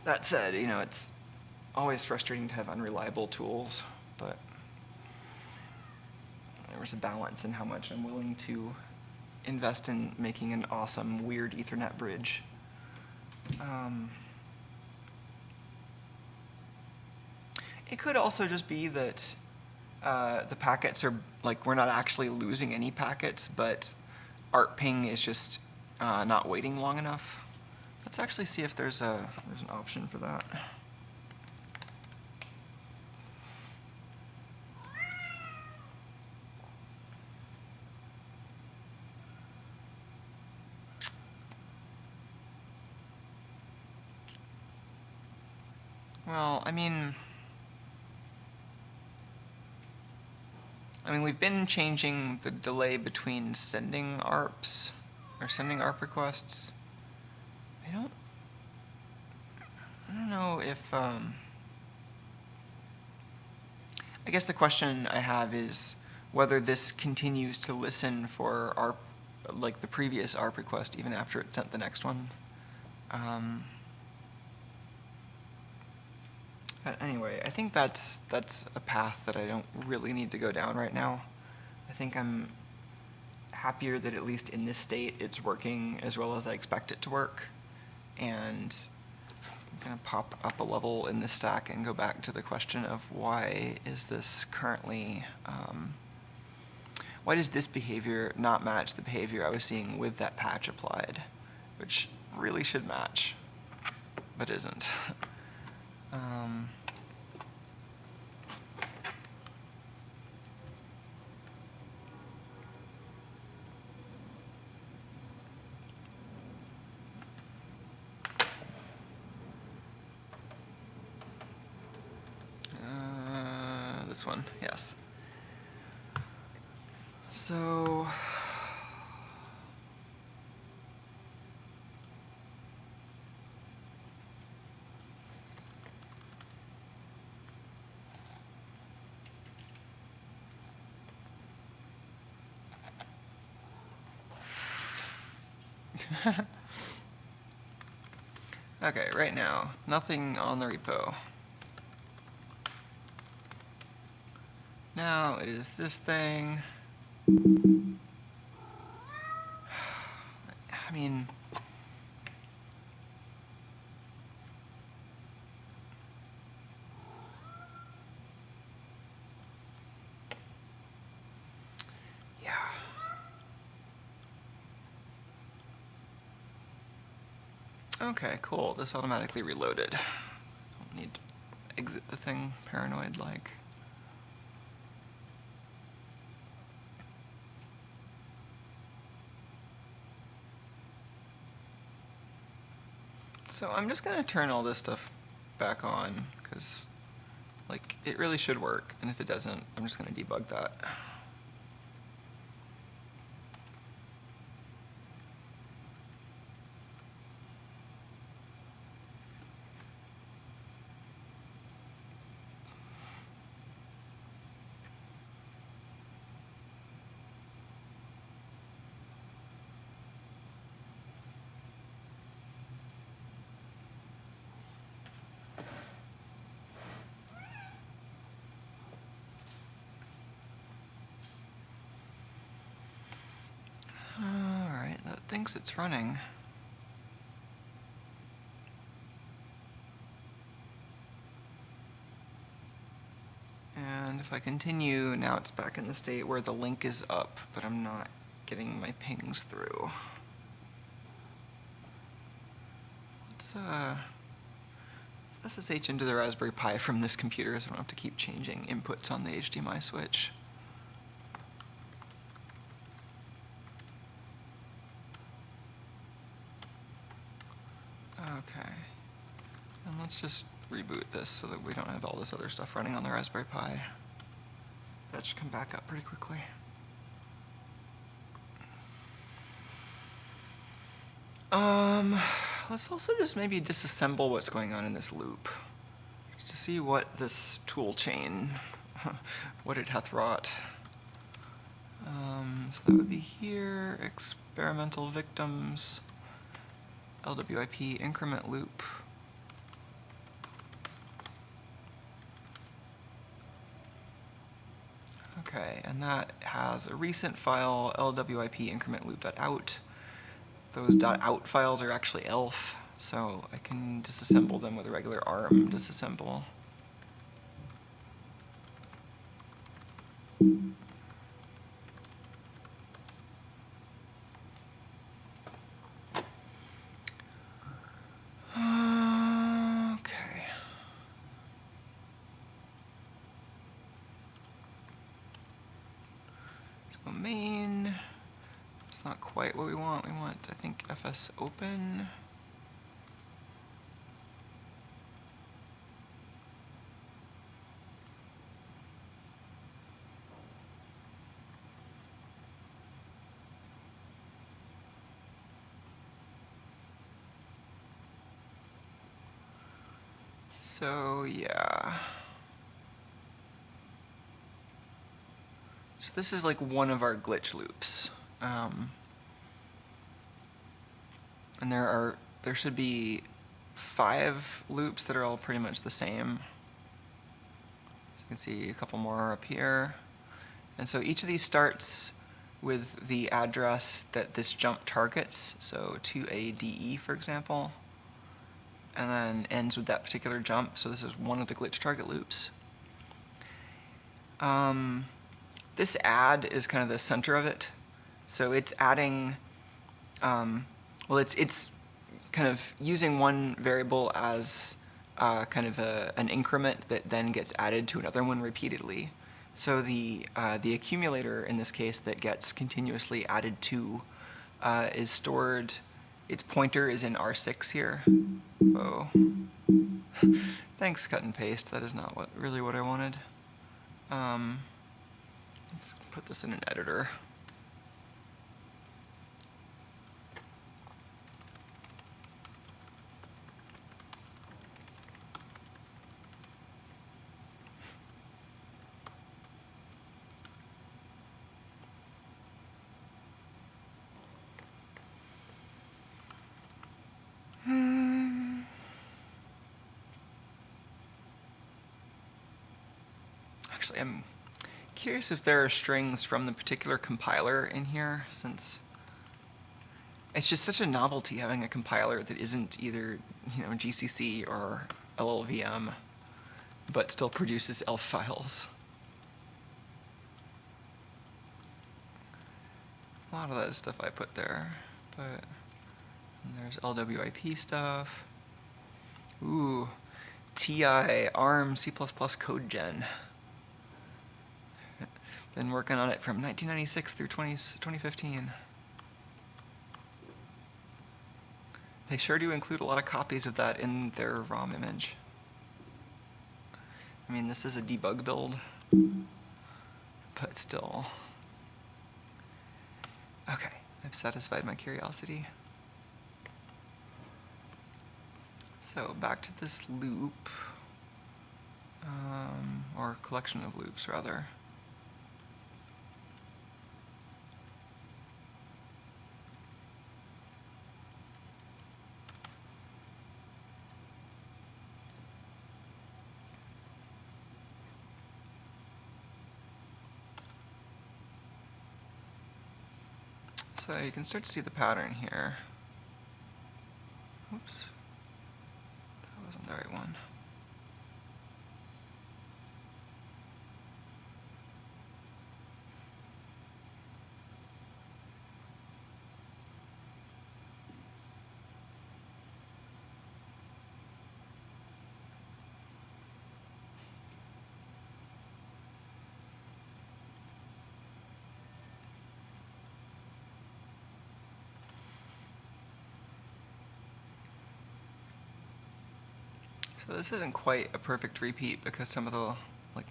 That said, you know, it's always frustrating to have unreliable tools, but there was a balance in how much I'm willing to invest in making an awesome, weird Ethernet bridge. It could also just be that the packets are, like, we're not actually losing any packets, but ARP ping is just not waiting long enough. Let's actually see if there's an option for that. Well, I mean, we've been changing the delay between sending ARPs, or sending ARP requests. I don't know if, I guess the question I have is whether this continues to listen for ARP, like the previous ARP request, even after it sent the next one. But anyway, I think that's a path that I don't really need to go down right now. I think I'm happier that at least in this state it's working as well as I expect it to work. And I'm going to pop up a level in this stack and go back to the question of why is this currently, why does this behavior not match the behavior I was seeing with that patch applied, which really should match, but isn't. this one, yes. So, okay, right now, nothing on the repo. Now it is this thing. I mean, yeah. Okay, cool. This automatically reloaded. Don't need to exit the thing paranoid like. So I'm just gonna turn all this stuff back on because, like, it really should work. And if it doesn't, I'm just gonna debug that. Alright, that thinks it's running. And if I continue, now it's back in the state where the link is up, but I'm not getting my pings through. Let's SSH into the Raspberry Pi from this computer so I don't have to keep changing inputs on the HDMI switch. Okay. And let's just reboot this so that we don't have all this other stuff running on the Raspberry Pi. That should come back up pretty quickly. Let's also just maybe disassemble what's going on in this loop, just to see what this tool chain, what it hath wrought. So that would be here, experimental victims, LWIP increment loop. Okay, and that has a recent file, LWIP increment loop.out. Those .out files are actually ELF, so I can disassemble them with a regular ARM disassemble. Okay. So main. It's not quite what we want. We want, I think, fs open. So, yeah. So this is like one of our glitch loops. And there should be 5 loops that are all pretty much the same. So you can see a couple more up here. And so each of these starts with the address that this jump targets, so 2ADE, for example, and then ends with that particular jump. So this is one of the glitch target loops. This add is kind of the center of it. So it's adding, well, it's kind of using one variable as kind of an increment that then gets added to another one repeatedly. So the accumulator in this case that gets continuously added to is stored. Its pointer is in R6 here. Whoa. Thanks, cut and paste. That is not really what I wanted. Let's put this in an editor. Actually, I'm curious if there are strings from the particular compiler in here, since it's just such a novelty having a compiler that isn't either, GCC or LLVM, but still produces ELF files. A lot of that stuff I put there, but there's LWIP stuff. Ooh, TI, ARM, C++ code gen. Been working on it from 1996 through 2015. They sure do include a lot of copies of that in their ROM image. I mean, this is a debug build, but still. Okay, I've satisfied my curiosity. So back to this loop, or collection of loops, rather. So you can start to see the pattern here. Oops, that wasn't the right one. So this isn't quite a perfect repeat because some of the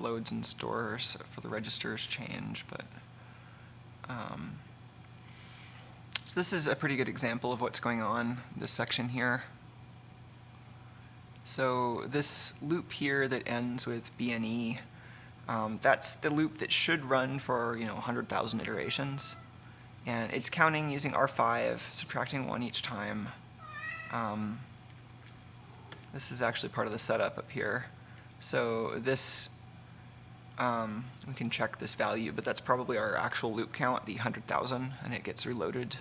loads and stores for the registers change, but so this is a pretty good example of what's going on in this section here. So this loop here that ends with BNE, that's the loop that should run for 100,000 iterations, and it's counting using R5, subtracting 1 each time. This is actually part of the setup up here. So this, we can check this value, but that's probably our actual loop count, the 100,000, and it gets reloaded,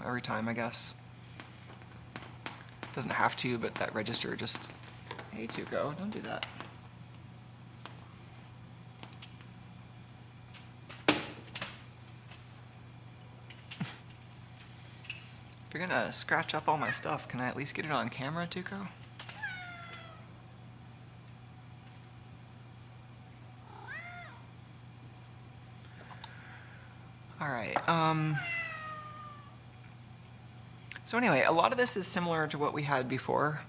every time, I guess. Doesn't have to, but that register just, hey, Tuco, don't do that. If you're gonna scratch up all my stuff, can I at least get it on camera, Tuco? All right. So anyway, a lot of this is similar to what we had before.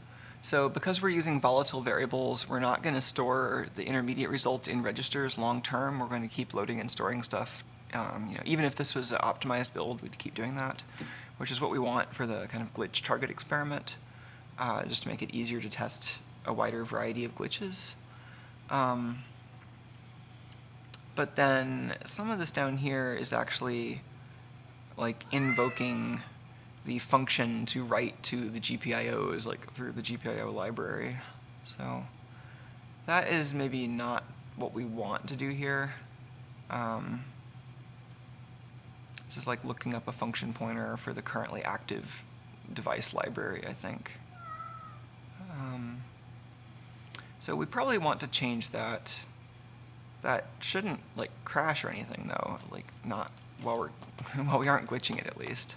So because we're using volatile variables, we're not going to store the intermediate results in registers long term. We're going to keep loading and storing stuff. Even if this was an optimized build, we'd keep doing that, which is what we want for the kind of glitch target experiment, just to make it easier to test a wider variety of glitches. But then some of this down here is actually invoking the function to write to the GPIOs, through the GPIO library. So that is maybe not what we want to do here. This is like looking up a function pointer for the currently active device library, I think. So we probably want to change that. That shouldn't crash or anything though, not while while we aren't glitching it at least.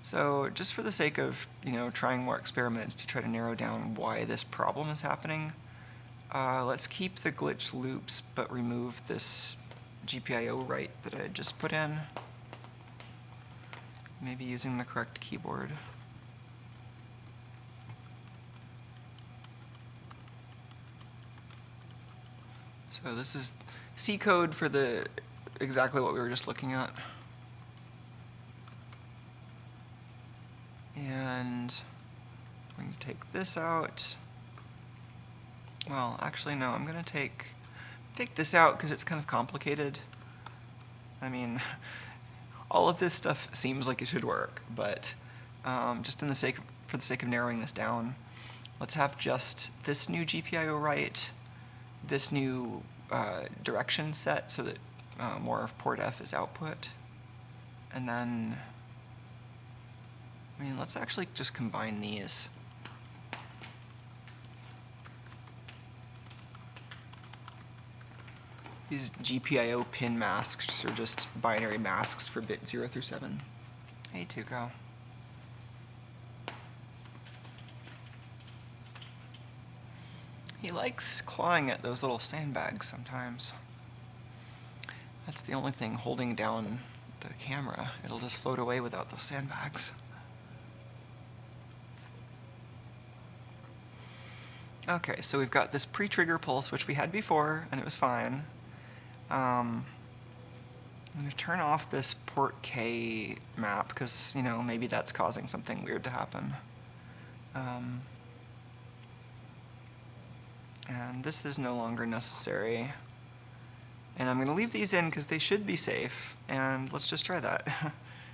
So just for the sake of trying more experiments to try to narrow down why this problem is happening, let's keep the glitch loops but remove this GPIO write that I just put in. Maybe using the correct keyboard. So this is C code for the exactly what we were just looking at. And I'm going to take this out. Well, actually, no, I'm going to take this out because it's kind of complicated. I mean, all of this stuff seems like it should work, but just for the sake of narrowing this down, let's have just this new GPIO write, this new direction set so that more of port F is output, and then, I mean, let's actually just combine these. These GPIO pin masks are just binary masks for bit 0 through 7. Hey, Tuco. He likes clawing at those little sandbags sometimes. That's the only thing holding down the camera. It'll just float away without those sandbags. Okay, so we've got this pre-trigger pulse, which we had before, and it was fine. I'm going to turn off this port K map, because, you know, maybe that's causing something weird to happen. And this is no longer necessary. And I'm going to leave these in because they should be safe, and let's just try that.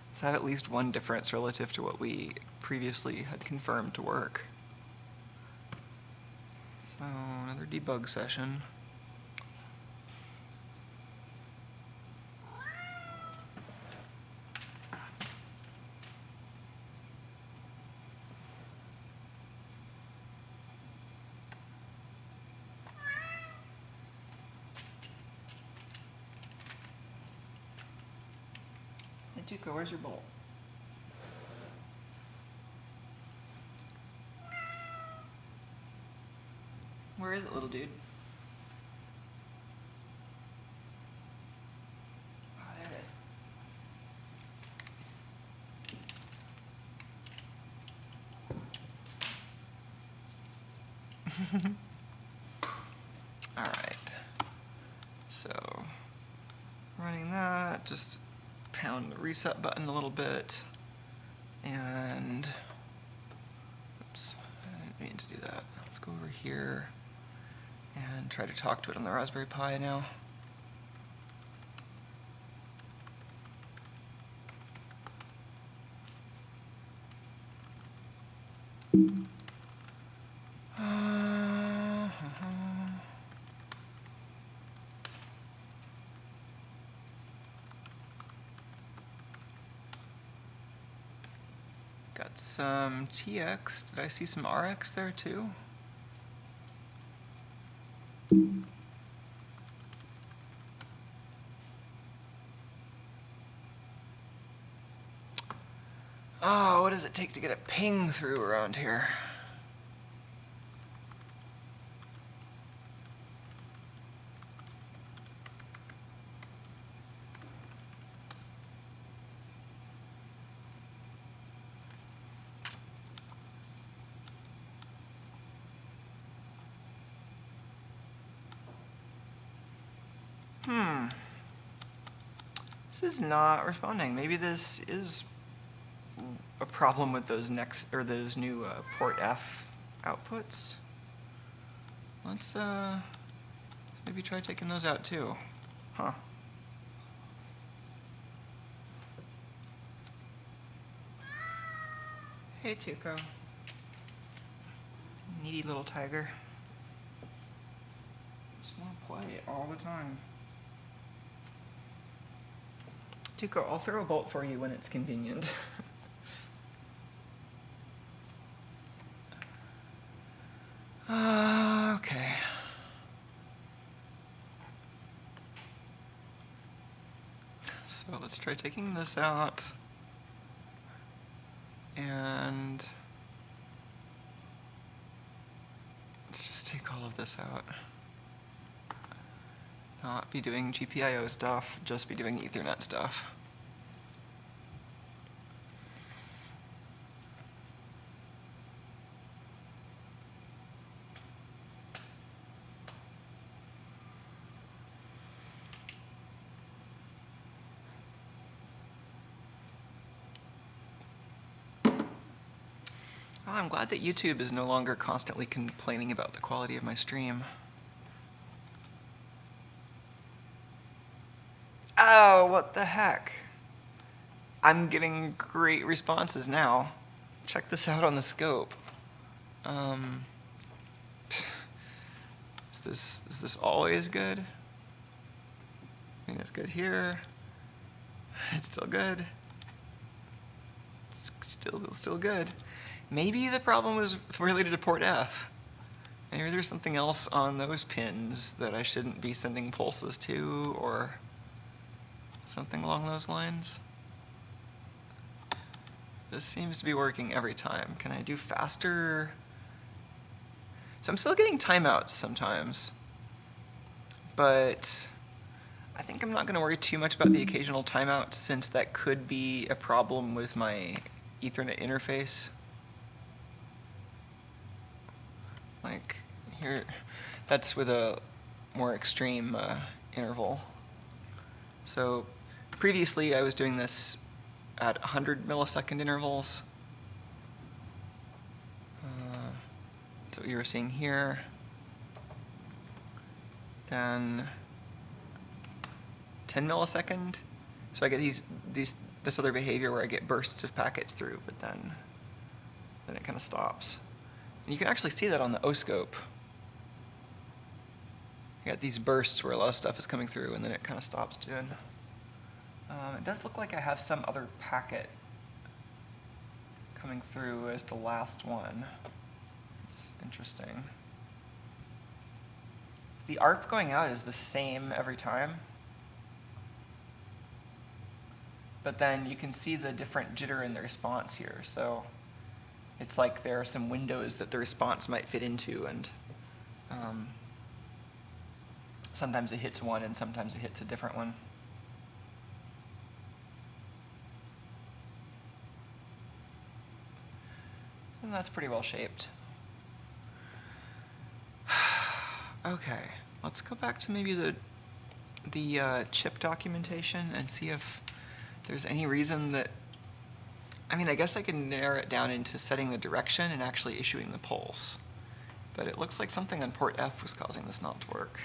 Let's have at least one difference relative to what we previously had confirmed to work. So, another debug session. Hey, Tuco, where's your bolt? Where is it, little dude? Oh, there it is. All right. So, running that, just pound the reset button a little bit, and oops, I didn't mean to do that. Let's go over here and try to talk to it on the Raspberry Pi now. Got some TX. Did I see some RX there too? Oh, what does it take to get a ping through around here? This is not responding. Maybe this is a problem with those those new port F outputs. Let's maybe try taking those out too. Huh. Hey, Tuco. Needy little tiger. Just want to play all the time. Tuco, I'll throw a bolt for you when it's convenient. Okay. So let's try taking this out. And let's just take all of this out. Not be doing GPIO stuff, just be doing Ethernet stuff. Oh, I'm glad that YouTube is no longer constantly complaining about the quality of my stream. Oh, what the heck? I'm getting great responses now. Check this out on the scope. Is this always good? I mean, it's good here. It's still good. It's still good. Maybe the problem was related to port F. Maybe there's something else on those pins that I shouldn't be sending pulses to, or something along those lines. This seems to be working every time. Can I do faster? So I'm still getting timeouts sometimes, but I think I'm not going to worry too much about the occasional timeout, since that could be a problem with my Ethernet interface. Like here, that's with a more extreme interval. So previously I was doing this at 100 millisecond intervals. That's what you were seeing here. Then 10 millisecond. So I get this other behavior where I get bursts of packets through, but then it kind of stops. And you can actually see that on the O-scope. You got these bursts where a lot of stuff is coming through, and then it kind of stops doing. It does look like I have some other packet coming through as the last one. It's interesting. The ARP going out is the same every time, but then you can see the different jitter in the response here. So it's like there are some windows that the response might fit into, and sometimes it hits one and sometimes it hits a different one. And that's pretty well shaped. Okay, let's go back to maybe the chip documentation and see if there's any reason that, I mean, I guess I can narrow it down into setting the direction and actually issuing the pulse. But it looks like something on port F was causing this not to work.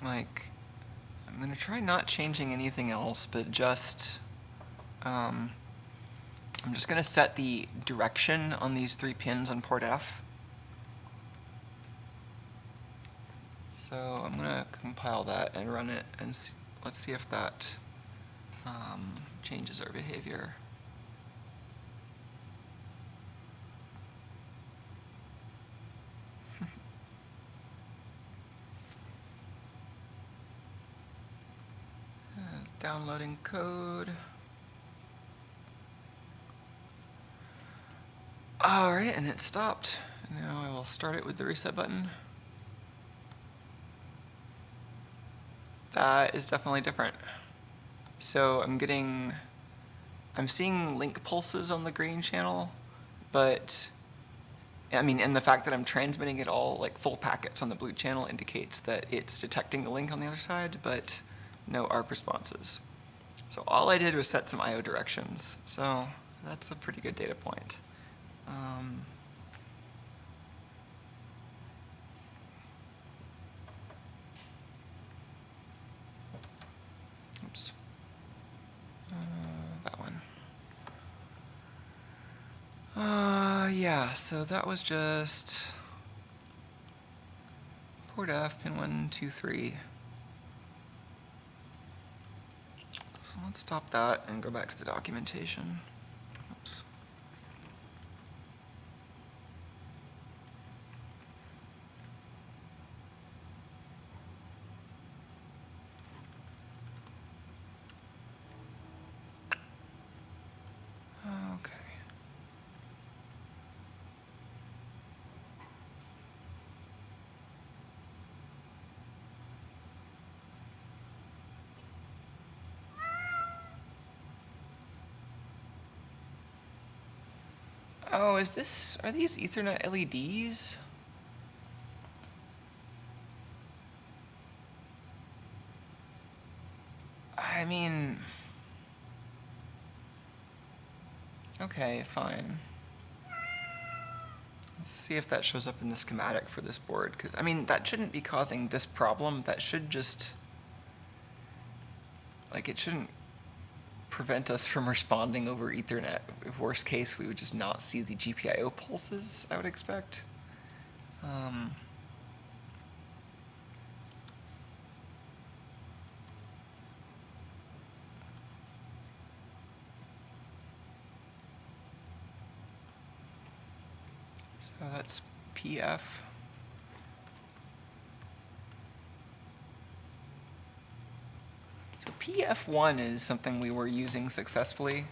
Like, I'm going to try not changing anything else, but just, I'm just going to set the direction on these 3 pins on port F. So I'm going to compile that and run it, and let's see if that changes our behavior. Downloading code. All right, and it stopped. Now I will start it with the reset button. That is definitely different. So I'm seeing link pulses on the green channel, but I mean, and the fact that I'm transmitting it all like full packets on the blue channel indicates that it's detecting the link on the other side, but no ARP responses. So all I did was set some I/O directions. So that's a pretty good data point. Oops. That one. Yeah, so that was just port F, pin 1, 2, 3. So let's stop that and go back to the documentation. Oops. Okay. Oh, are these Ethernet LEDs? I mean, okay, fine. Let's see if that shows up in the schematic for this board, because, I mean, that shouldn't be causing this problem. That should just, like, it shouldn't prevent us from responding over Ethernet. Worst case, we would just not see the GPIO pulses, I would expect. So that's PF. So PF1 is something we were using successfully.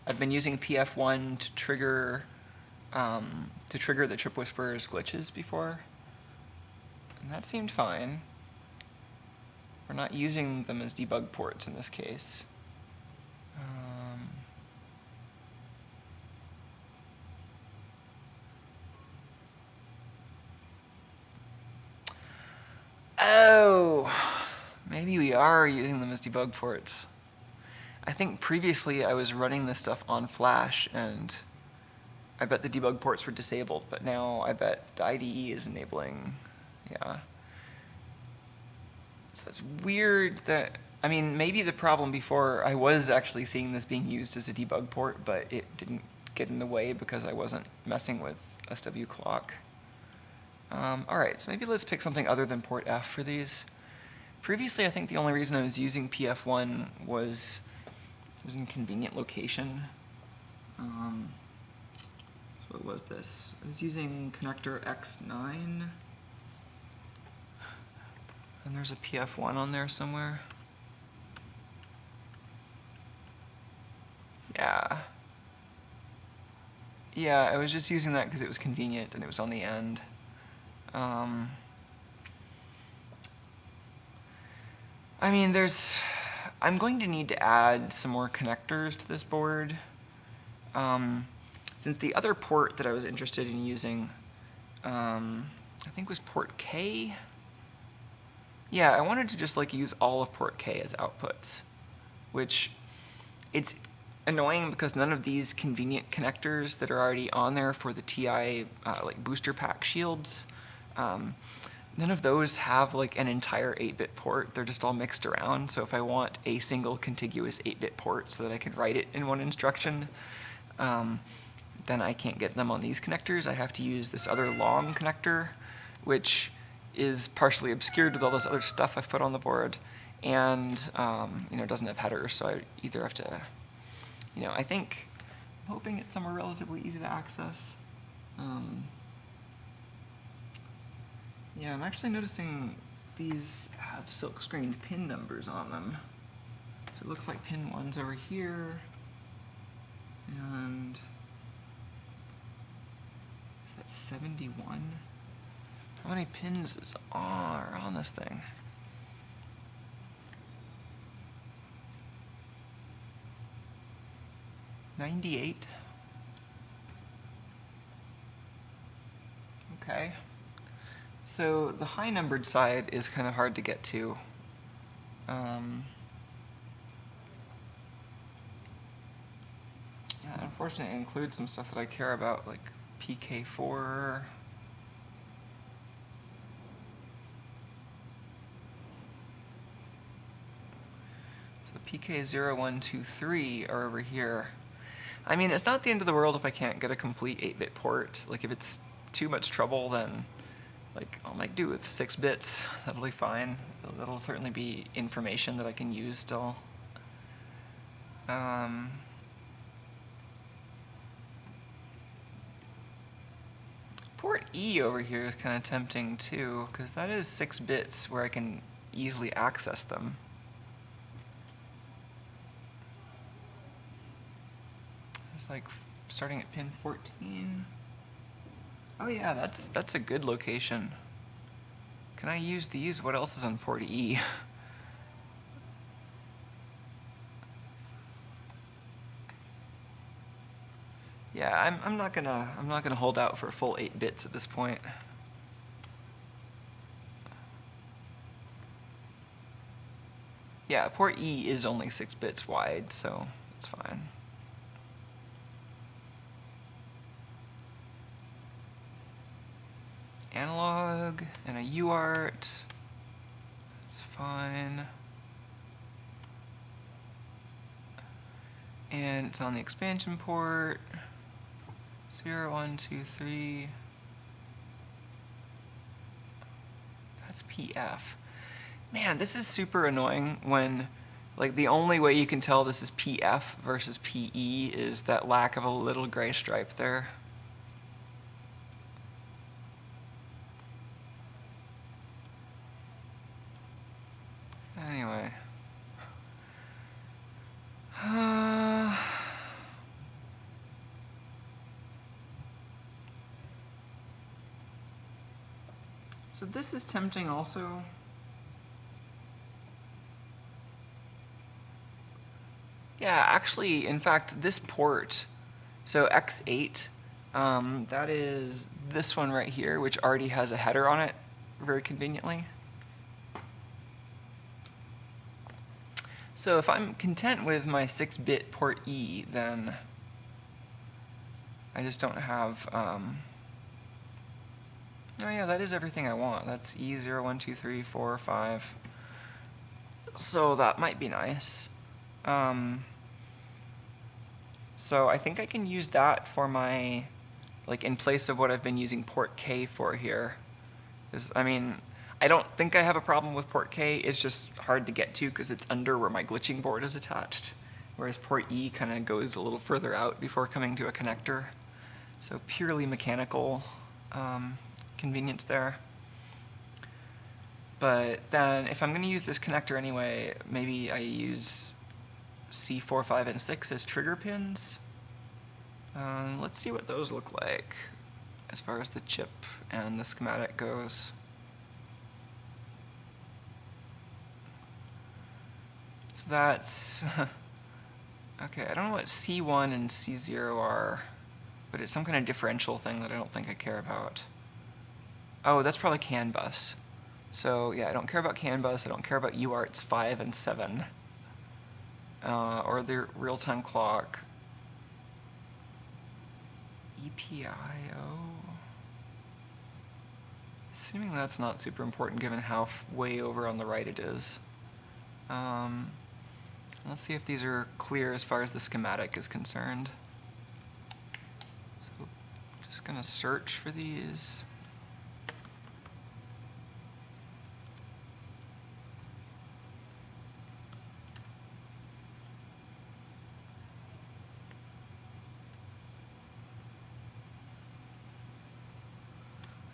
I've been using PF1 to trigger the Trip Whisperer's glitches before, and that seemed fine. We're not using them as debug ports in this case. Oh, maybe we are using them as debug ports. I think previously I was running this stuff on Flash, and I bet the debug ports were disabled, but now I bet the IDE is enabling, yeah. So it's weird that, I mean, maybe the problem before, I was actually seeing this being used as a debug port, but it didn't get in the way because I wasn't messing with SW clock. All right, so maybe let's pick something other than port F for these. Previously, I think the only reason I was using PF1 was it was in convenient location. So what was this? I was using connector X9. And there's a PF1 on there somewhere. Yeah. Yeah, I was just using that because it was convenient and it was on the end. I mean, I'm going to need to add some more connectors to this board. Since the other port that I was interested in using, I think was port K. Yeah, I wanted to just like use all of port K as outputs, which it's annoying because none of these convenient connectors that are already on there for the TI like booster pack shields, none of those have like an entire 8-bit port. They're just all mixed around. So if I want a single contiguous 8-bit port so that I can write it in one instruction, then I can't get them on these connectors. I have to use this other long connector, which is partially obscured with all this other stuff I've put on the board, and doesn't have headers. So I either have to, I think, I'm hoping it's somewhere relatively easy to access. Yeah, I'm actually noticing these have silk-screened pin numbers on them. So it looks like pin 1's over here, and is that 71? How many pins are on this thing? $98. Okay. So the high numbered side is kind of hard to get to. Yeah, unfortunately, it includes some stuff that I care about, like PK4. So PK0123 are over here. I mean, it's not the end of the world if I can't get a complete 8-bit port. Like, if it's too much trouble, then I'll make do with 6 bits. That'll be fine. That'll certainly be information that I can use still. Port E over here is kind of tempting too, because that is 6 bits where I can easily access them. It's like starting at pin 14. Oh yeah, that's a good location. Can I use these? What else is on port E? Yeah, I'm not gonna hold out for full 8 bits at this point. Yeah, port E is only 6 bits wide, so it's fine. Analog and a UART. That's fine. And it's on the expansion port. 0, 1, 2, 3. That's PF. Man, this is super annoying when, like, the only way you can tell this is PF versus PE is that lack of a little gray stripe there. Anyway. So this is tempting also. Yeah, actually, in fact, this port, so X8, that is this one right here, which already has a header on it, very conveniently. So if I'm content with my 6-bit port E, then I just don't have, oh yeah, that is everything I want. That's E0, 1, 2, 3, 4, 5. So that might be nice. So I think I can use that for my, like, in place of what I've been using port K for here. I mean, I don't think I have a problem with port K. It's just hard to get to because it's under where my glitching board is attached. Whereas port E kind of goes a little further out before coming to a connector. So purely mechanical convenience there. But then if I'm going to use this connector anyway, maybe I use C4, 5, and 6 as trigger pins. Let's see what those look like as far as the chip and the schematic goes. So that's, okay, I don't know what C1 and C0 are, but it's some kind of differential thing that I don't think I care about. Oh, that's probably CAN bus. So yeah, I don't care about CAN bus, I don't care about UARTs 5 and 7. Or the real-time clock. GPIO. Assuming that's not super important given how way over on the right it is. Let's see if these are clear as far as the schematic is concerned. So just gonna search for these.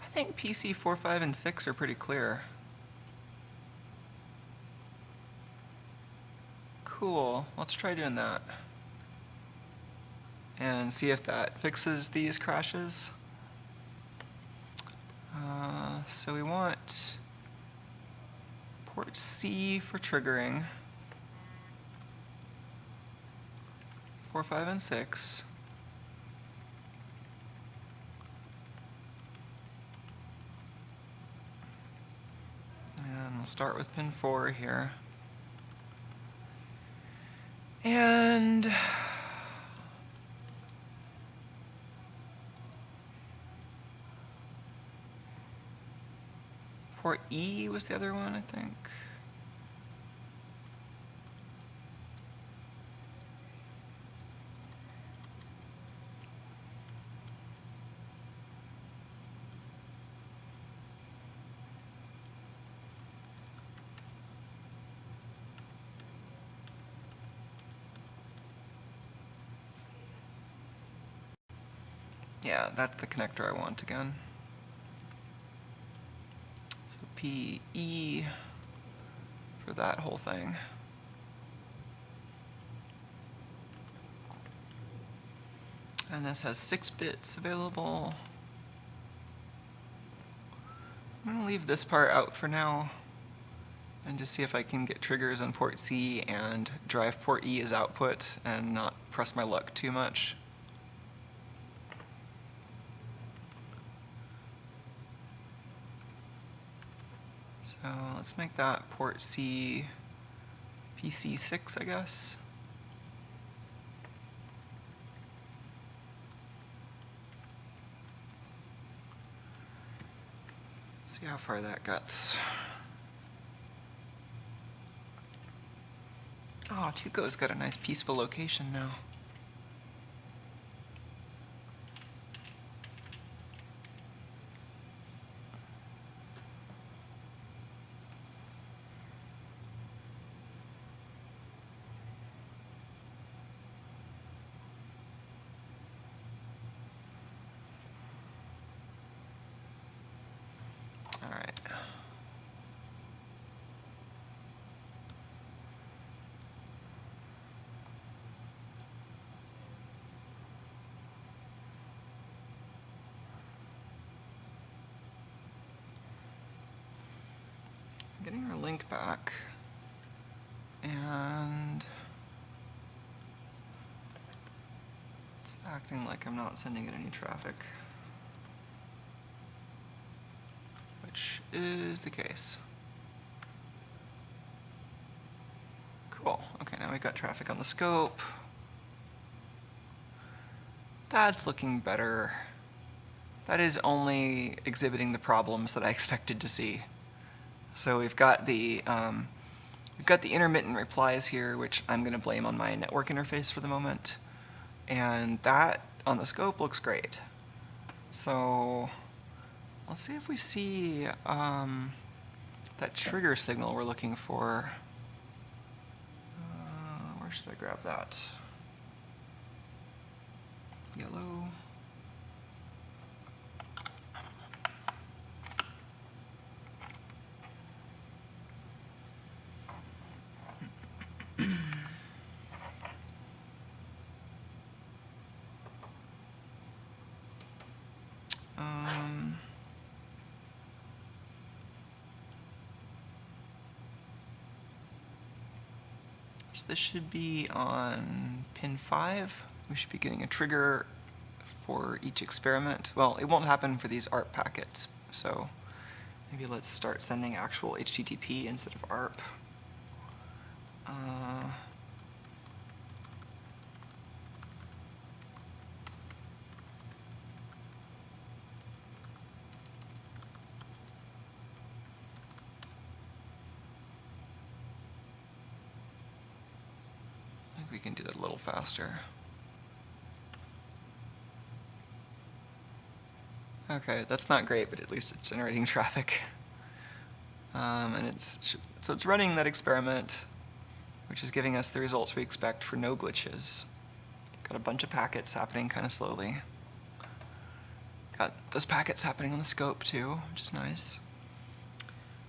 I think PC 4, 5, and 6 are pretty clear. Cool, let's try doing that. And see if that fixes these crashes. So we want port C for triggering. 4, 5, and 6. And we'll start with pin 4 here. And port E was the other one, I think. Yeah, that's the connector I want again. So PE for that whole thing. And this has 6 bits available. I'm going to leave this part out for now and just see if I can get triggers on port C and drive port E as output and not press my luck too much. So let's make that port C PC6, I guess. See how far that gets. Oh, Tuco's got a nice peaceful location now. All right. Getting our link back, and it's acting like I'm not sending it any traffic, which is the case. Cool. Okay, now we've got traffic on the scope. That's looking better. That is only exhibiting the problems that I expected to see. So we've got the intermittent replies here, which I'm going to blame on my network interface for the moment, and that on the scope looks great. So let's see if we see that trigger signal we're looking for. Where should I grab that? Yellow. So this should be on pin 5. We should be getting a trigger for each experiment. Well, it won't happen for these ARP packets, so maybe let's start sending actual HTTP instead of ARP. I think we can do that a little faster. Okay, that's not great, but at least it's generating traffic. And so it's running that experiment, which is giving us the results we expect for no glitches. Got a bunch of packets happening kind of slowly. Got those packets happening on the scope too, which is nice.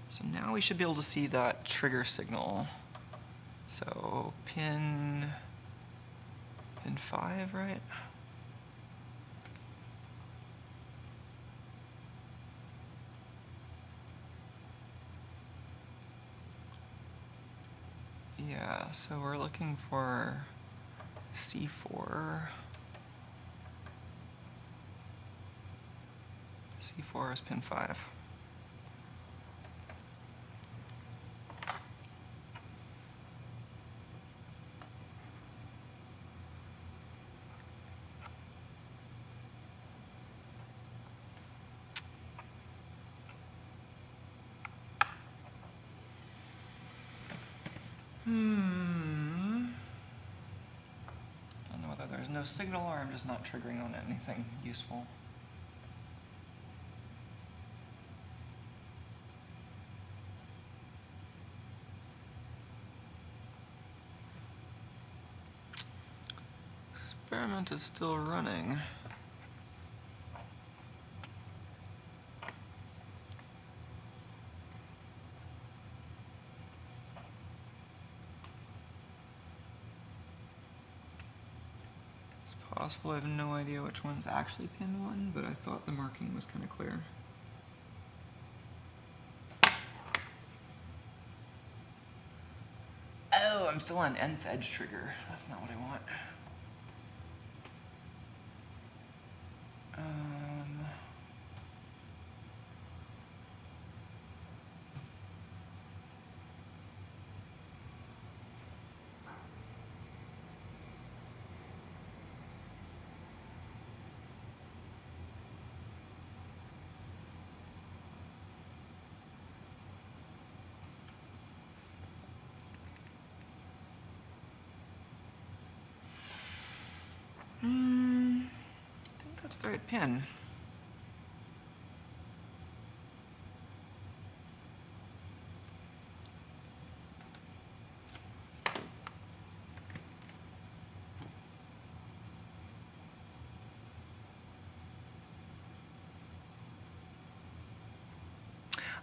So now we should be able to see that trigger signal. So pin 5, right? Yeah, so we're looking for C4. C4 is pin 5. I don't know whether there's no signal or I'm just not triggering on anything useful. Experiment is still running. Possible, I have no idea which one's actually pin 1, but I thought the marking was kind of clear. Oh, I'm still on nth edge trigger. That's not what I want. That's the right pin.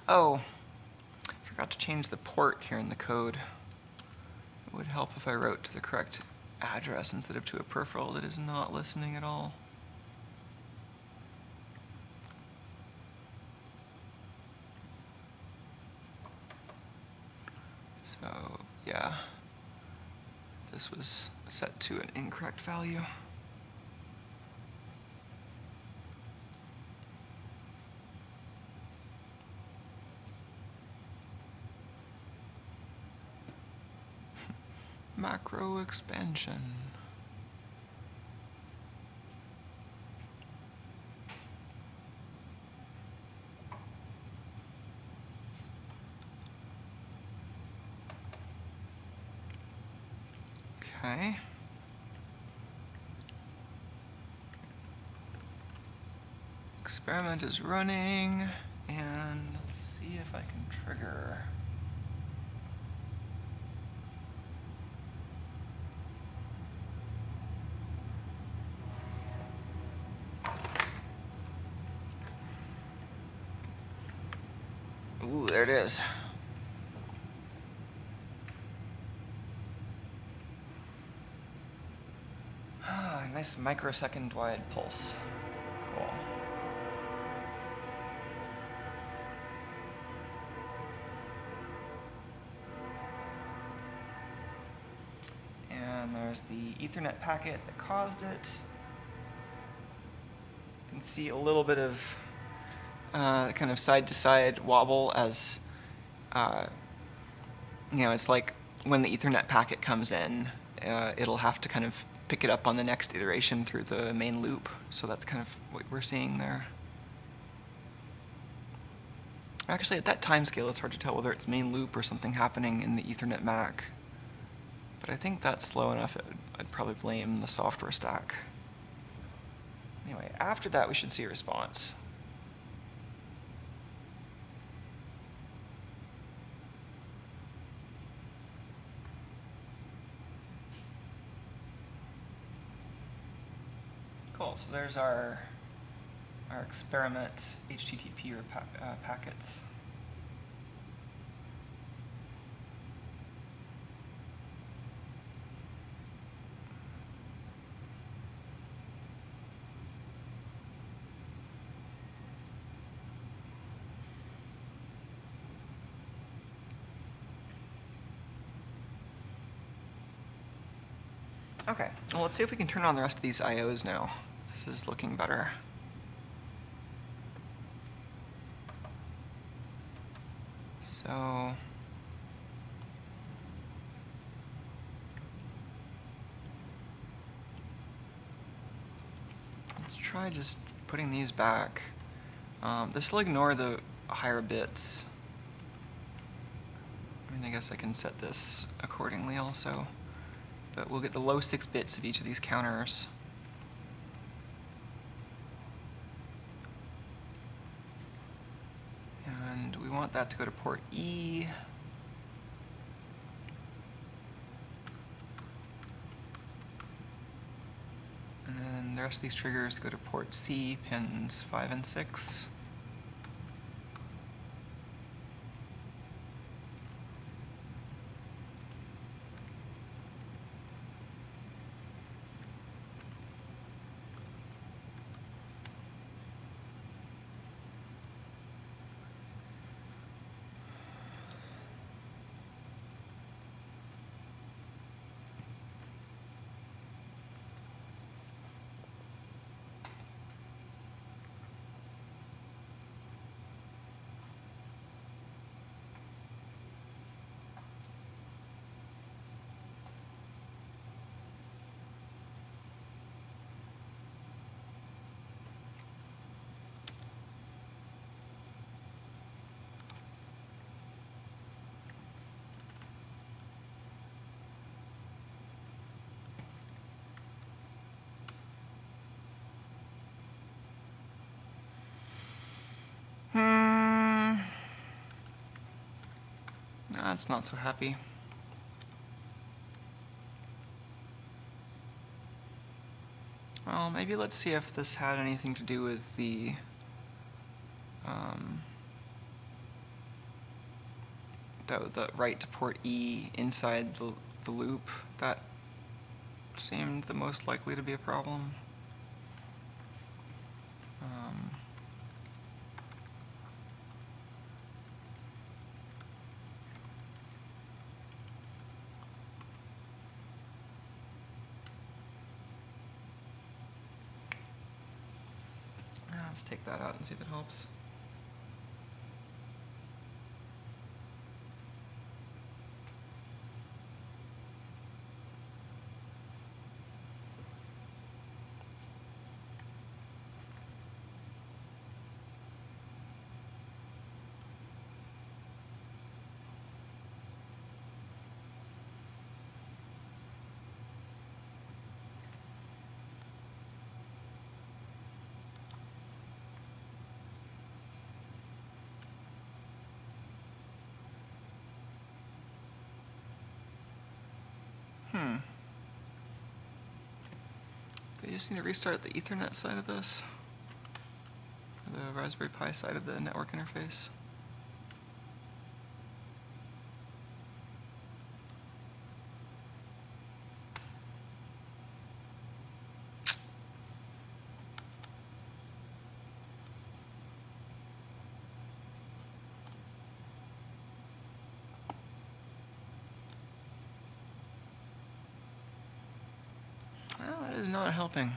Oh, forgot to change the port here in the code. It would help if I wrote to the correct address instead of to a peripheral that is not listening at all. So, yeah, this was set to an incorrect value. Macro expansion. Okay. Experiment is running, and let's see if I can trigger. Ooh, there it is. Ah, nice microsecond wide pulse. Cool. And there's the Ethernet packet that caused it. You can see a little bit of kind of side-to-side wobble as, it's like when the Ethernet packet comes in, it'll have to kind of pick it up on the next iteration through the main loop. So that's kind of what we're seeing there. Actually, at that time scale, it's hard to tell whether it's main loop or something happening in the Ethernet MAC. But I think that's slow enough, I'd probably blame the software stack. Anyway, after that, we should see a response. Cool, so there's our experiment HTTP packets. Okay, well, let's see if we can turn on the rest of these IOs now. This is looking better. So, let's try just putting these back. This will ignore the higher bits. I mean, I guess I can set this accordingly also. But we'll get the low 6 bits of each of these counters. And we want that to go to port E. And then the rest of these triggers go to port C, pins 5 and 6. That's not so happy. Well, maybe let's see if this had anything to do with the the right to port E inside the loop. That seemed the most likely to be a problem. Let's take that out and see if it helps. I just need to restart the Ethernet side of this, or the Raspberry Pi side of the network interface. Well, that is not helping.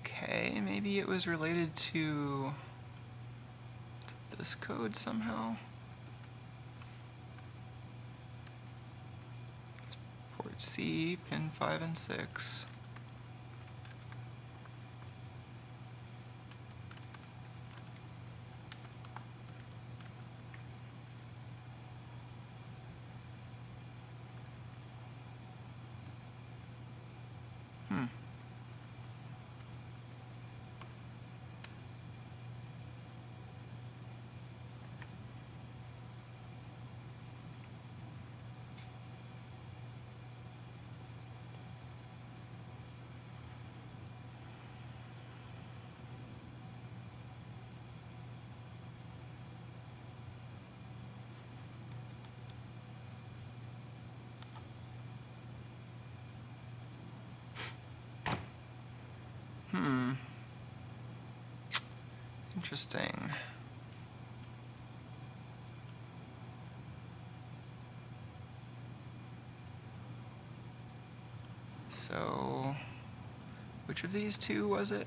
Okay, maybe it was related to this code somehow. It's port C, pin 5 and 6. Interesting. So, which of these two was it?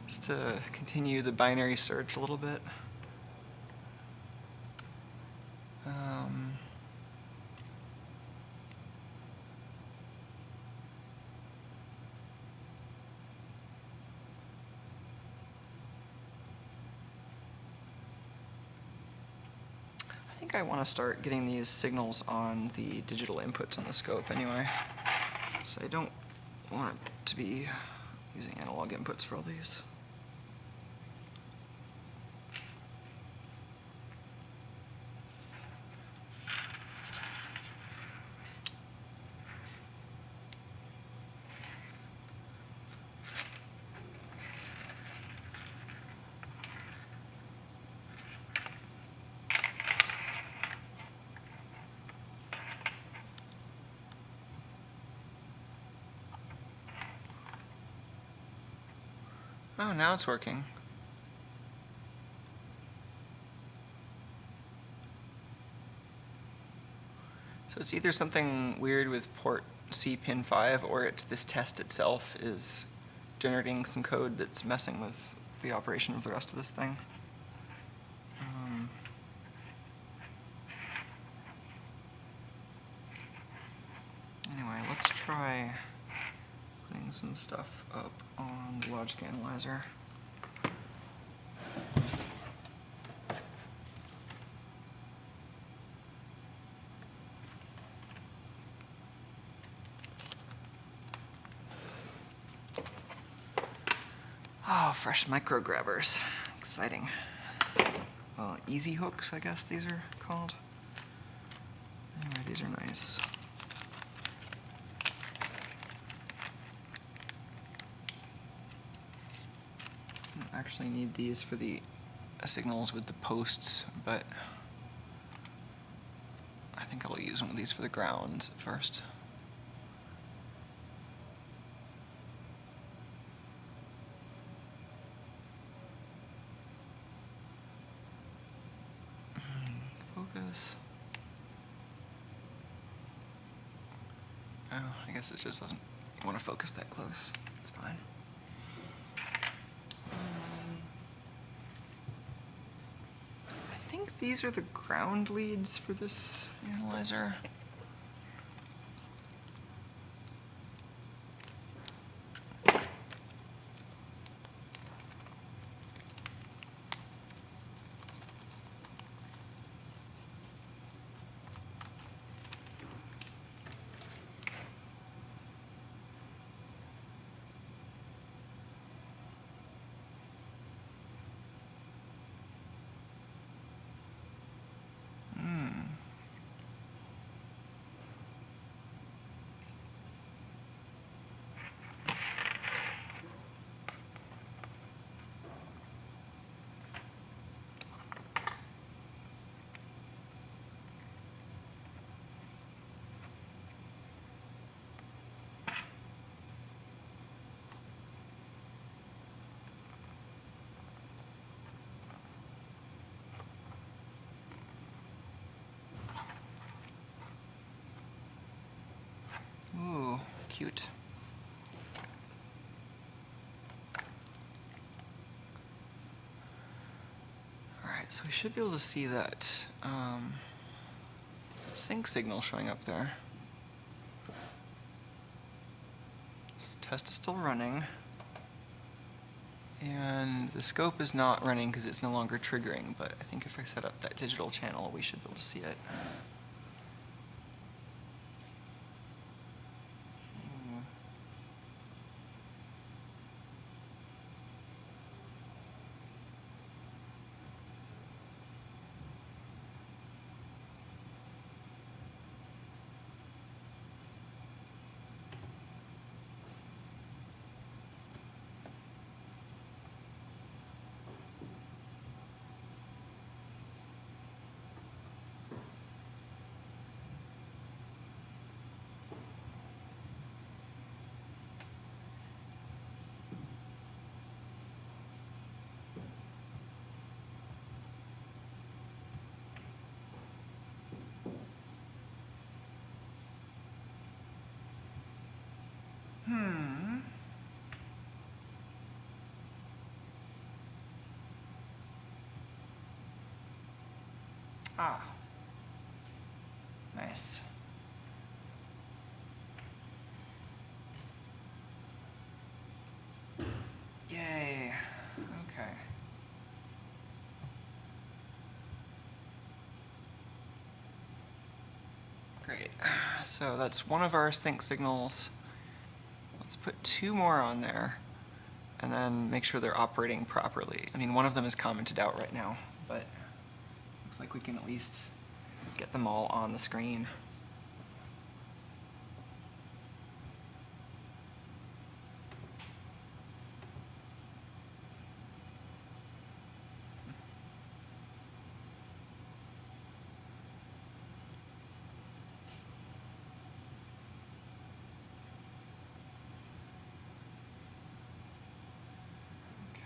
Just to continue the binary search a little bit. I think I want to start getting these signals on the digital inputs on the scope anyway. So I don't want to be using analog inputs for all these. Oh, now it's working. So it's either something weird with port C pin 5, or it's this test itself is generating some code that's messing with the operation of the rest of this thing. Anyway, let's try putting some stuff up on the logic analyzer. Oh, fresh micro grabbers. Exciting. Well, easy hooks, I guess these are called. Anyway, these are nice. I actually need these for the signals with the posts, but I think I'll use one of these for the grounds at first. Focus. Oh, I guess it just doesn't want to focus that close. It's fine. I think these are the ground leads for this analyzer. Ooh, cute. Alright, so we should be able to see that sync signal showing up there. This test is still running. And the scope is not running because it's no longer triggering, but I think if I set up that digital channel, we should be able to see it. Ah. Nice. Yay. Okay. Great. So that's one of our sync signals. Let's put two more on there and then make sure they're operating properly. I mean, one of them is commented out right now, but looks like we can at least get them all on the screen.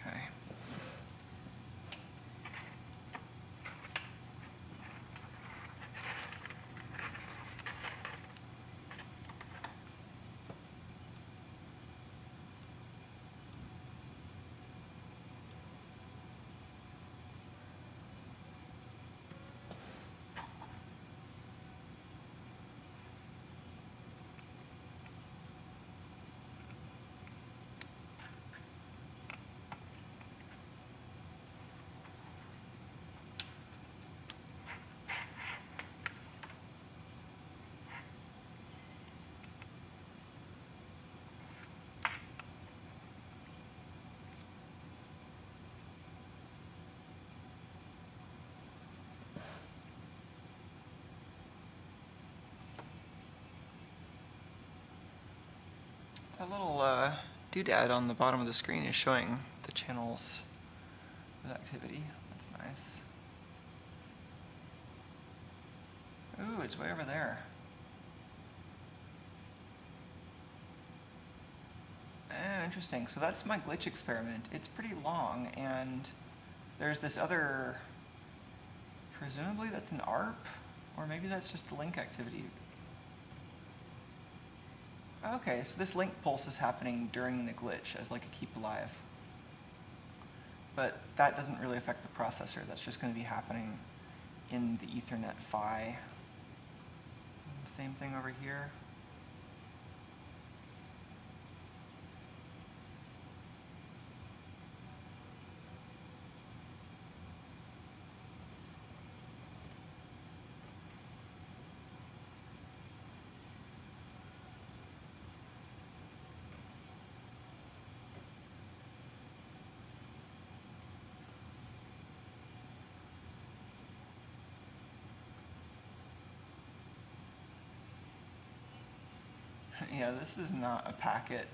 Okay. That little doodad on the bottom of the screen is showing the channels with activity. That's nice. Ooh, it's way over there. Interesting. So that's my glitch experiment. It's pretty long, and there's this other, presumably that's an ARP, or maybe that's just a link activity. Okay, so this link pulse is happening during the glitch as like a keep alive. But that doesn't really affect the processor. That's just going to be happening in the Ethernet PHY. Same thing over here. Yeah, this is not a packet.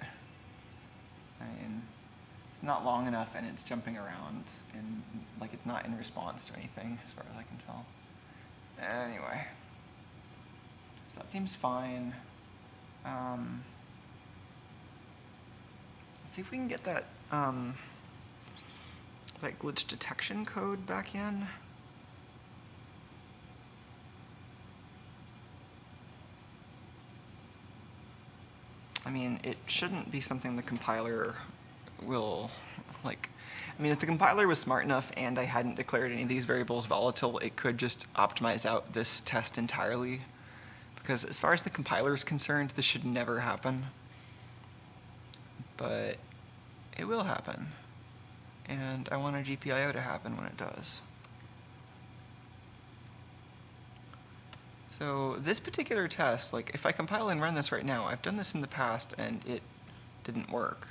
I mean, it's not long enough and it's jumping around and like it's not in response to anything as far as I can tell. Anyway, so that seems fine. Let's see if we can get that that glitch detection code back in. I mean, it shouldn't be something the compiler will, like, I mean, if the compiler was smart enough and I hadn't declared any of these variables volatile, it could just optimize out this test entirely. Because as far as the compiler is concerned, this should never happen. But it will happen. And I want a GPIO to happen when it does. So this particular test, like if I compile and run this right now, I've done this in the past and it didn't work.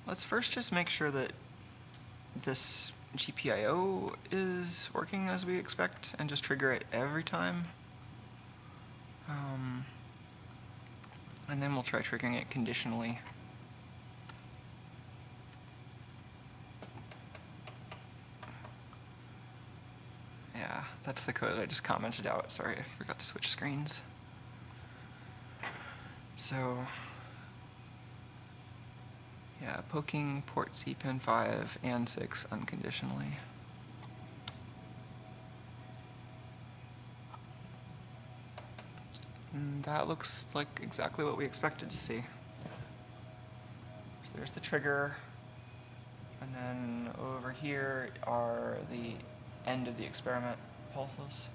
Let's first just make sure that this GPIO is working as we expect and just trigger it every time. And then we'll try triggering it conditionally. Yeah, that's the code I just commented out. Sorry, I forgot to switch screens. So, yeah, poking port C pin 5 and 6 unconditionally. And that looks like exactly what we expected to see. So there's the trigger, and then over here are the end of the experiment pulses,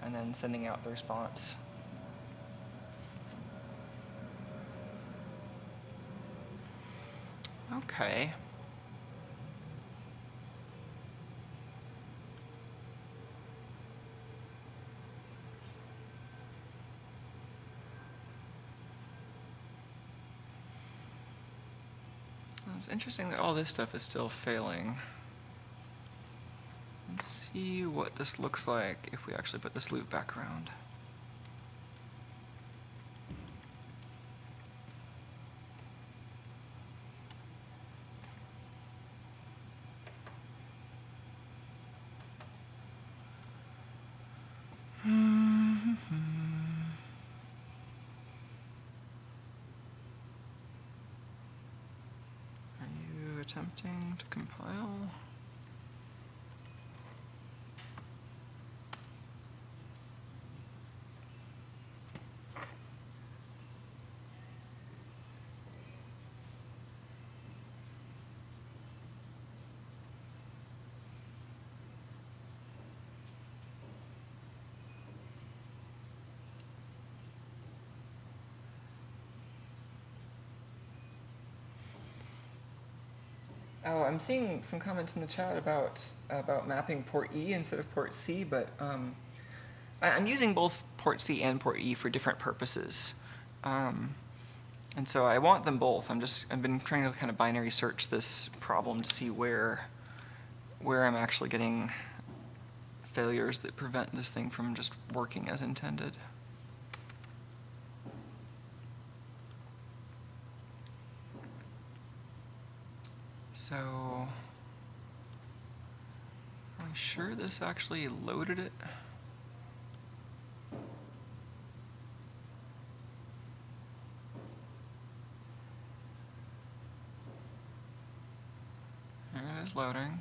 and then sending out the response. Okay. It's interesting that all this stuff is still failing. Let's see what this looks like if we actually put this loop back around. Are you attempting to compile? Oh, I'm seeing some comments in the chat about mapping port E instead of port C, but I'm using both port C and port E for different purposes. And so I want them both. I've been trying to kind of binary search this problem to see where I'm actually getting failures that prevent this thing from just working as intended. So, are we sure this actually loaded it? Here it is loading.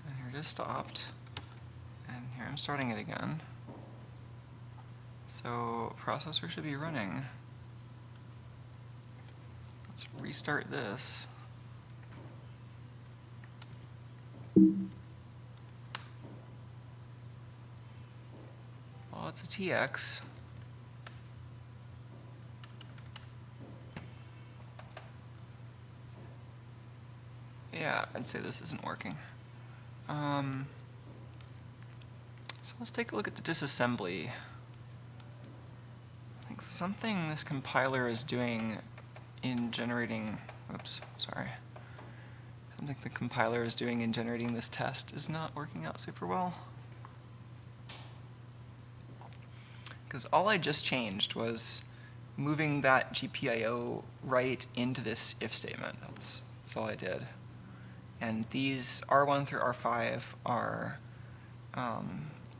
And here it is stopped. And here I'm starting it again. So processor should be running. Let's restart this. Well, it's a TX. Yeah, I'd say this isn't working. So let's take a look at the disassembly. I think something this compiler is doing in generating, oops, sorry. Something the compiler is doing in generating this test is not working out super well. Because all I just changed was moving that GPIO right into this if statement. That's all I did. And these R1 through R5 are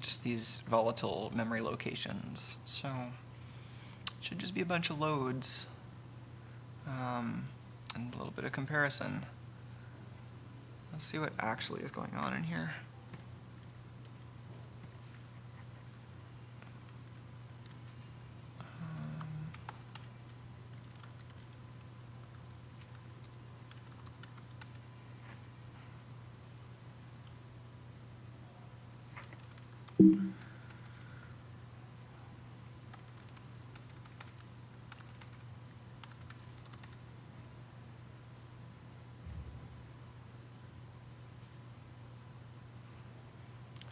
just these volatile memory locations. So it should just be a bunch of loads and a little bit of comparison. Let's see what actually is going on in here.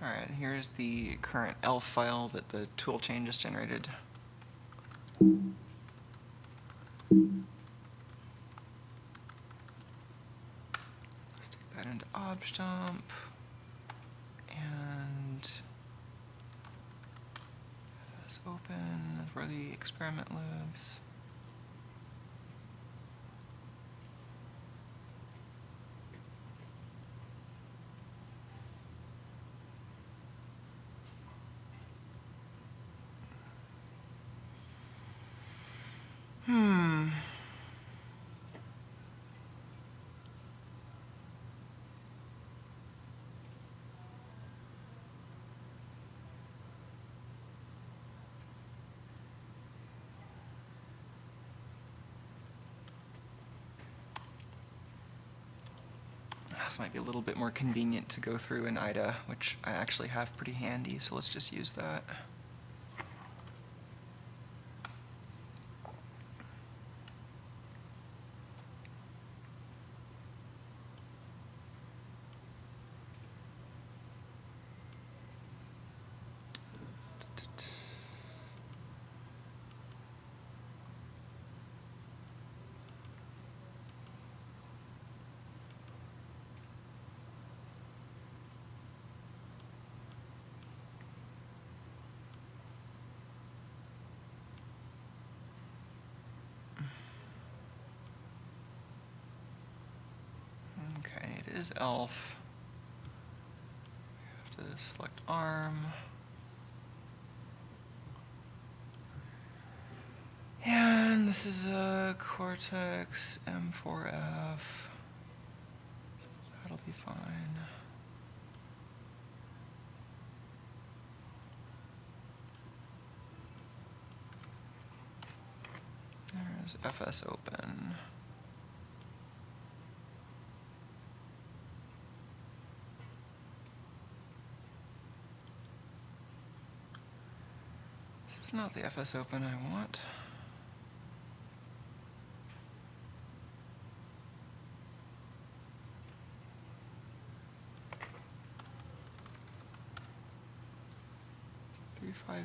All right, here's the current ELF file that the tool chain just generated. Let's take that into objdump and fs open where the experiment lives. This might be a little bit more convenient to go through in IDA, which I actually have pretty handy, so let's just use that. Okay, it is ELF. We have to select ARM. And this is a Cortex M4F. So that'll be fine. There's FS open. This is not the FS open I want.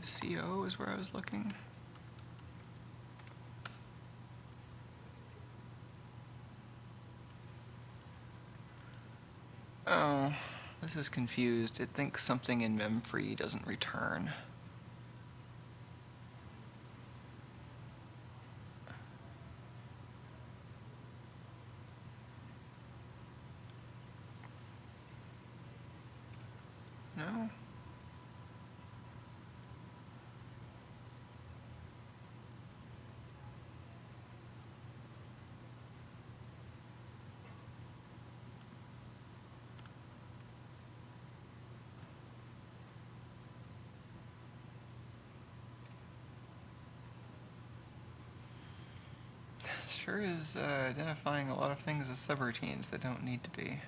CO is where I was looking. Oh, this is confused. It thinks something in memfree doesn't return. No? Sure is identifying a lot of things as subroutines that don't need to be.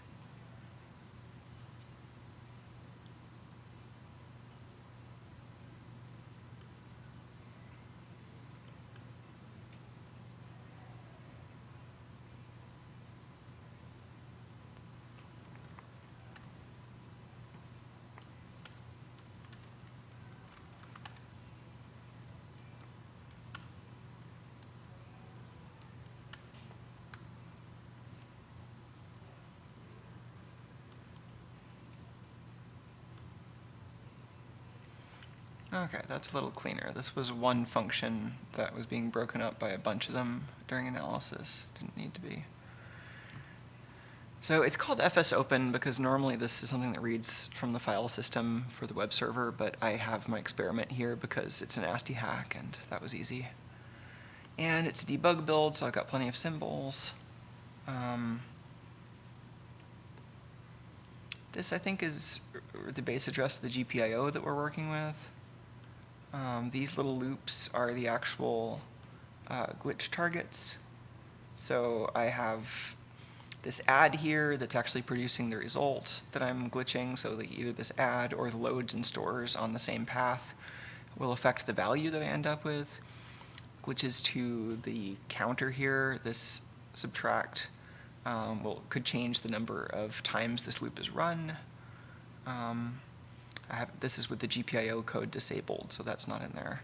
Okay, that's a little cleaner. This was one function that was being broken up by a bunch of them during analysis. Didn't need to be. So it's called fsopen because normally this is something that reads from the file system for the web server, but I have my experiment here because it's an ASCII hack, and that was easy. And it's a debug build, so I've got plenty of symbols. This, I think, is the base address of the GPIO that we're working with. These little loops are the actual glitch targets. So I have this add here that's actually producing the result that I'm glitching. So either this add or the loads and stores on the same path will affect the value that I end up with. Glitches to the counter here, this subtract, could change the number of times this loop is run. This is with the GPIO code disabled, so that's not in there.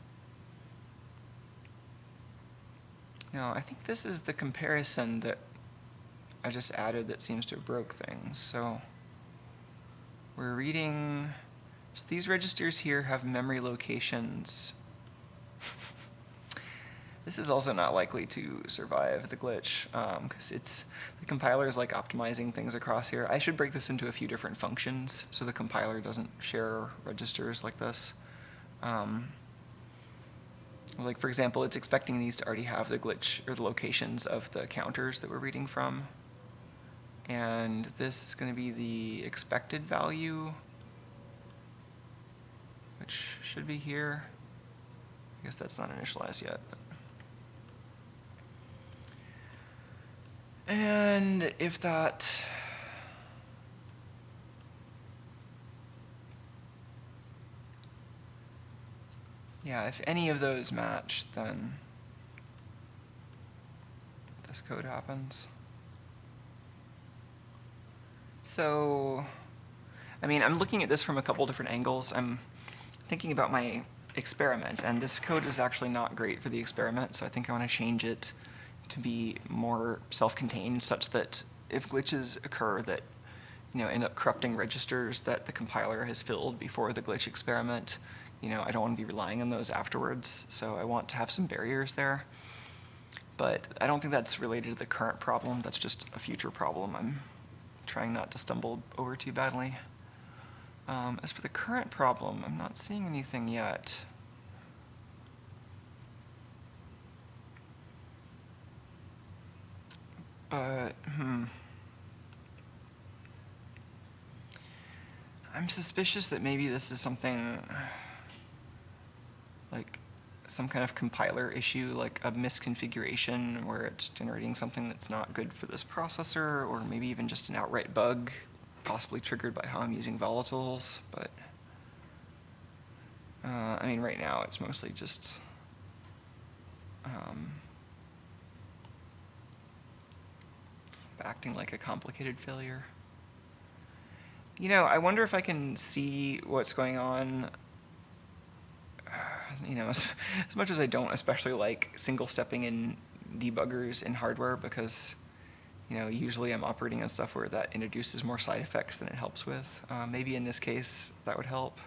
Now, I think this is the comparison that I just added that seems to have broke things. So we're reading, so these registers here have memory locations. This is also not likely to survive the glitch because the compiler is like optimizing things across here. I should break this into a few different functions so the compiler doesn't share registers like this. Like for example, it's expecting these to already have the glitch or the locations of the counters that we're reading from. And this is going to be the expected value, which should be here. I guess that's not initialized yet. And if that if any of those match, then this code happens. So, I mean, I'm looking at this from a couple different angles. I'm thinking about my experiment, and this code is actually not great for the experiment, so I think I want to change it to be more self-contained, such that if glitches occur that end up corrupting registers that the compiler has filled before the glitch experiment, I don't want to be relying on those afterwards, so I want to have some barriers there. But I don't think that's related to the current problem. That's just a future problem I'm trying not to stumble over too badly. As for the current problem, I'm not seeing anything yet. But, I'm suspicious that maybe this is something like some kind of compiler issue, like a misconfiguration where it's generating something that's not good for this processor, or maybe even just an outright bug, possibly triggered by how I'm using volatiles. But, I mean, right now it's mostly just acting like a complicated failure. I wonder if I can see what's going on. As much as I don't especially like single-stepping in debuggers in hardware, because usually I'm operating on software that introduces more side effects than it helps with. Maybe in this case that would help.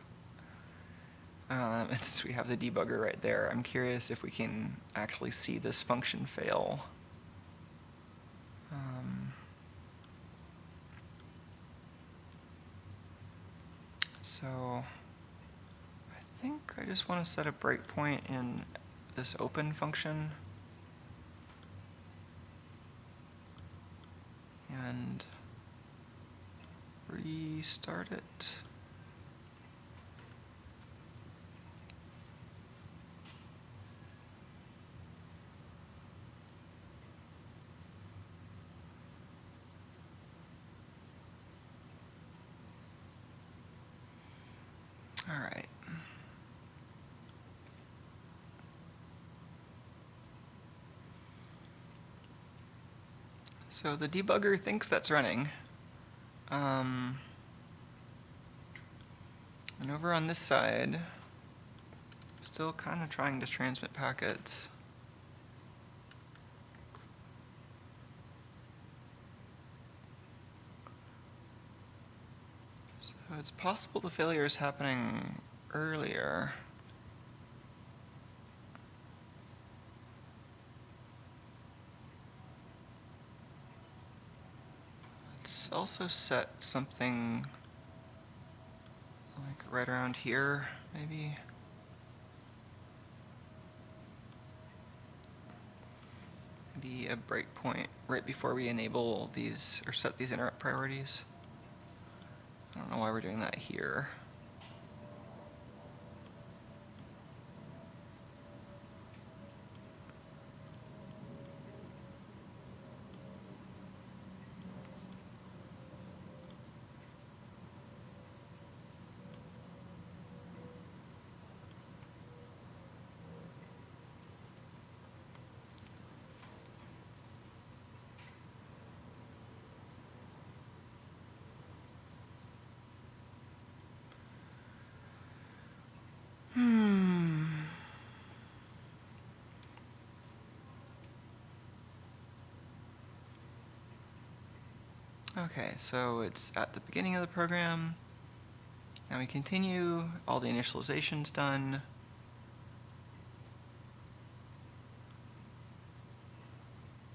And since we have the debugger right there, I'm curious if we can actually see this function fail. So So I think I just want to set a breakpoint in this open function. And restart it. All right. So the debugger thinks that's running. And over on this side, still kind of trying to transmit packets. So it's possible the failure is happening earlier. Let's also set something like right around here, maybe. Maybe a breakpoint right before we enable these or set these interrupt priorities. I don't know why we're doing that here. Okay, so it's at the beginning of the program. Now we continue, all the initialization's done.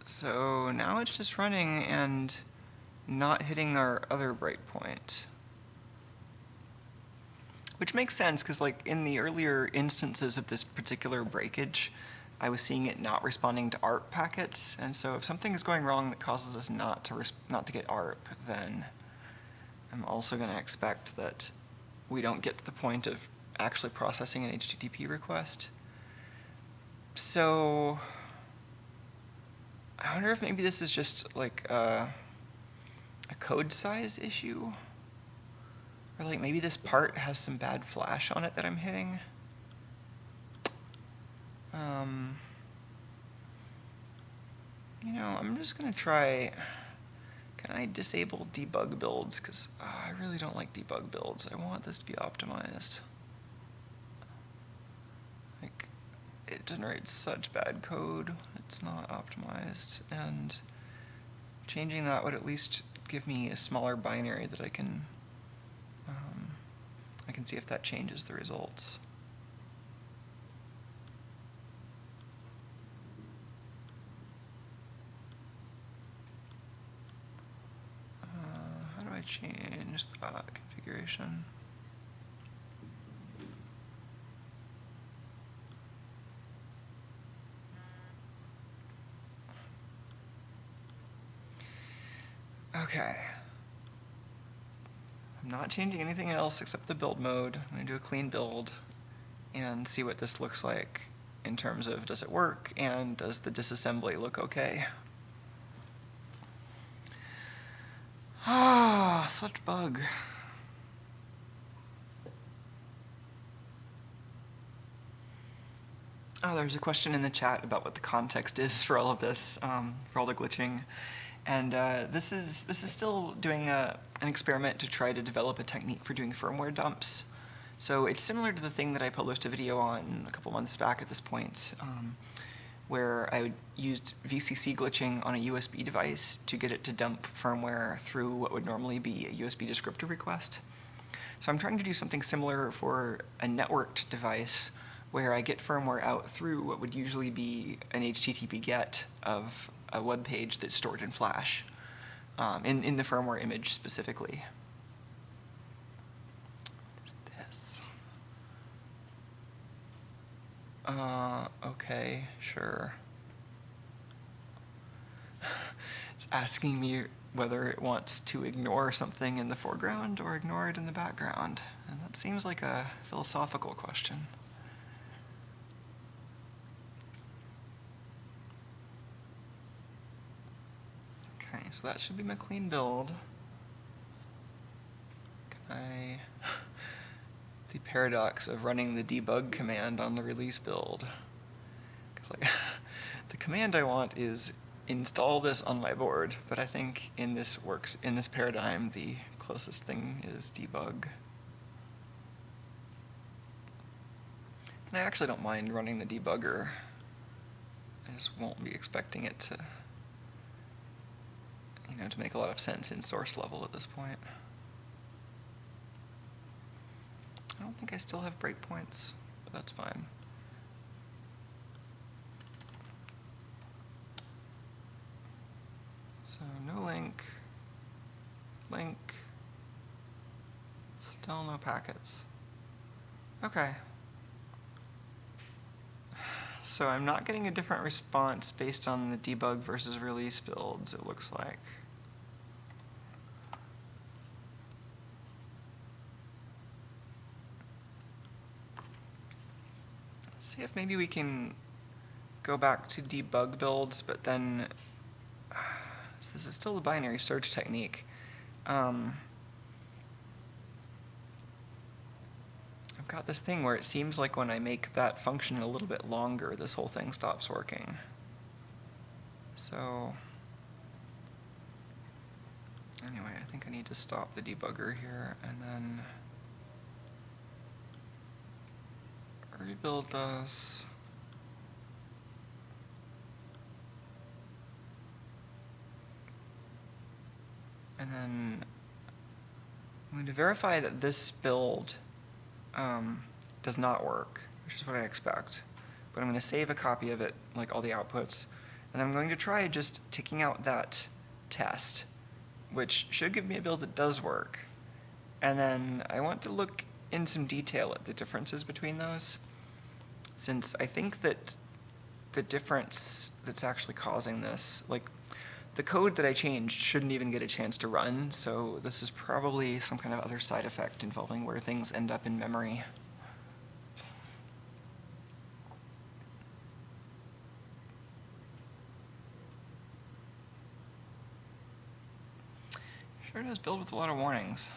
So now it's just running and not hitting our other breakpoint. Which makes sense, because like in the earlier instances of this particular breakage, I was seeing it not responding to ARP packets, and so if something is going wrong that causes us not to get ARP, then I'm also going to expect that we don't get to the point of actually processing an HTTP request. So I wonder if maybe this is just like a code size issue, or like maybe this part has some bad flash on it that I'm hitting. You know, I'm just going to try, can I disable debug builds? Because I really don't like debug builds. I want this to be optimized. Like, it generates such bad code. It's not optimized. And changing that would at least give me a smaller binary that I can see if that changes the results. How do I change that configuration? Okay. I'm not changing anything else except the build mode. I'm going to do a clean build and see what this looks like in terms of does it work and does the disassembly look okay. Ah, such bug. Oh, there's a question in the chat about what the context is for all of this, for all the glitching. And this is still doing an experiment to try to develop a technique for doing firmware dumps. So it's similar to the thing that I published a video on a couple months back at this point, where I used VCC glitching on a USB device to get it to dump firmware through what would normally be a USB descriptor request. So I'm trying to do something similar for a networked device where I get firmware out through what would usually be an HTTP GET of a web page that's stored in Flash, in the firmware image specifically. Is Okay, sure. It's asking me whether it wants to ignore something in the foreground or ignore it in the background. And that seems like a philosophical question. Okay, so that should be my clean build. Can I... the paradox of running the debug command on the release build. Because like, the command I want is install this on my board, but I think in this paradigm, the closest thing is debug. And I actually don't mind running the debugger. I just won't be expecting it to, to make a lot of sense in source level at this point. I don't think I still have breakpoints, but that's fine. So no link, still no packets. Okay. So I'm not getting a different response based on the debug versus release builds, it looks like. Let's see if maybe we can go back to debug builds, but then so this is still the binary search technique. I've got this thing where it seems like when I make that function a little bit longer, this whole thing stops working. So anyway, I think I need to stop the debugger here and then rebuild this. And then I'm going to verify that this build does not work, which is what I expect. But I'm going to save a copy of it, like all the outputs. And I'm going to try just ticking out that test, which should give me a build that does work. And then I want to look in some detail at the differences between those, since I think that the difference that's actually causing this, like the code that I changed shouldn't even get a chance to run, so this is probably some kind of other side effect involving where things end up in memory. Sure does build with a lot of warnings.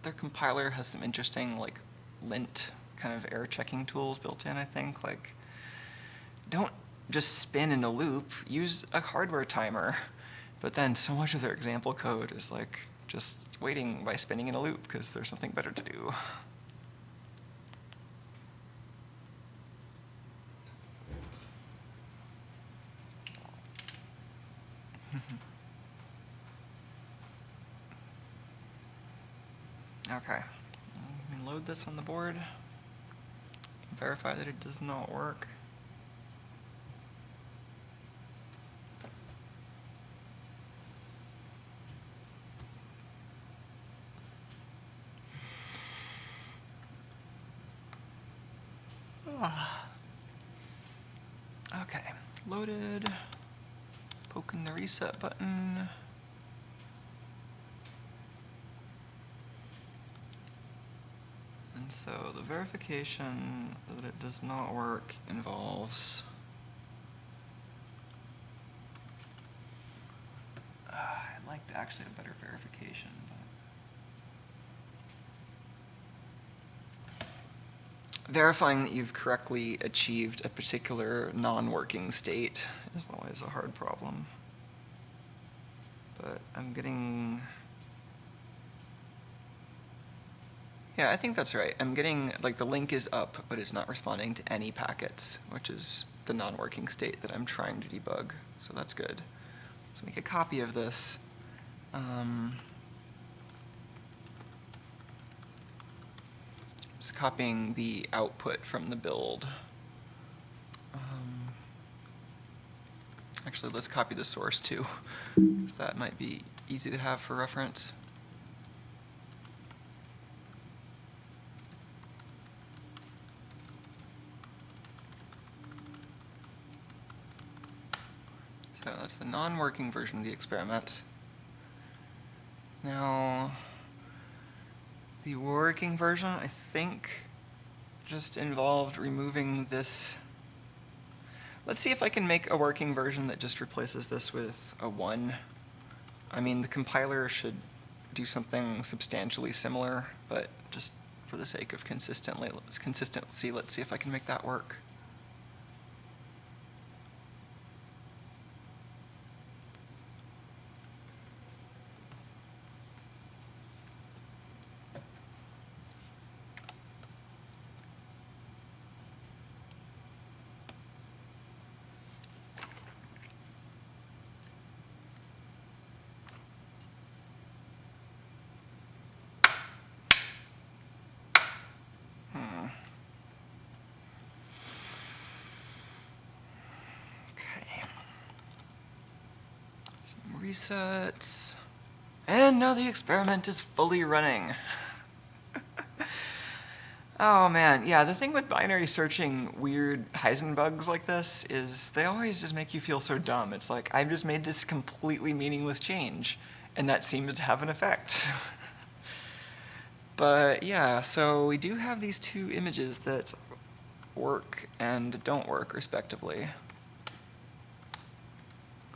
Their compiler has some interesting, like, lint kind of error checking tools built in, I think. Like, don't just spin in a loop, use a hardware timer. But then so much of their example code is like just waiting by spinning in a loop because there's something better to do. Okay, we can load this on the board, verify that it does not work. Okay, loaded, poking the reset button. And so the verification that it does not work involves I'd like to actually have better verification, but verifying that you've correctly achieved a particular non-working state is always a hard problem. But I'm getting... Yeah, I think that's right. I'm getting, like, the link is up, but it's not responding to any packets, which is the non-working state that I'm trying to debug. So that's good. Let's make a copy of this. Just copying the output from the build. Actually, let's copy the source too, because that might be easy to have for reference. that's the non-working version of the experiment. Now, the working version, I think, just involved removing this. Let's see if I can make a working version that just replaces this with a 1. I mean, the compiler should do something substantially similar, but just for the sake of consistency, let's see if I can make that work. Resets. And now the experiment is fully running. Oh man, yeah, the thing with binary searching weird Heisenbugs like this is they always just make you feel so dumb. It's like, I've just made this completely meaningless change, and that seems to have an effect. But yeah, so we do have these two images that work and don't work, respectively.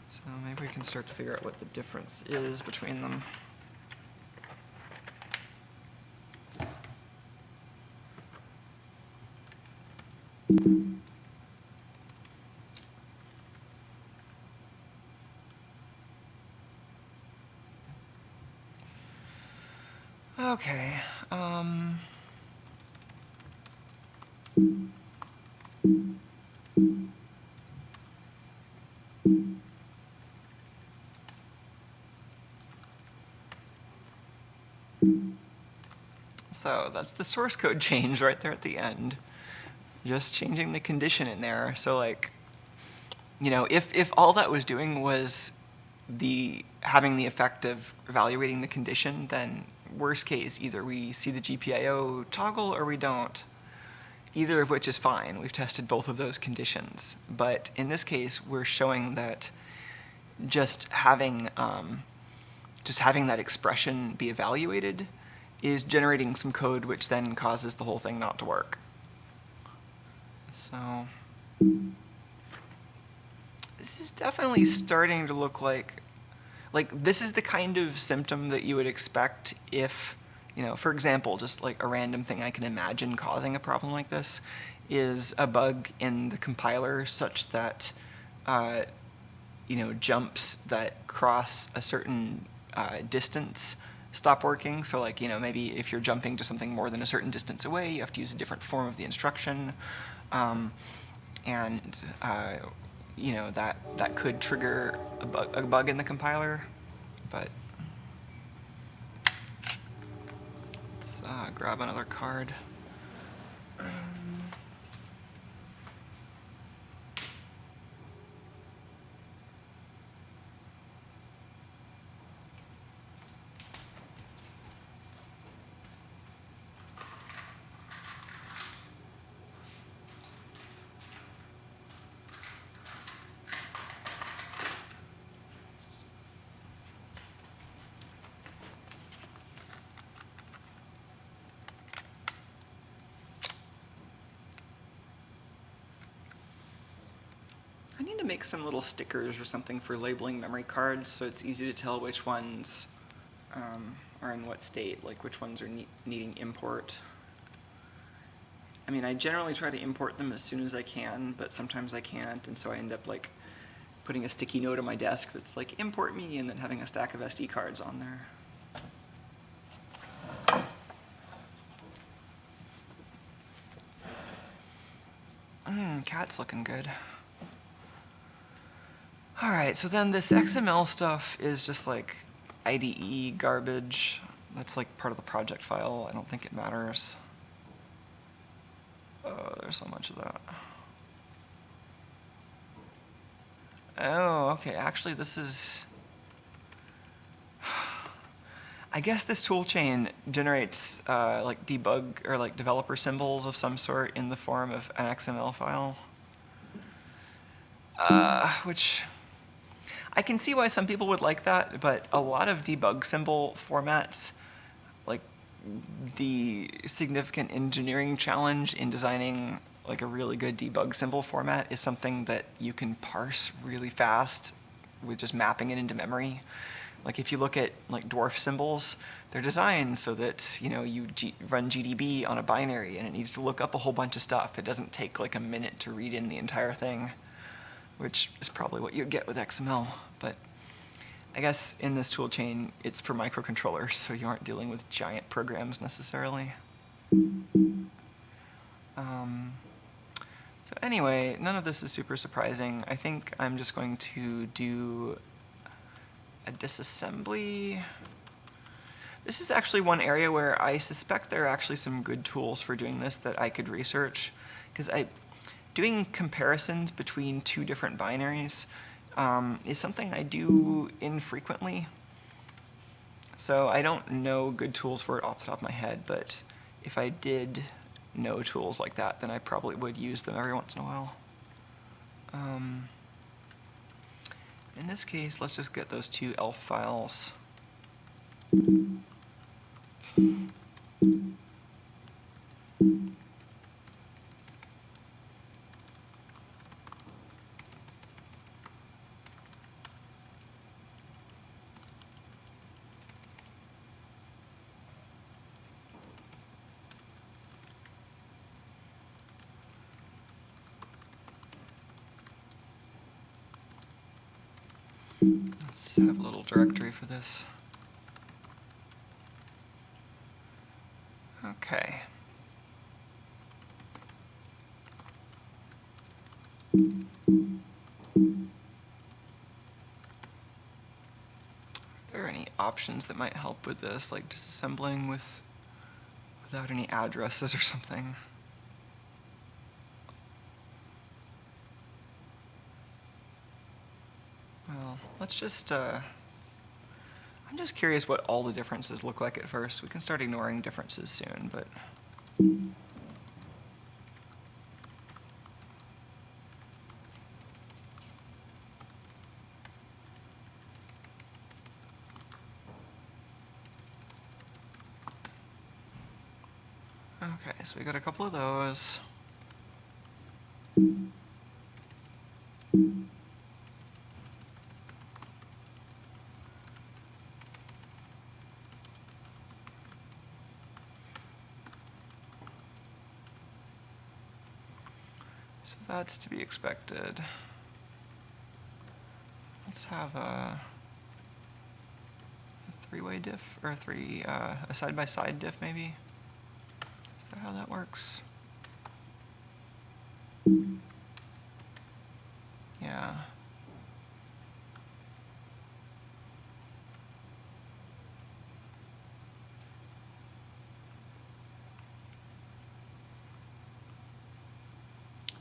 So maybe we can start to figure out what the difference is between them. Okay. So that's the source code change right there at the end. Just changing the condition in there. So like, you know, if all that was doing was having the effect of evaluating the condition, then worst case, either we see the GPIO toggle or we don't. Either of which is fine. We've tested both of those conditions. But in this case, we're showing that just having that expression be evaluated is generating some code which then causes the whole thing not to work. So this is definitely starting to look like this is the kind of symptom that you would expect if, you know, for example, just like a random thing I can imagine causing a problem like this is a bug in the compiler such that, you know, jumps that cross a certain distance stop working. So like, you know, maybe if you're jumping to something more than a certain distance away, you have to use a different form of the instruction. You know, that could trigger a bug in the compiler. But let's grab another card. I need to make some little stickers or something for labeling memory cards so it's easy to tell which ones are in what state, like which ones are needing import. I mean, I generally try to import them as soon as I can, but sometimes I can't, and so I end up like putting a sticky note on my desk that's like, import me, and then having a stack of SD cards on there. Cat's looking good. All right, so then this XML stuff is just like IDE garbage. That's like part of the project file. I don't think it matters. There's so much of that. Oh, okay, actually this is... I guess this toolchain generates like debug or like developer symbols of some sort in the form of an XML file. Which... I can see why some people would like that, but a lot of debug symbol formats, like the significant engineering challenge in designing like a really good debug symbol format is something that you can parse really fast with just mapping it into memory. Like if you look at like dwarf symbols, they're designed so that you run GDB on a binary and it needs to look up a whole bunch of stuff. It doesn't take like a minute to read in the entire thing, which is probably what you get with XML. But I guess in this tool chain, it's for microcontrollers, so you aren't dealing with giant programs necessarily. So anyway, none of this is super surprising. I think I'm just going to do a disassembly. This is actually one area where I suspect there are actually some good tools for doing this that I could research, because doing comparisons between two different binaries is something I do infrequently. So I don't know good tools for it off the top of my head, but if I did know tools like that, then I probably would use them every once in a while. In this case, let's just get those two ELF files. Let's have a little directory for this. Okay. Are there any options that might help with this, like disassembling without any addresses or something? Well, let's just, I'm just curious what all the differences look like at first. We can start ignoring differences soon, but... Okay, so we got a couple of those. So that's to be expected. Let's have a three-way diff, or a side-by-side diff maybe? Is that how that works? Yeah.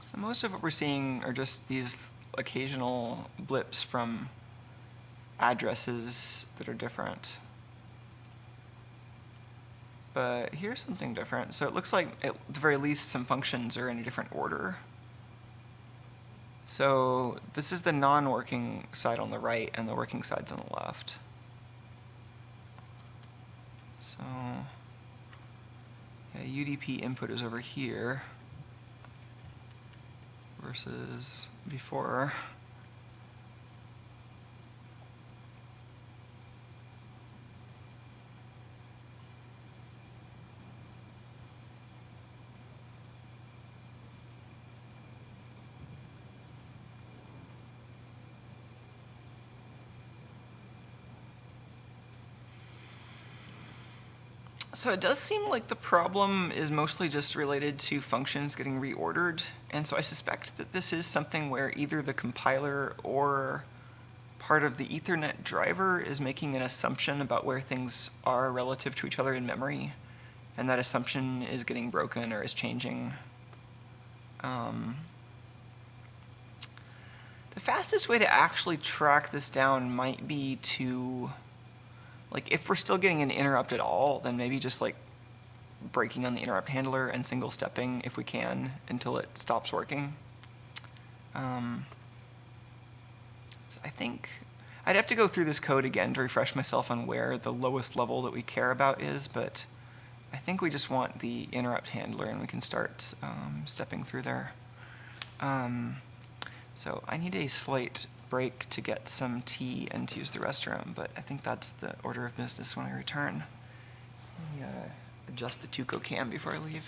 So most of what we're seeing are just these occasional blips from addresses that are different. But here's something different. So it looks like, at the very least, some functions are in a different order. So this is the non-working side on the right, and the working side's on the left. So yeah, UDP input is over here versus before. So it does seem like the problem is mostly just related to functions getting reordered, and so I suspect that this is something where either the compiler or part of the Ethernet driver is making an assumption about where things are relative to each other in memory, and that assumption is getting broken or is changing. The fastest way to actually track this down might be to, like, if we're still getting an interrupt at all, then maybe just like breaking on the interrupt handler and single stepping if we can until it stops working. So I think I'd have to go through this code again to refresh myself on where the lowest level that we care about is, but I think we just want the interrupt handler, and we can start stepping through there. So I need a slight break to get some tea and to use the restroom, but I think that's the order of business when I return. Let me adjust the Tuco cam before I leave.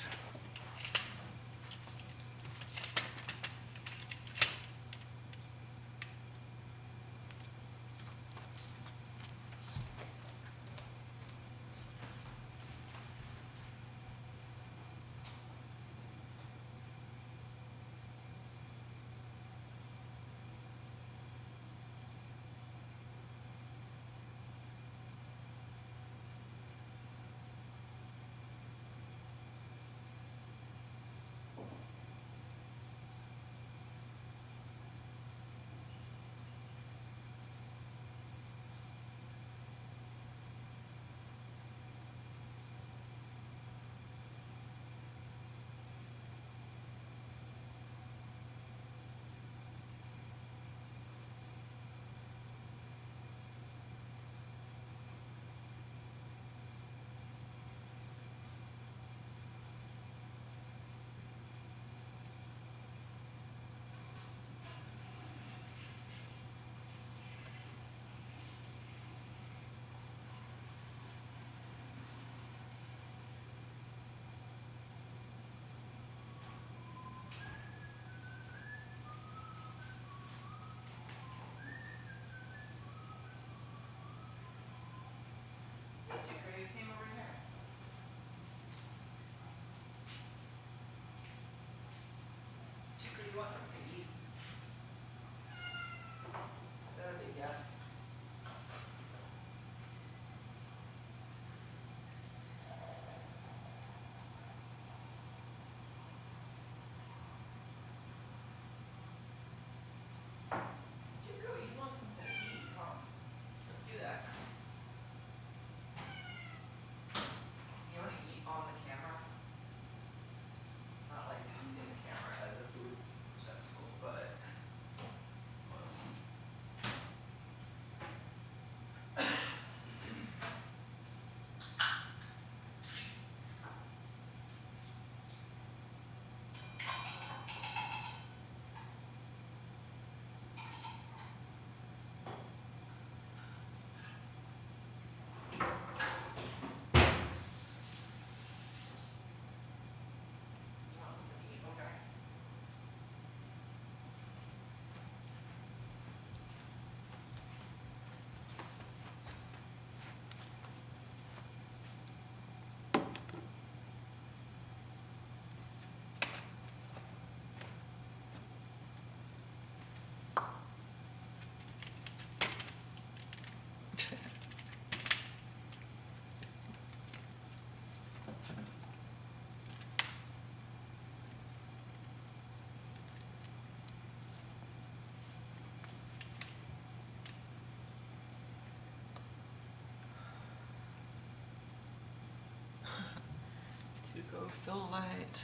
Tuco fill light.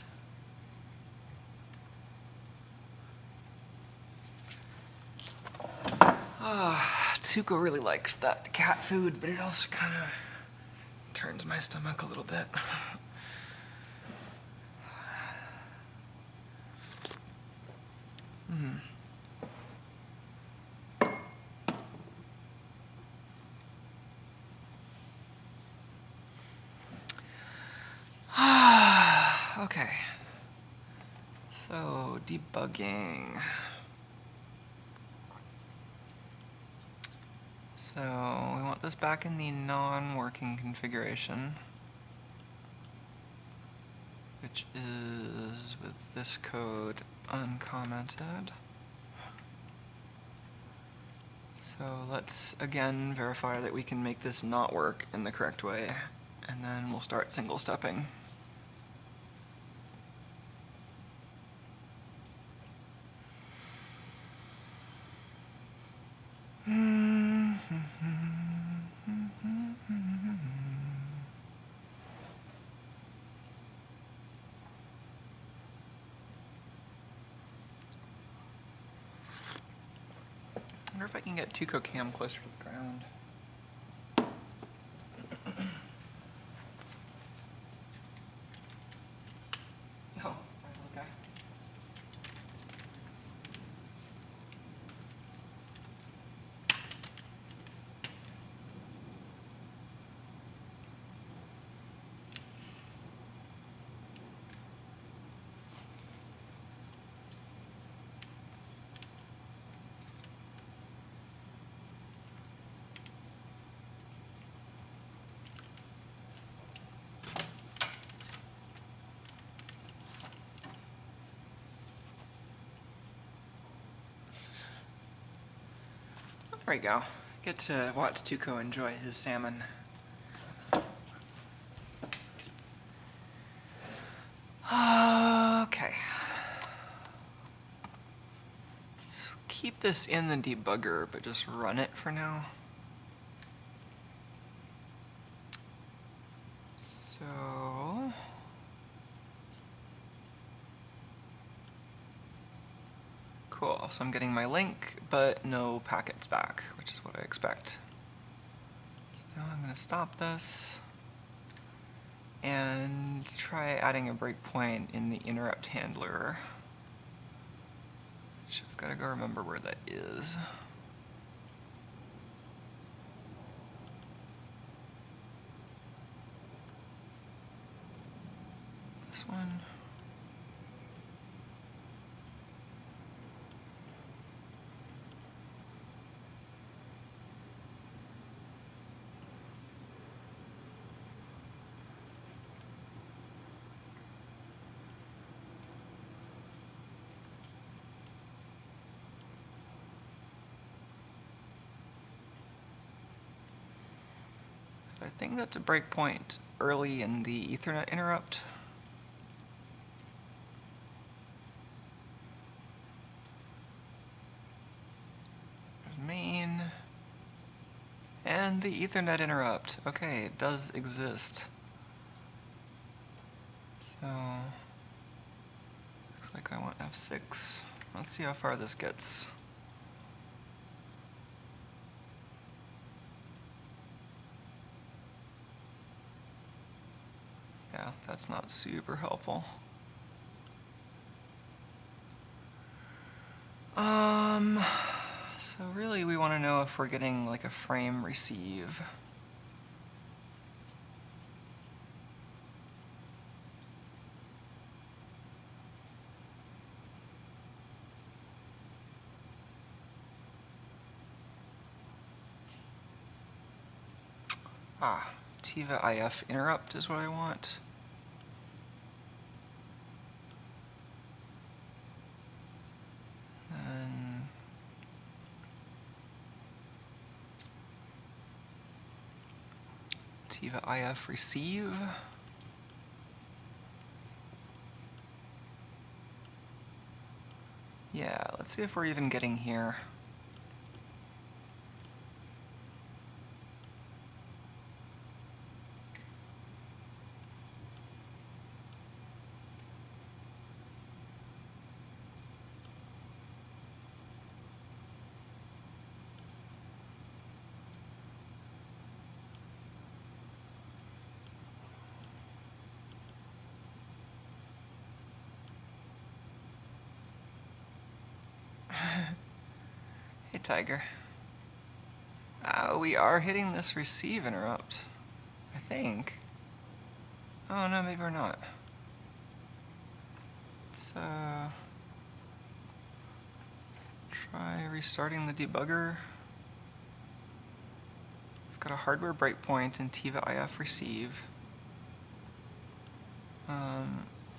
Tuco really likes that cat food, but it also kind of turns my stomach a little bit. Okay. So, debugging. So, we want this back in the non-working configuration, which is with this code uncommented. So let's again verify that we can make this not work in the correct way, and then we'll start single stepping. wonder if I can get Tuco cam closer to the ground. Oh, sorry, little guy. There we go. Get to watch Tuco enjoy his salmon. Okay. Let's keep this in the debugger, but just run it for now. So... Cool, so I'm getting my link, but no packets back, which is what I expect. So now I'm going to stop this and try adding a breakpoint in the interrupt handler. Which I've got to go remember where that is. This one. I think that's a breakpoint early in the Ethernet interrupt. There's main. And the Ethernet interrupt. Okay, it does exist. So, looks like I want F6. Let's see how far this gets. Yeah, that's not super helpful. So really we want to know if we're getting like a frame receive. Tiva IF interrupt is what I want. And Tiva IF receive. Yeah, let's see if we're even getting here. Hey, Tiger. We are hitting this receive interrupt, I think. Oh, no, maybe we're not. Let's try restarting the debugger. We've got a hardware breakpoint in Tiva IF receive.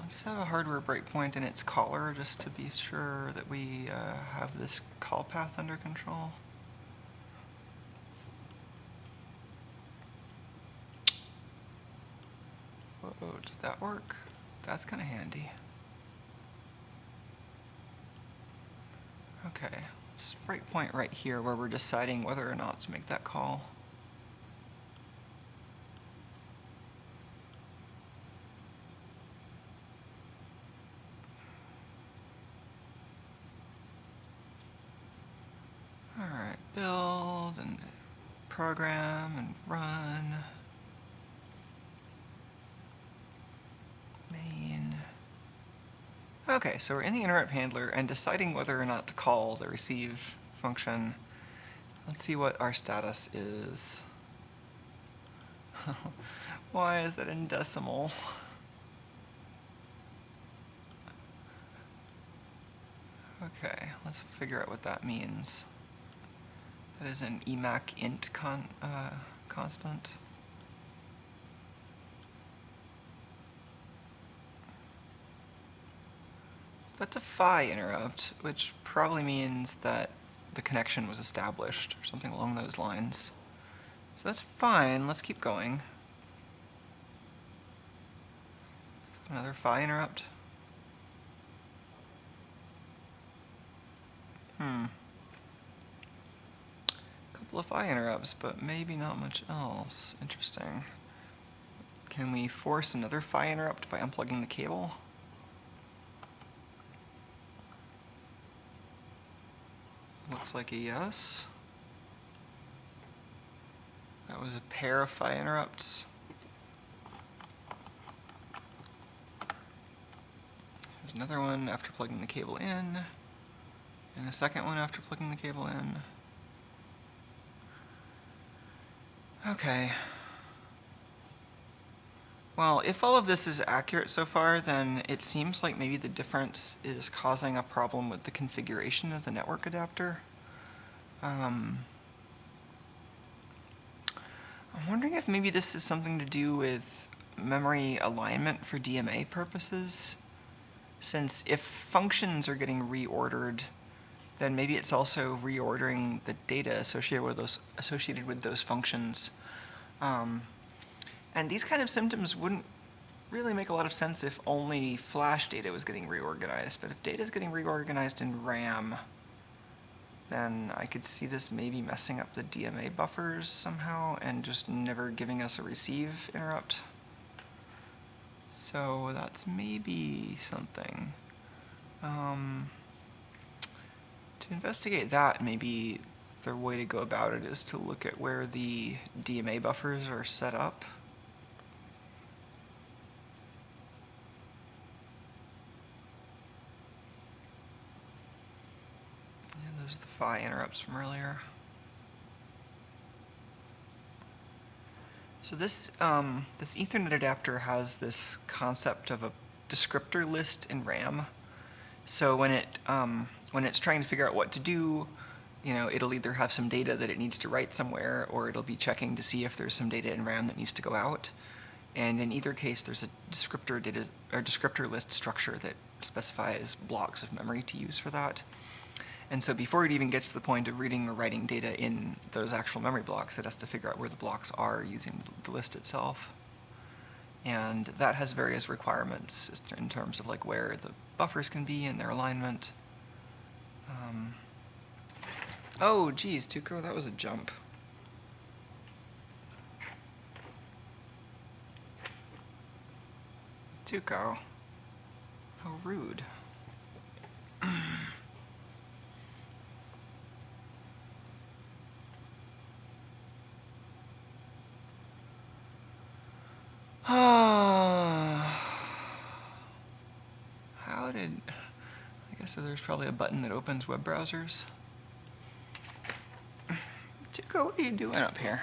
Let's have a hardware breakpoint in its caller just to be sure that we have this call path under control. Whoa, does that work? That's kind of handy. Okay, let's breakpoint right here where we're deciding whether or not to make that call. Alright. build and program and run. Main. Okay, so we're in the interrupt handler and deciding whether or not to call the receive function. Let's see what our status is. Why is that in decimal? Okay, let's figure out what that means. That is an emac int constant. That's a phi interrupt, which probably means that the connection was established or something along those lines. So that's fine. Let's keep going. Another phi interrupt. Couple of phi interrupts, but maybe not much else. Interesting. Can we force another phi interrupt by unplugging the cable? Looks like a yes. That was a pair of phi interrupts. There's another one after plugging the cable in, and a second one after plugging the cable in. Okay. Well, if all of this is accurate so far, then it seems like maybe the difference is causing a problem with the configuration of the network adapter. I'm wondering if maybe this is something to do with memory alignment for DMA purposes. Since if functions are getting reordered, then maybe it's also reordering the data associated with those functions. And these kind of symptoms wouldn't really make a lot of sense if only flash data was getting reorganized. But if data is getting reorganized in RAM, then I could see this maybe messing up the DMA buffers somehow and just never giving us a receive interrupt. So that's maybe something. To investigate that, maybe the way to go about it is to look at where the DMA buffers are set up. Yeah, those are the phi interrupts from earlier. So this Ethernet adapter has this concept of a descriptor list in RAM. So when it's trying to figure out what to do, it'll either have some data that it needs to write somewhere, or it'll be checking to see if there's some data in RAM that needs to go out. And in either case, there's a descriptor list structure that specifies blocks of memory to use for that. And so before it even gets to the point of reading or writing data in those actual memory blocks, it has to figure out where the blocks are using the list itself. And that has various requirements in terms of like where the buffers can be and their alignment. Oh, geez, Tuco, that was a jump. Tuco, how rude. I guess there's probably a button that opens web browsers. Tuco, what are you doing up here?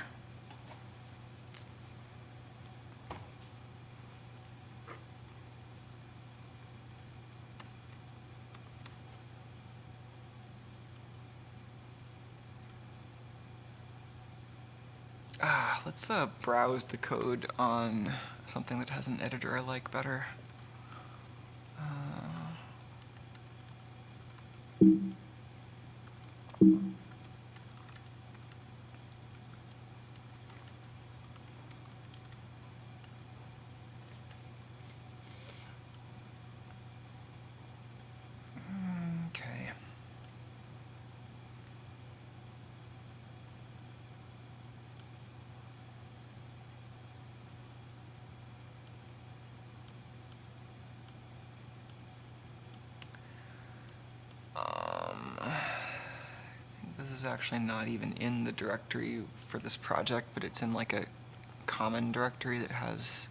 Let's browse the code on something that has an editor I like better. Okay. is actually not even in the directory for this project, but it's in like a common directory that has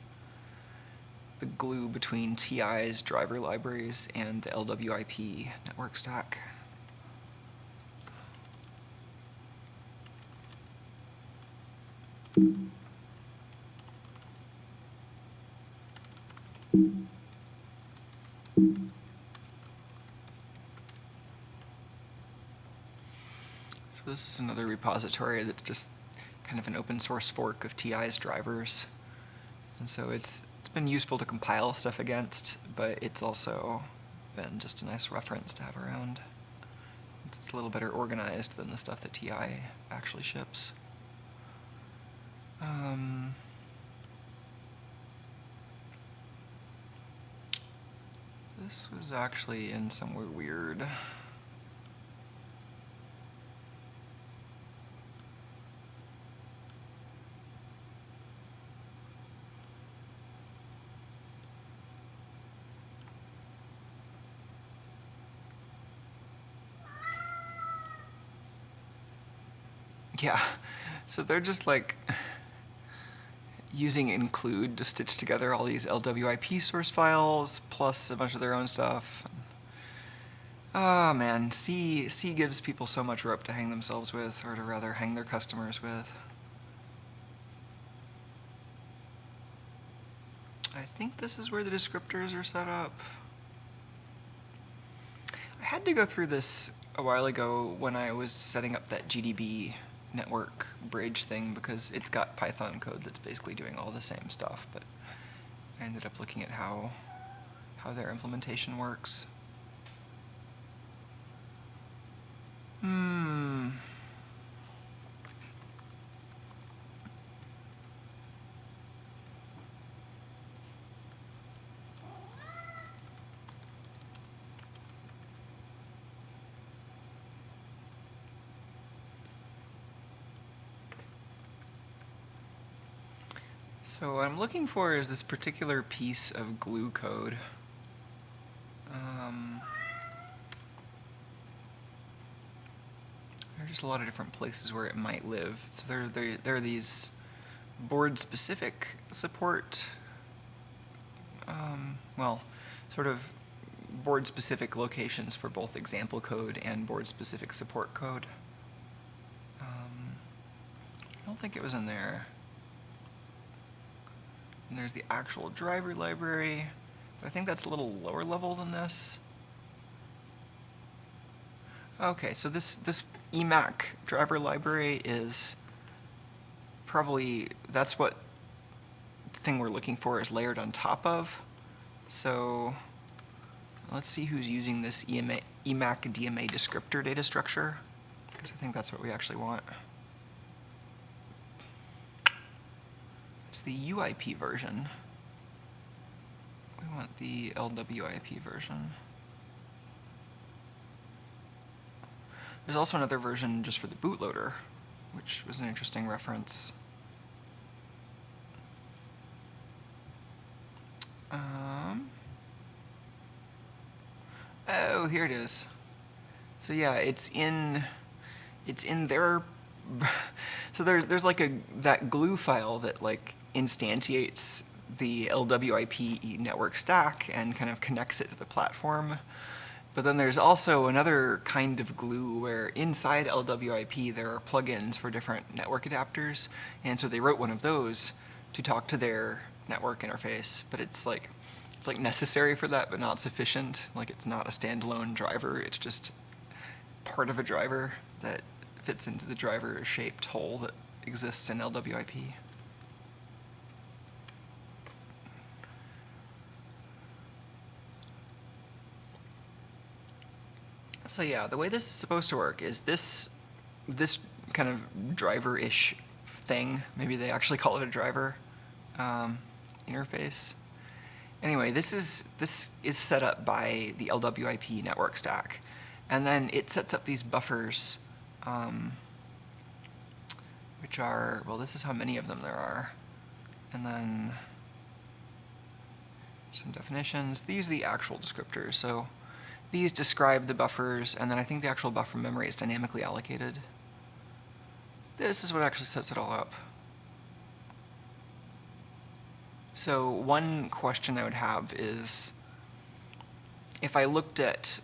the glue between TI's driver libraries and the LWIP network stack. So this is another repository that's just kind of an open source fork of TI's drivers. And so it's been useful to compile stuff against, but it's also been just a nice reference to have around. It's a little better organized than the stuff that TI actually ships. This was actually in somewhere weird. Yeah, so they're just like using include to stitch together all these LWIP source files plus a bunch of their own stuff. Oh man, C gives people so much rope to hang themselves with, or to rather hang their customers with. I think this is where the descriptors are set up. I had to go through this a while ago when I was setting up that GDB network bridge thing, because it's got Python code that's basically doing all the same stuff, but I ended up looking at how their implementation works. So what I'm looking for is this particular piece of glue code. There are just a lot of different places where it might live. So there are these board-specific support, well, sort of board-specific locations for both example code and board-specific support code. I don't think it was in there. And there's the actual driver library, but I think that's a little lower level than this. Okay, so this Emac driver library is probably, that's what the thing we're looking for is layered on top of. So let's see who's using this Emac DMA descriptor data structure, because I think that's what we actually want. It's the UIP version. We want the LWIP version. There's also another version just for the bootloader, which was an interesting reference. Oh, here it is. So yeah, it's in their. So there's like that glue file that like instantiates the LWIP network stack and kind of connects it to the platform. But then there's also another kind of glue where inside LWIP there are plugins for different network adapters, and so they wrote one of those to talk to their network interface. But it's like necessary for that, but not sufficient. Like it's not a standalone driver. It's just part of a driver that fits into the driver-shaped hole that exists in LWIP. So yeah, the way this is supposed to work is this kind of driver-ish thing, maybe they actually call it a driver interface. Anyway, this is set up by the LWIP network stack, and then it sets up these buffers, which are, well, this is how many of them there are, and then some definitions. These are the actual descriptors. So these describe the buffers, and then I think the actual buffer memory is dynamically allocated. this is what actually sets it all up. So one question I would have is, if I looked at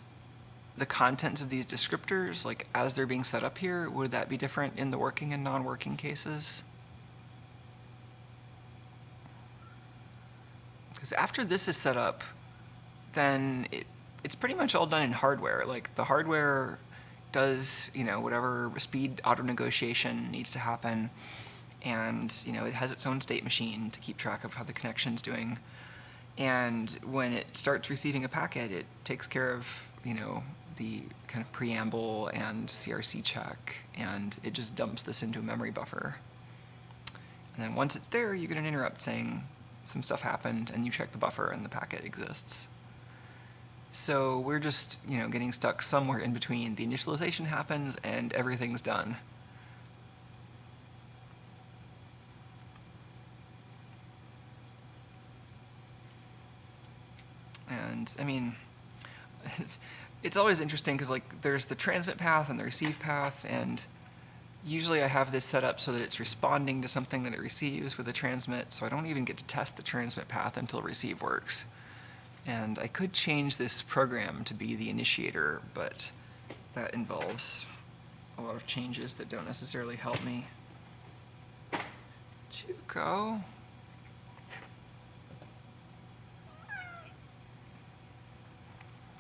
the contents of these descriptors, like as they're being set up here, would that be different in the working and non-working cases? Because after this is set up, then it's pretty much all done in hardware. Like the hardware does, whatever speed auto negotiation needs to happen, and it has its own state machine to keep track of how the connection's doing. And when it starts receiving a packet, it takes care of, the kind of preamble and CRC check, and it just dumps this into a memory buffer. And then once it's there, you get an interrupt saying some stuff happened, and you check the buffer, and the packet exists. So we're just, getting stuck somewhere in between. The initialization happens, and everything's done. And I mean, it's always interesting because there's the transmit path and the receive path, and usually I have this set up so that it's responding to something that it receives with a transmit, so I don't even get to test the transmit path until receive works. And I could change this program to be the initiator, but that involves a lot of changes that don't necessarily help me. Tuco.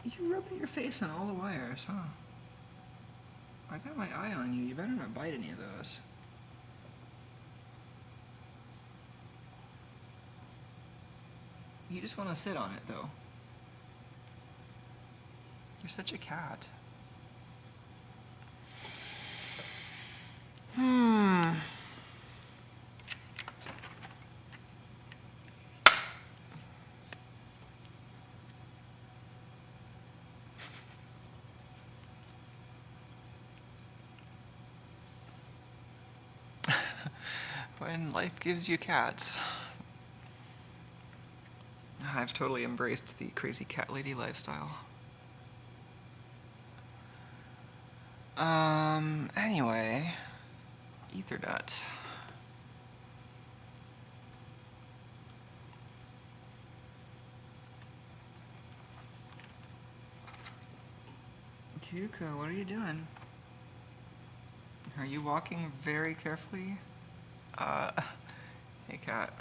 You rubbing your face on all the wires, huh? I got my eye on you. You better not bite any of those. You just want to sit on it, though. You're such a cat. When life gives you cats. I've totally embraced the crazy cat lady lifestyle. Anyway, Ethernet. Tuco, what are you doing? Are you walking very carefully? Hey, cat.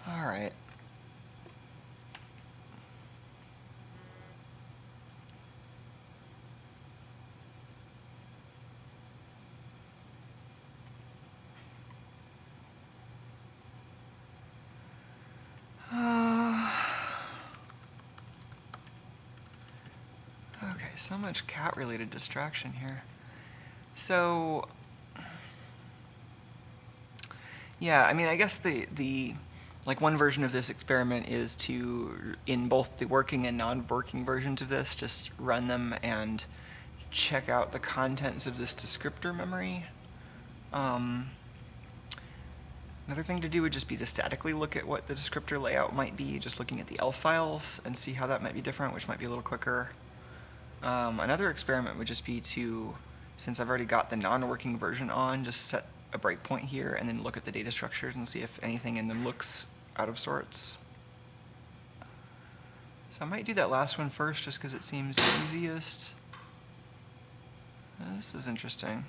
All right. Okay, so much cat-related distraction here. So, yeah, I mean, I guess the one version of this experiment is to, in both the working and non-working versions of this, just run them and check out the contents of this descriptor memory. Another thing to do would just be to statically look at what the descriptor layout might be, just looking at the ELF files and see how that might be different, which might be a little quicker. Another experiment would just be to, since I've already got the non-working version on, just set a breakpoint here and then look at the data structures and see if anything in them looks out of sorts. So I might do that last one first just because it seems easiest. This is interesting.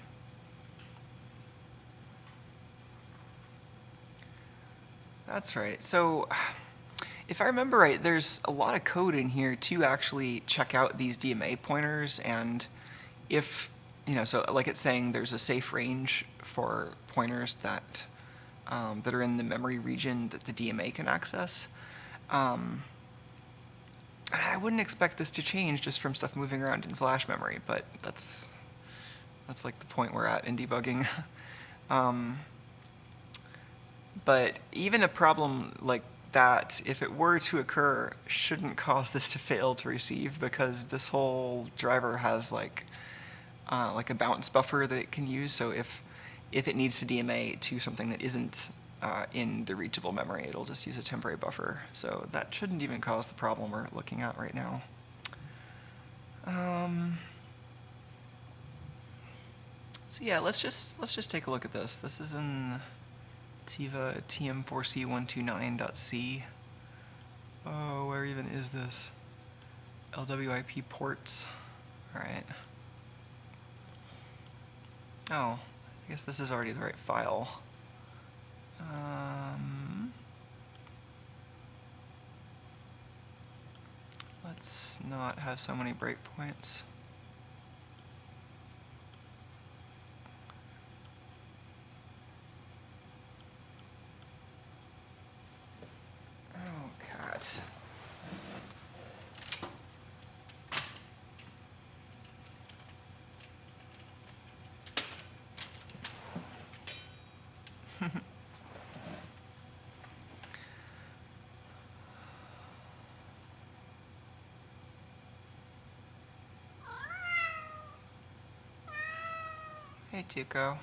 That's right. So if I remember right, there's a lot of code in here to actually check out these DMA pointers, and if, so like it's saying there's a safe range for pointers that that are in the memory region that the DMA can access. I wouldn't expect this to change just from stuff moving around in flash memory, but that's like the point we're at in debugging. But even a problem like that, if it were to occur, shouldn't cause this to fail to receive, because this whole driver has like a bounce buffer that it can use. So if it needs to DMA to something that isn't in the reachable memory, it'll just use a temporary buffer. So that shouldn't even cause the problem we're looking at right now. So yeah, let's just take a look at this. This is in Tiva tm4c129.c. Oh, where even is this? LWIP ports. All right. Oh, I guess this is already the right file. Let's not have so many breakpoints. Oh, cat. Hey, Tuco.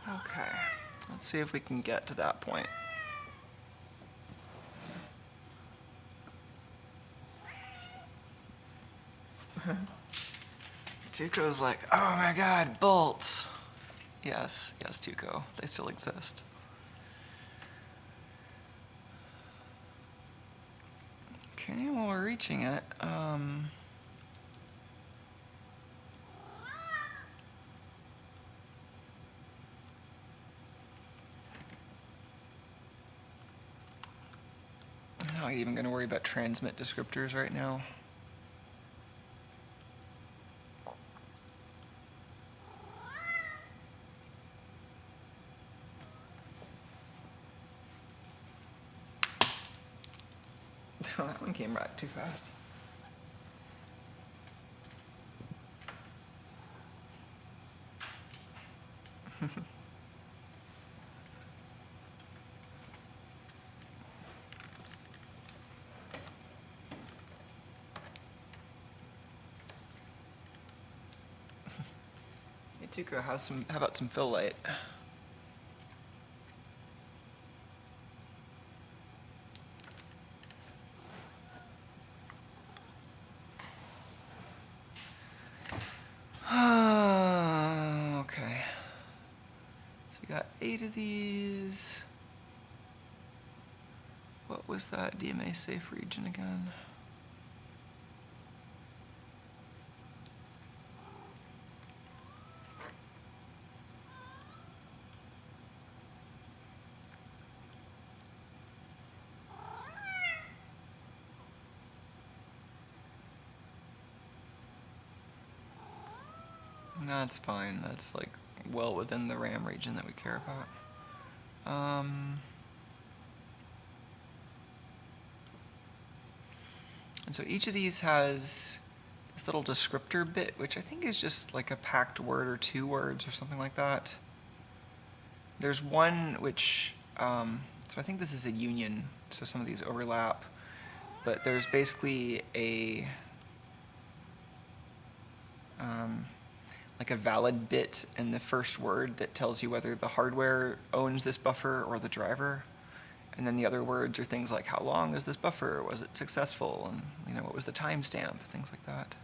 Okay, let's see if we can get to that point. Tuco's like, oh my god, bolts! Yes, Tuco, they still exist. Okay, well, we're reaching it. I'm not even going to worry about transmit descriptors right now. That one came back too fast. Hey Tuco, how about some fill light? Okay. So we got 8 of these. What was that DMA safe region again? That's fine. That's like well within the RAM region that we care about. And so each of these has this little descriptor bit, which I think is just like a packed word or 2 words or something like that. There's one which, so I think this is a union, so some of these overlap, but there's basically a, like a valid bit in the first word that tells you whether the hardware owns this buffer or the driver. And then the other words are things like how long is this buffer, was it successful, and what was the timestamp, things like that.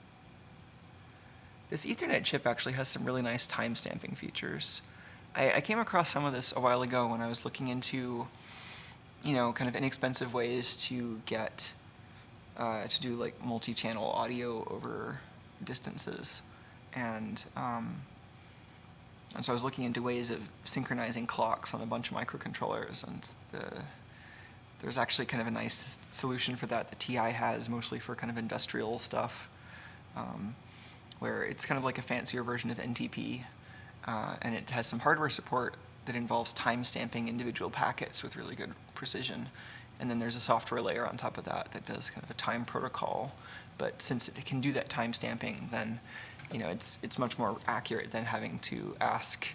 This Ethernet chip actually has some really nice timestamping features. I came across some of this a while ago when I was looking into, kind of inexpensive ways to get, to do like multi-channel audio over distances. And so I was looking into ways of synchronizing clocks on a bunch of microcontrollers, and there's actually kind of a nice solution for that the TI has, mostly for kind of industrial stuff, where it's kind of like a fancier version of NTP, and it has some hardware support that involves time-stamping individual packets with really good precision. And then there's a software layer on top of that that does kind of a time protocol. But since it can do that time stamping, then it's much more accurate than having to ask,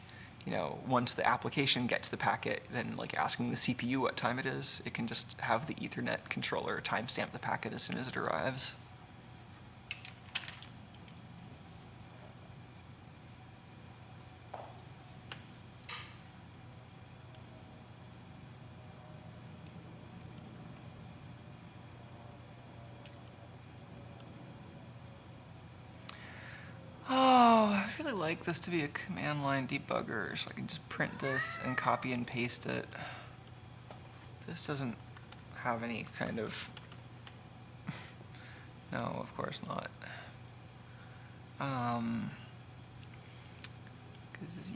once the application gets the packet, then like asking the CPU what time it is. It can just have the Ethernet controller timestamp the packet as soon as it arrives. Oh, I really like this to be a command line debugger, so I can just print this and copy and paste it. This doesn't have any kind of... No, of course not. 'Cause,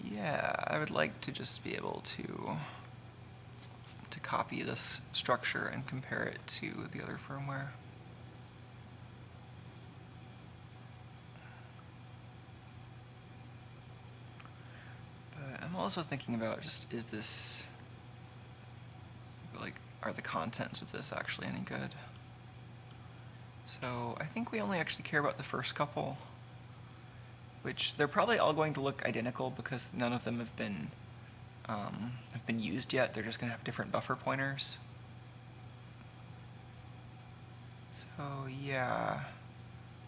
yeah, I would like to just be able to copy this structure and compare it to the other firmware. But I'm also thinking about just, is this, like, are the contents of this actually any good? So I think we only actually care about the first couple, which they're probably all going to look identical because none of them have been used yet. They're just going to have different buffer pointers. So yeah,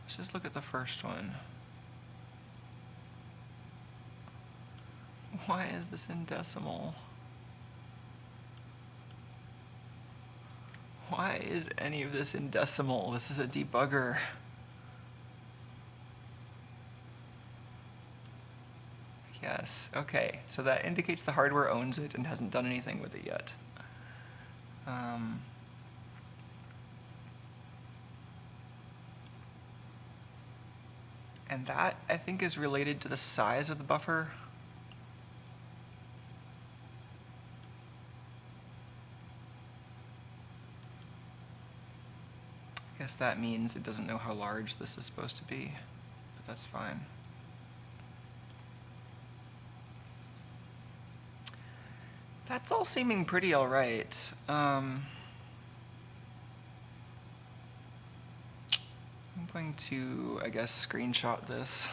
let's just look at the first one. Why is this in decimal? Why is any of this in decimal? This is a debugger. Yes, okay. So that indicates the hardware owns it and hasn't done anything with it yet. And that, I think, is related to the size of the buffer. I guess that means it doesn't know how large this is supposed to be, but that's fine. That's all seeming pretty all right. I'm going to, I guess, screenshot this.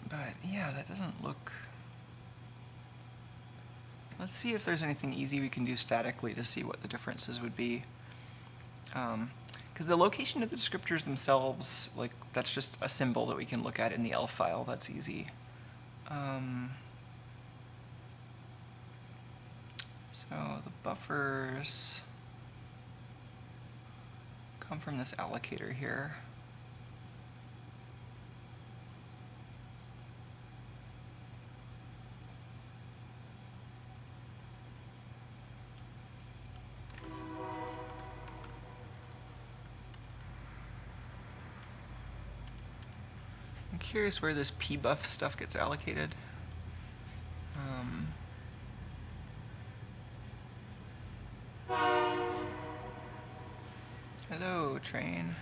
But yeah, that doesn't look... Let's see if there's anything easy we can do statically to see what the differences would be. Because the location of the descriptors themselves, like, that's just a symbol that we can look at in the ELF file. That's easy. So the buffers come from this allocator here. I'm curious where this pbuff stuff gets allocated. Hello, train.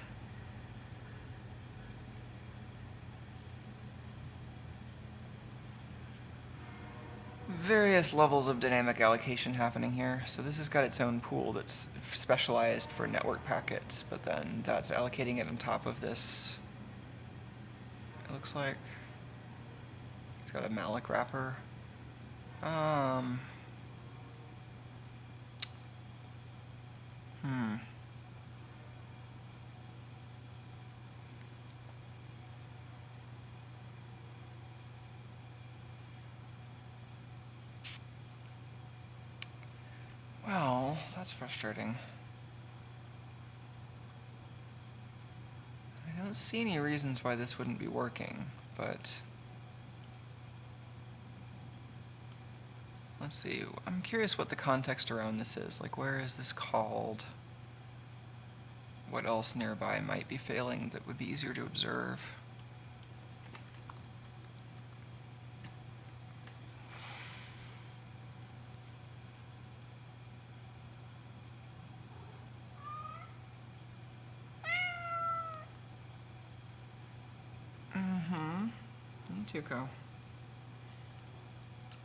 Various levels of dynamic allocation happening here. So this has got its own pool that's specialized for network packets, but then that's allocating it on top of this. It looks like it's got a malloc wrapper. Well, that's frustrating. I don't see any reasons why this wouldn't be working, but let's see. I'm curious what the context around this is. Like, where is this called? What else nearby might be failing that would be easier to observe? Me too, Ko.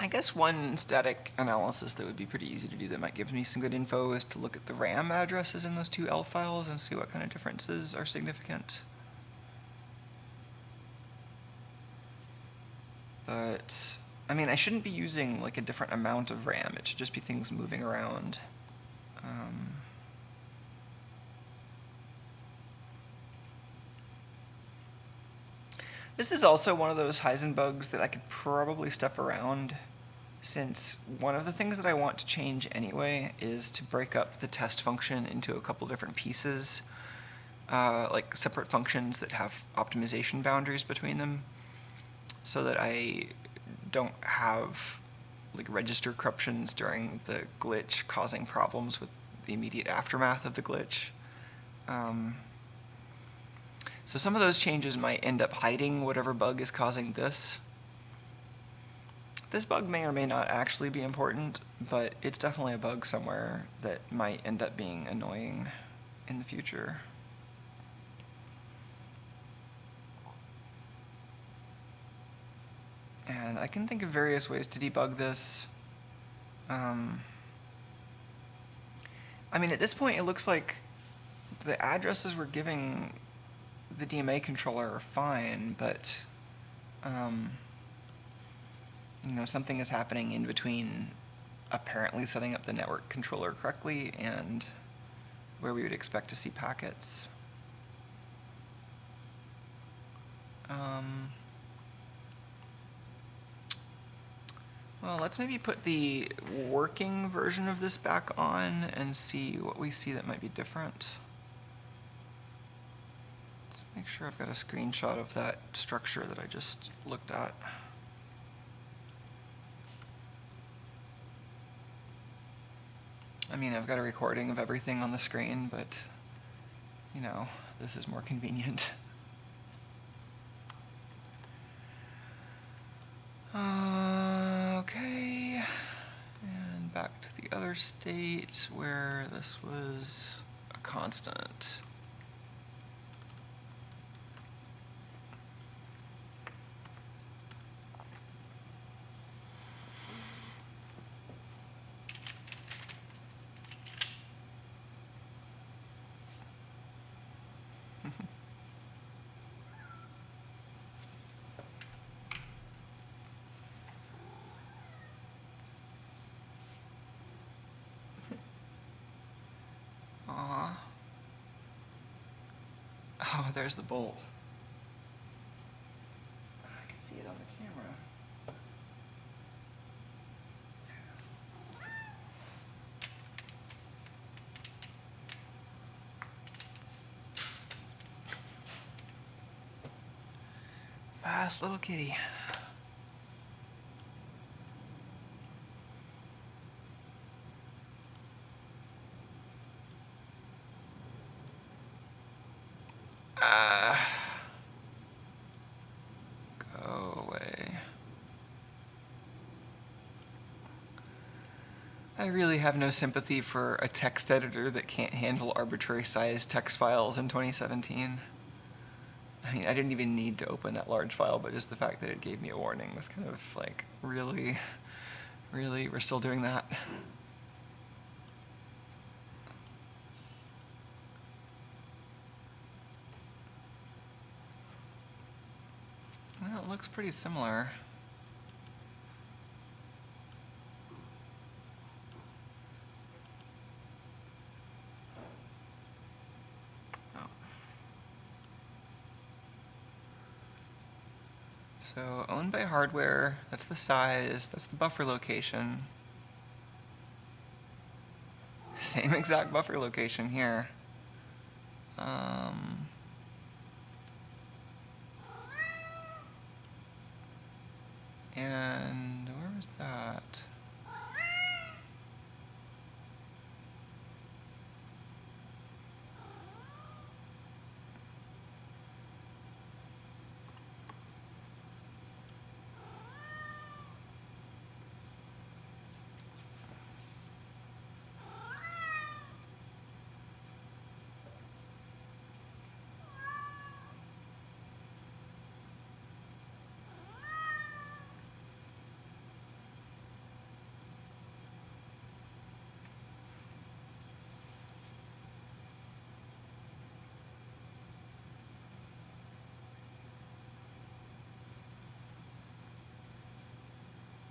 I guess one static analysis that would be pretty easy to do that might give me some good info is to look at the RAM addresses in those two ELF files and see what kind of differences are significant. But, I mean, I shouldn't be using like a different amount of RAM. It should just be things moving around. This is also one of those Heisenbugs that I could probably step around, since one of the things that I want to change anyway is to break up the test function into a couple different pieces, like separate functions that have optimization boundaries between them, so that I don't have like register corruptions during the glitch causing problems with the immediate aftermath of the glitch. So some of those changes might end up hiding whatever bug is causing this. This bug may or may not actually be important, but it's definitely a bug somewhere that might end up being annoying in the future. And I can think of various ways to debug this. I mean, at this point, it looks like the addresses we're giving the DMA controller are fine, but you know, something is happening in between apparently setting up the network controller correctly and where we would expect to see packets. Well, let's maybe put the working version of this back on and see what we see that might be different. Let's make sure I've got a screenshot of that structure that I just looked at. I mean, I've got a recording of everything on the screen, but, you know, this is more convenient. Okay, and back to the other state where this was a constant. Aw. Oh, there's the bolt. I can see it on the camera. There it is. Fast little kitty. Go away. I really have no sympathy for a text editor that can't handle arbitrary sized text files in 2017. I mean, I didn't even need to open that large file, but just the fact that it gave me a warning was kind of like, really, we're still doing that? Well, it looks pretty similar. Oh. So owned by hardware, that's the size, that's the buffer location. Same exact buffer location here. And where was that?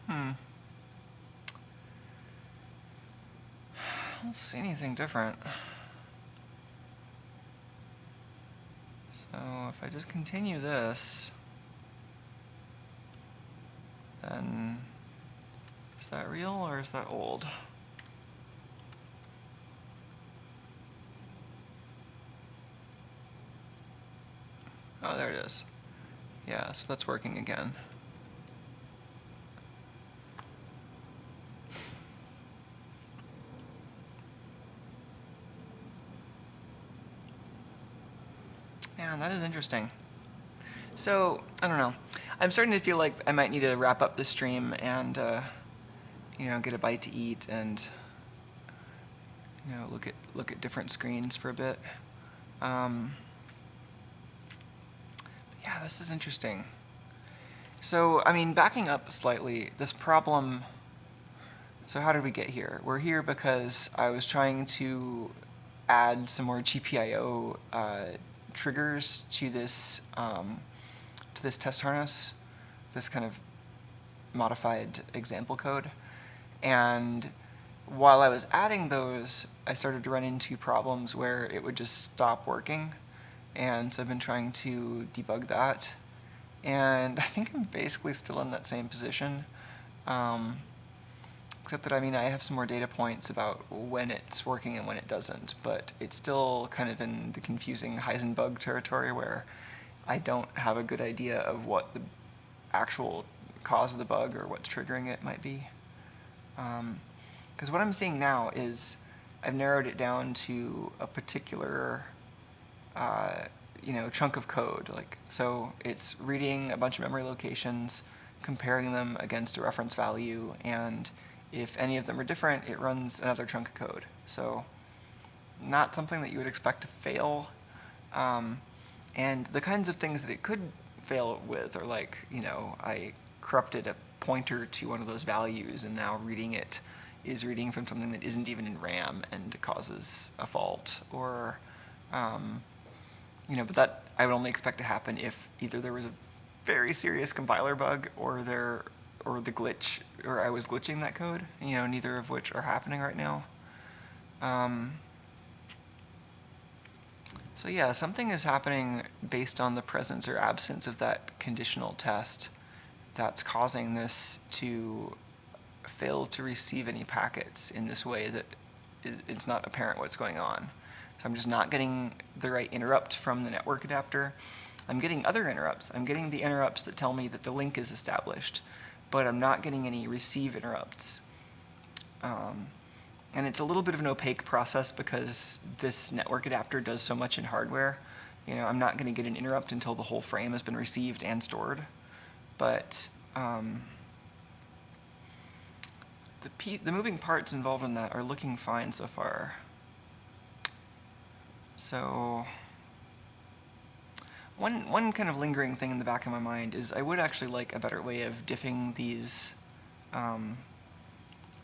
I don't see anything different. So if I just continue this, then is that real or is that old? Oh, there it is. Yeah, so that's working again. Yeah, that is interesting. So, I don't know. I'm starting to feel like I might need to wrap up this stream and, get a bite to eat and, look at different screens for a bit. Yeah, this is interesting. So, I mean, backing up slightly, this problem, so how did we get here? We're here because I was trying to add some more GPIO triggers to this test harness, this kind of modified example code. And while I was adding those, I started to run into problems where it would just stop working. And so I've been trying to debug that. And I think I'm basically still in that same position. Except that, I mean, I have some more data points about when it's working and when it doesn't. But it's still kind of in the confusing Heisenberg territory where I don't have a good idea of what the actual cause of the bug or what's triggering it might be. Because what I'm seeing now is I've narrowed it down to a particular chunk of code. So it's reading a bunch of memory locations, comparing them against a reference value, and if any of them are different, it runs another chunk of code. So not something that you would expect to fail. And the kinds of things that it could fail with are I corrupted a pointer to one of those values, and now reading it is reading from something that isn't even in RAM and causes a fault, or but that I would only expect to happen if either there was a very serious compiler bug or the glitch, or I was glitching that code, neither of which are happening right now. So yeah, something is happening based on the presence or absence of that conditional test that's causing this to fail to receive any packets in this way that it's not apparent what's going on. So I'm just not getting the right interrupt from the network adapter. I'm getting other interrupts. I'm getting the interrupts that tell me that the link is established, but I'm not getting any receive interrupts. And it's a little bit of an opaque process because this network adapter does so much in hardware. I'm not going to get an interrupt until the whole frame has been received and stored. But the moving parts involved in that are looking fine so far. So one kind of lingering thing in the back of my mind is I would actually like a better way of diffing these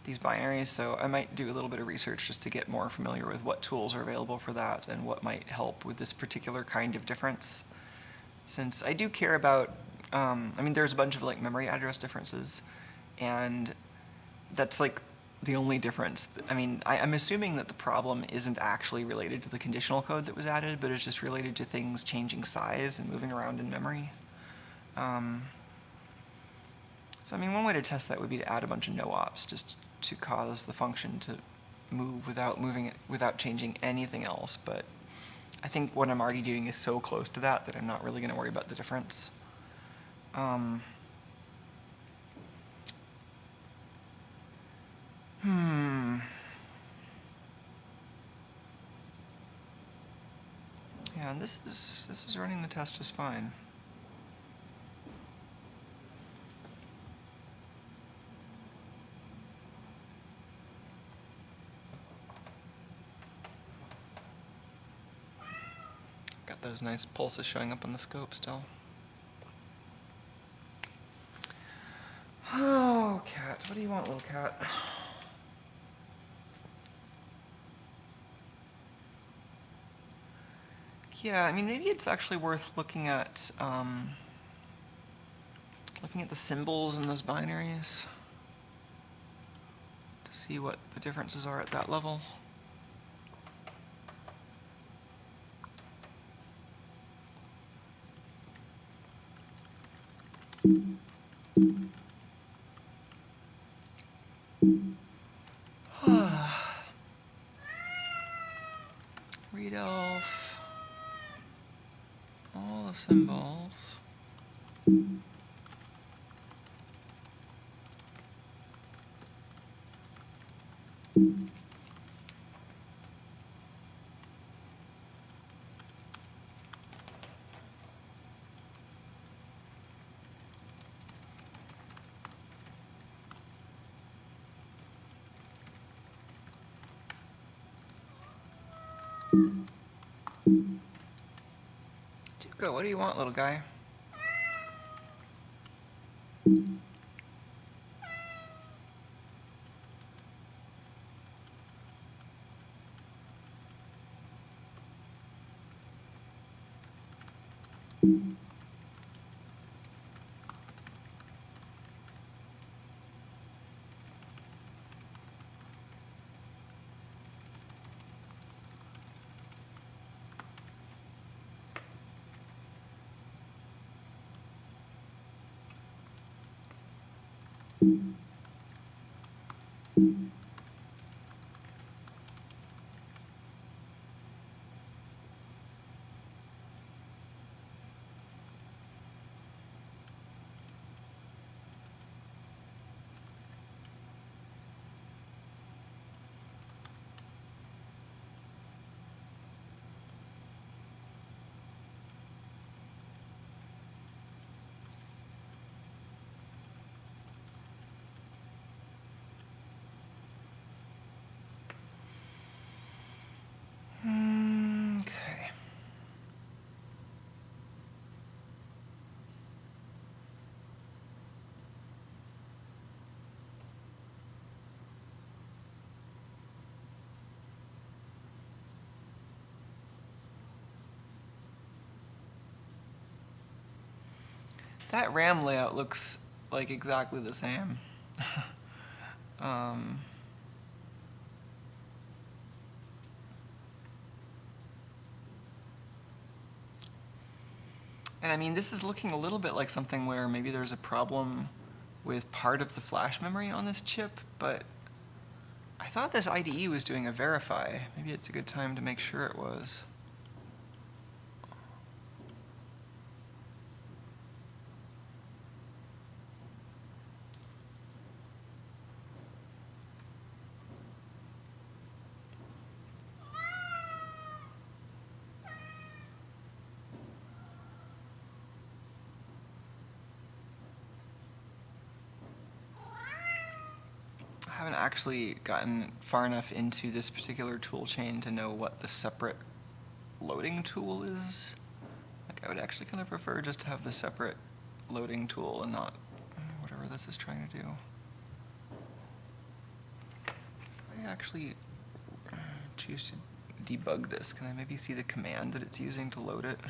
binaries, so I might do a little bit of research just to get more familiar with what tools are available for that and what might help with this particular kind of difference. Since I do care about, there's a bunch of memory address differences, and that's the only difference. I'm assuming that the problem isn't actually related to the conditional code that was added, but it's just related to things changing size and moving around in memory. So one way to test that would be to add a bunch of no-ops just to cause the function to move without changing anything else. But I think what I'm already doing is so close to that I'm not really going to worry about the difference. Yeah, and this is running the test just fine. Got those nice pulses showing up on the scope still. Oh, cat. What do you want, little cat? Yeah, maybe it's actually worth looking at the symbols in those binaries. see what the differences are at that level. Read elf. All the symbols. Tuco, what do you want, little guy? Okay. That RAM layout looks like exactly the same. um, and I mean, this is looking a little bit like something where maybe there's a problem with part of the flash memory on this chip, but I thought this IDE was doing a verify. Maybe it's a good time to make sure it was. I haven't actually gotten far enough into this particular tool chain to know what the separate loading tool is. Like, I would actually kind of prefer just to have the separate loading tool and not whatever this is trying to do. If I actually choose to debug this, can I maybe see the command that it's using to load it?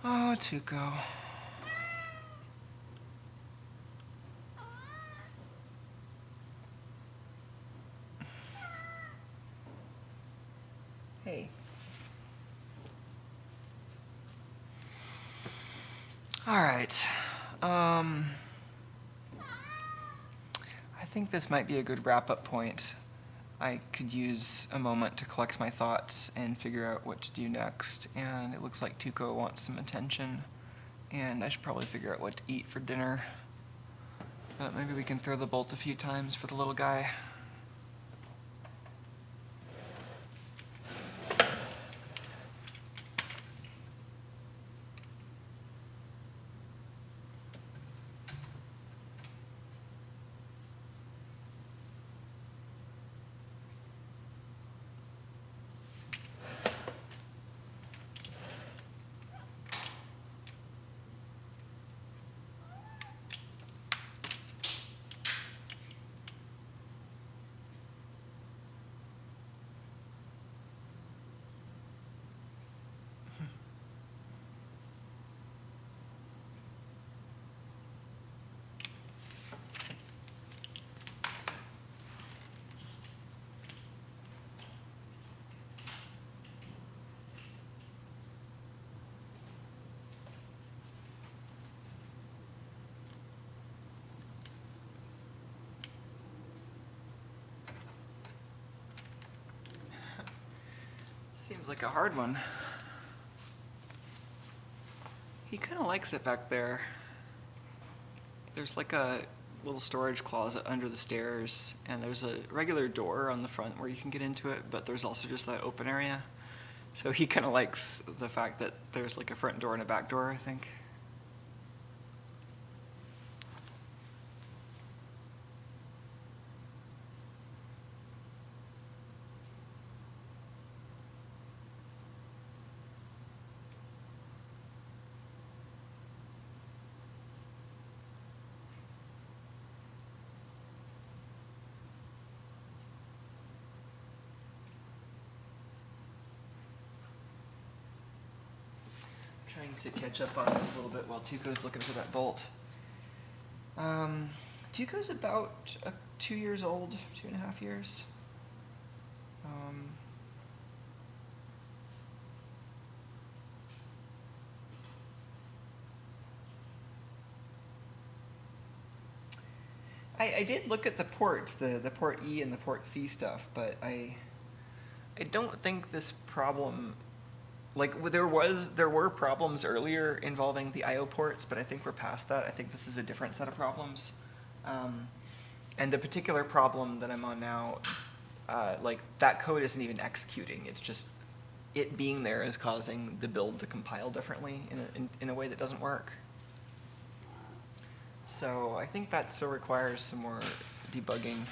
Oh, Tuco. Hey. All right. I think this might be a good wrap-up point. I could use a moment to collect my thoughts and figure out what to do next. And it looks like Tuco wants some attention. And I should probably figure out what to eat for dinner. But maybe we can throw the bolt a few times for the little guy. Seems like a hard one. He kind of likes it back there. There's like a little storage closet under the stairs, and there's a regular door on the front where you can get into it, but there's also just that open area. So he kind of likes the fact that there's like a front door and a back door, I think. Trying to catch up on this a little bit while Tuco's looking for that bolt. Tuco's about 2 years old, 2.5 years. I did look at the ports, the port E and the port C stuff, but I don't think this problem, like there were problems earlier involving the I/O ports, but I think we're past that. I think this is a different set of problems. And the particular problem that I'm on now, like that code isn't even executing. It's just it being there is causing the build to compile differently in a way that doesn't work. So I think that still requires some more debugging.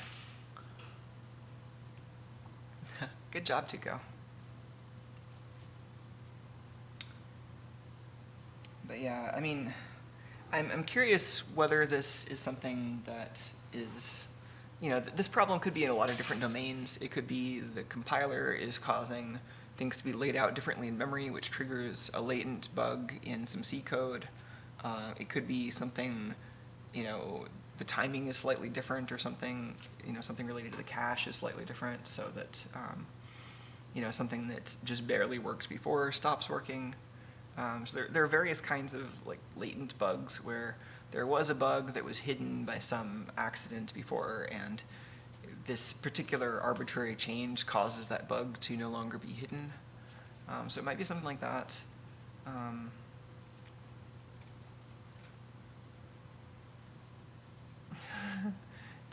Good job, Tuco. But yeah, I mean, I'm curious whether this is something that is, you know, this problem could be in a lot of different domains. It could be the compiler is causing things to be laid out differently in memory, which triggers a latent bug in some C code. It could be something, you know, the timing is slightly different or something, you know, something related to the cache is slightly different, so that, you know, something that just barely works before stops working. So there are various kinds of like latent bugs where there was a bug that was hidden by some accident before, and this particular arbitrary change causes that bug to no longer be hidden. So it might be something like that.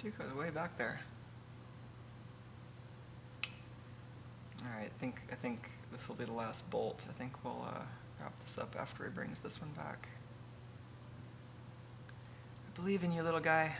Tuco's way back there. All right, I think this will be the last bolt. I think we'll wrap this up after he brings this one back. I believe in you, little guy.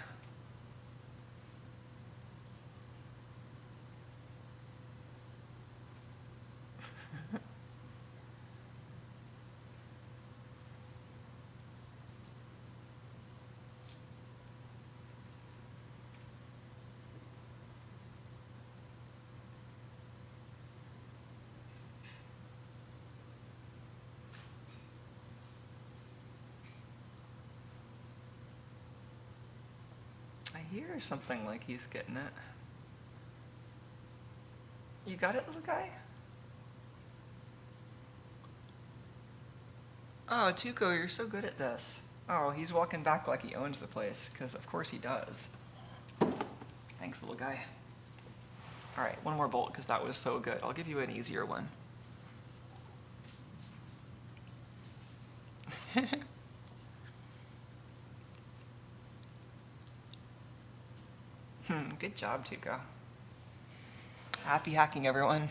I hear something like he's getting it. You got it, little guy? Oh, Tuco, you're so good at this. Oh, he's walking back like he owns the place, because of course he does. Thanks, little guy. All right, one more bolt, because that was so good. I'll give you an easier one. Good job, Tuco. Happy hacking, everyone.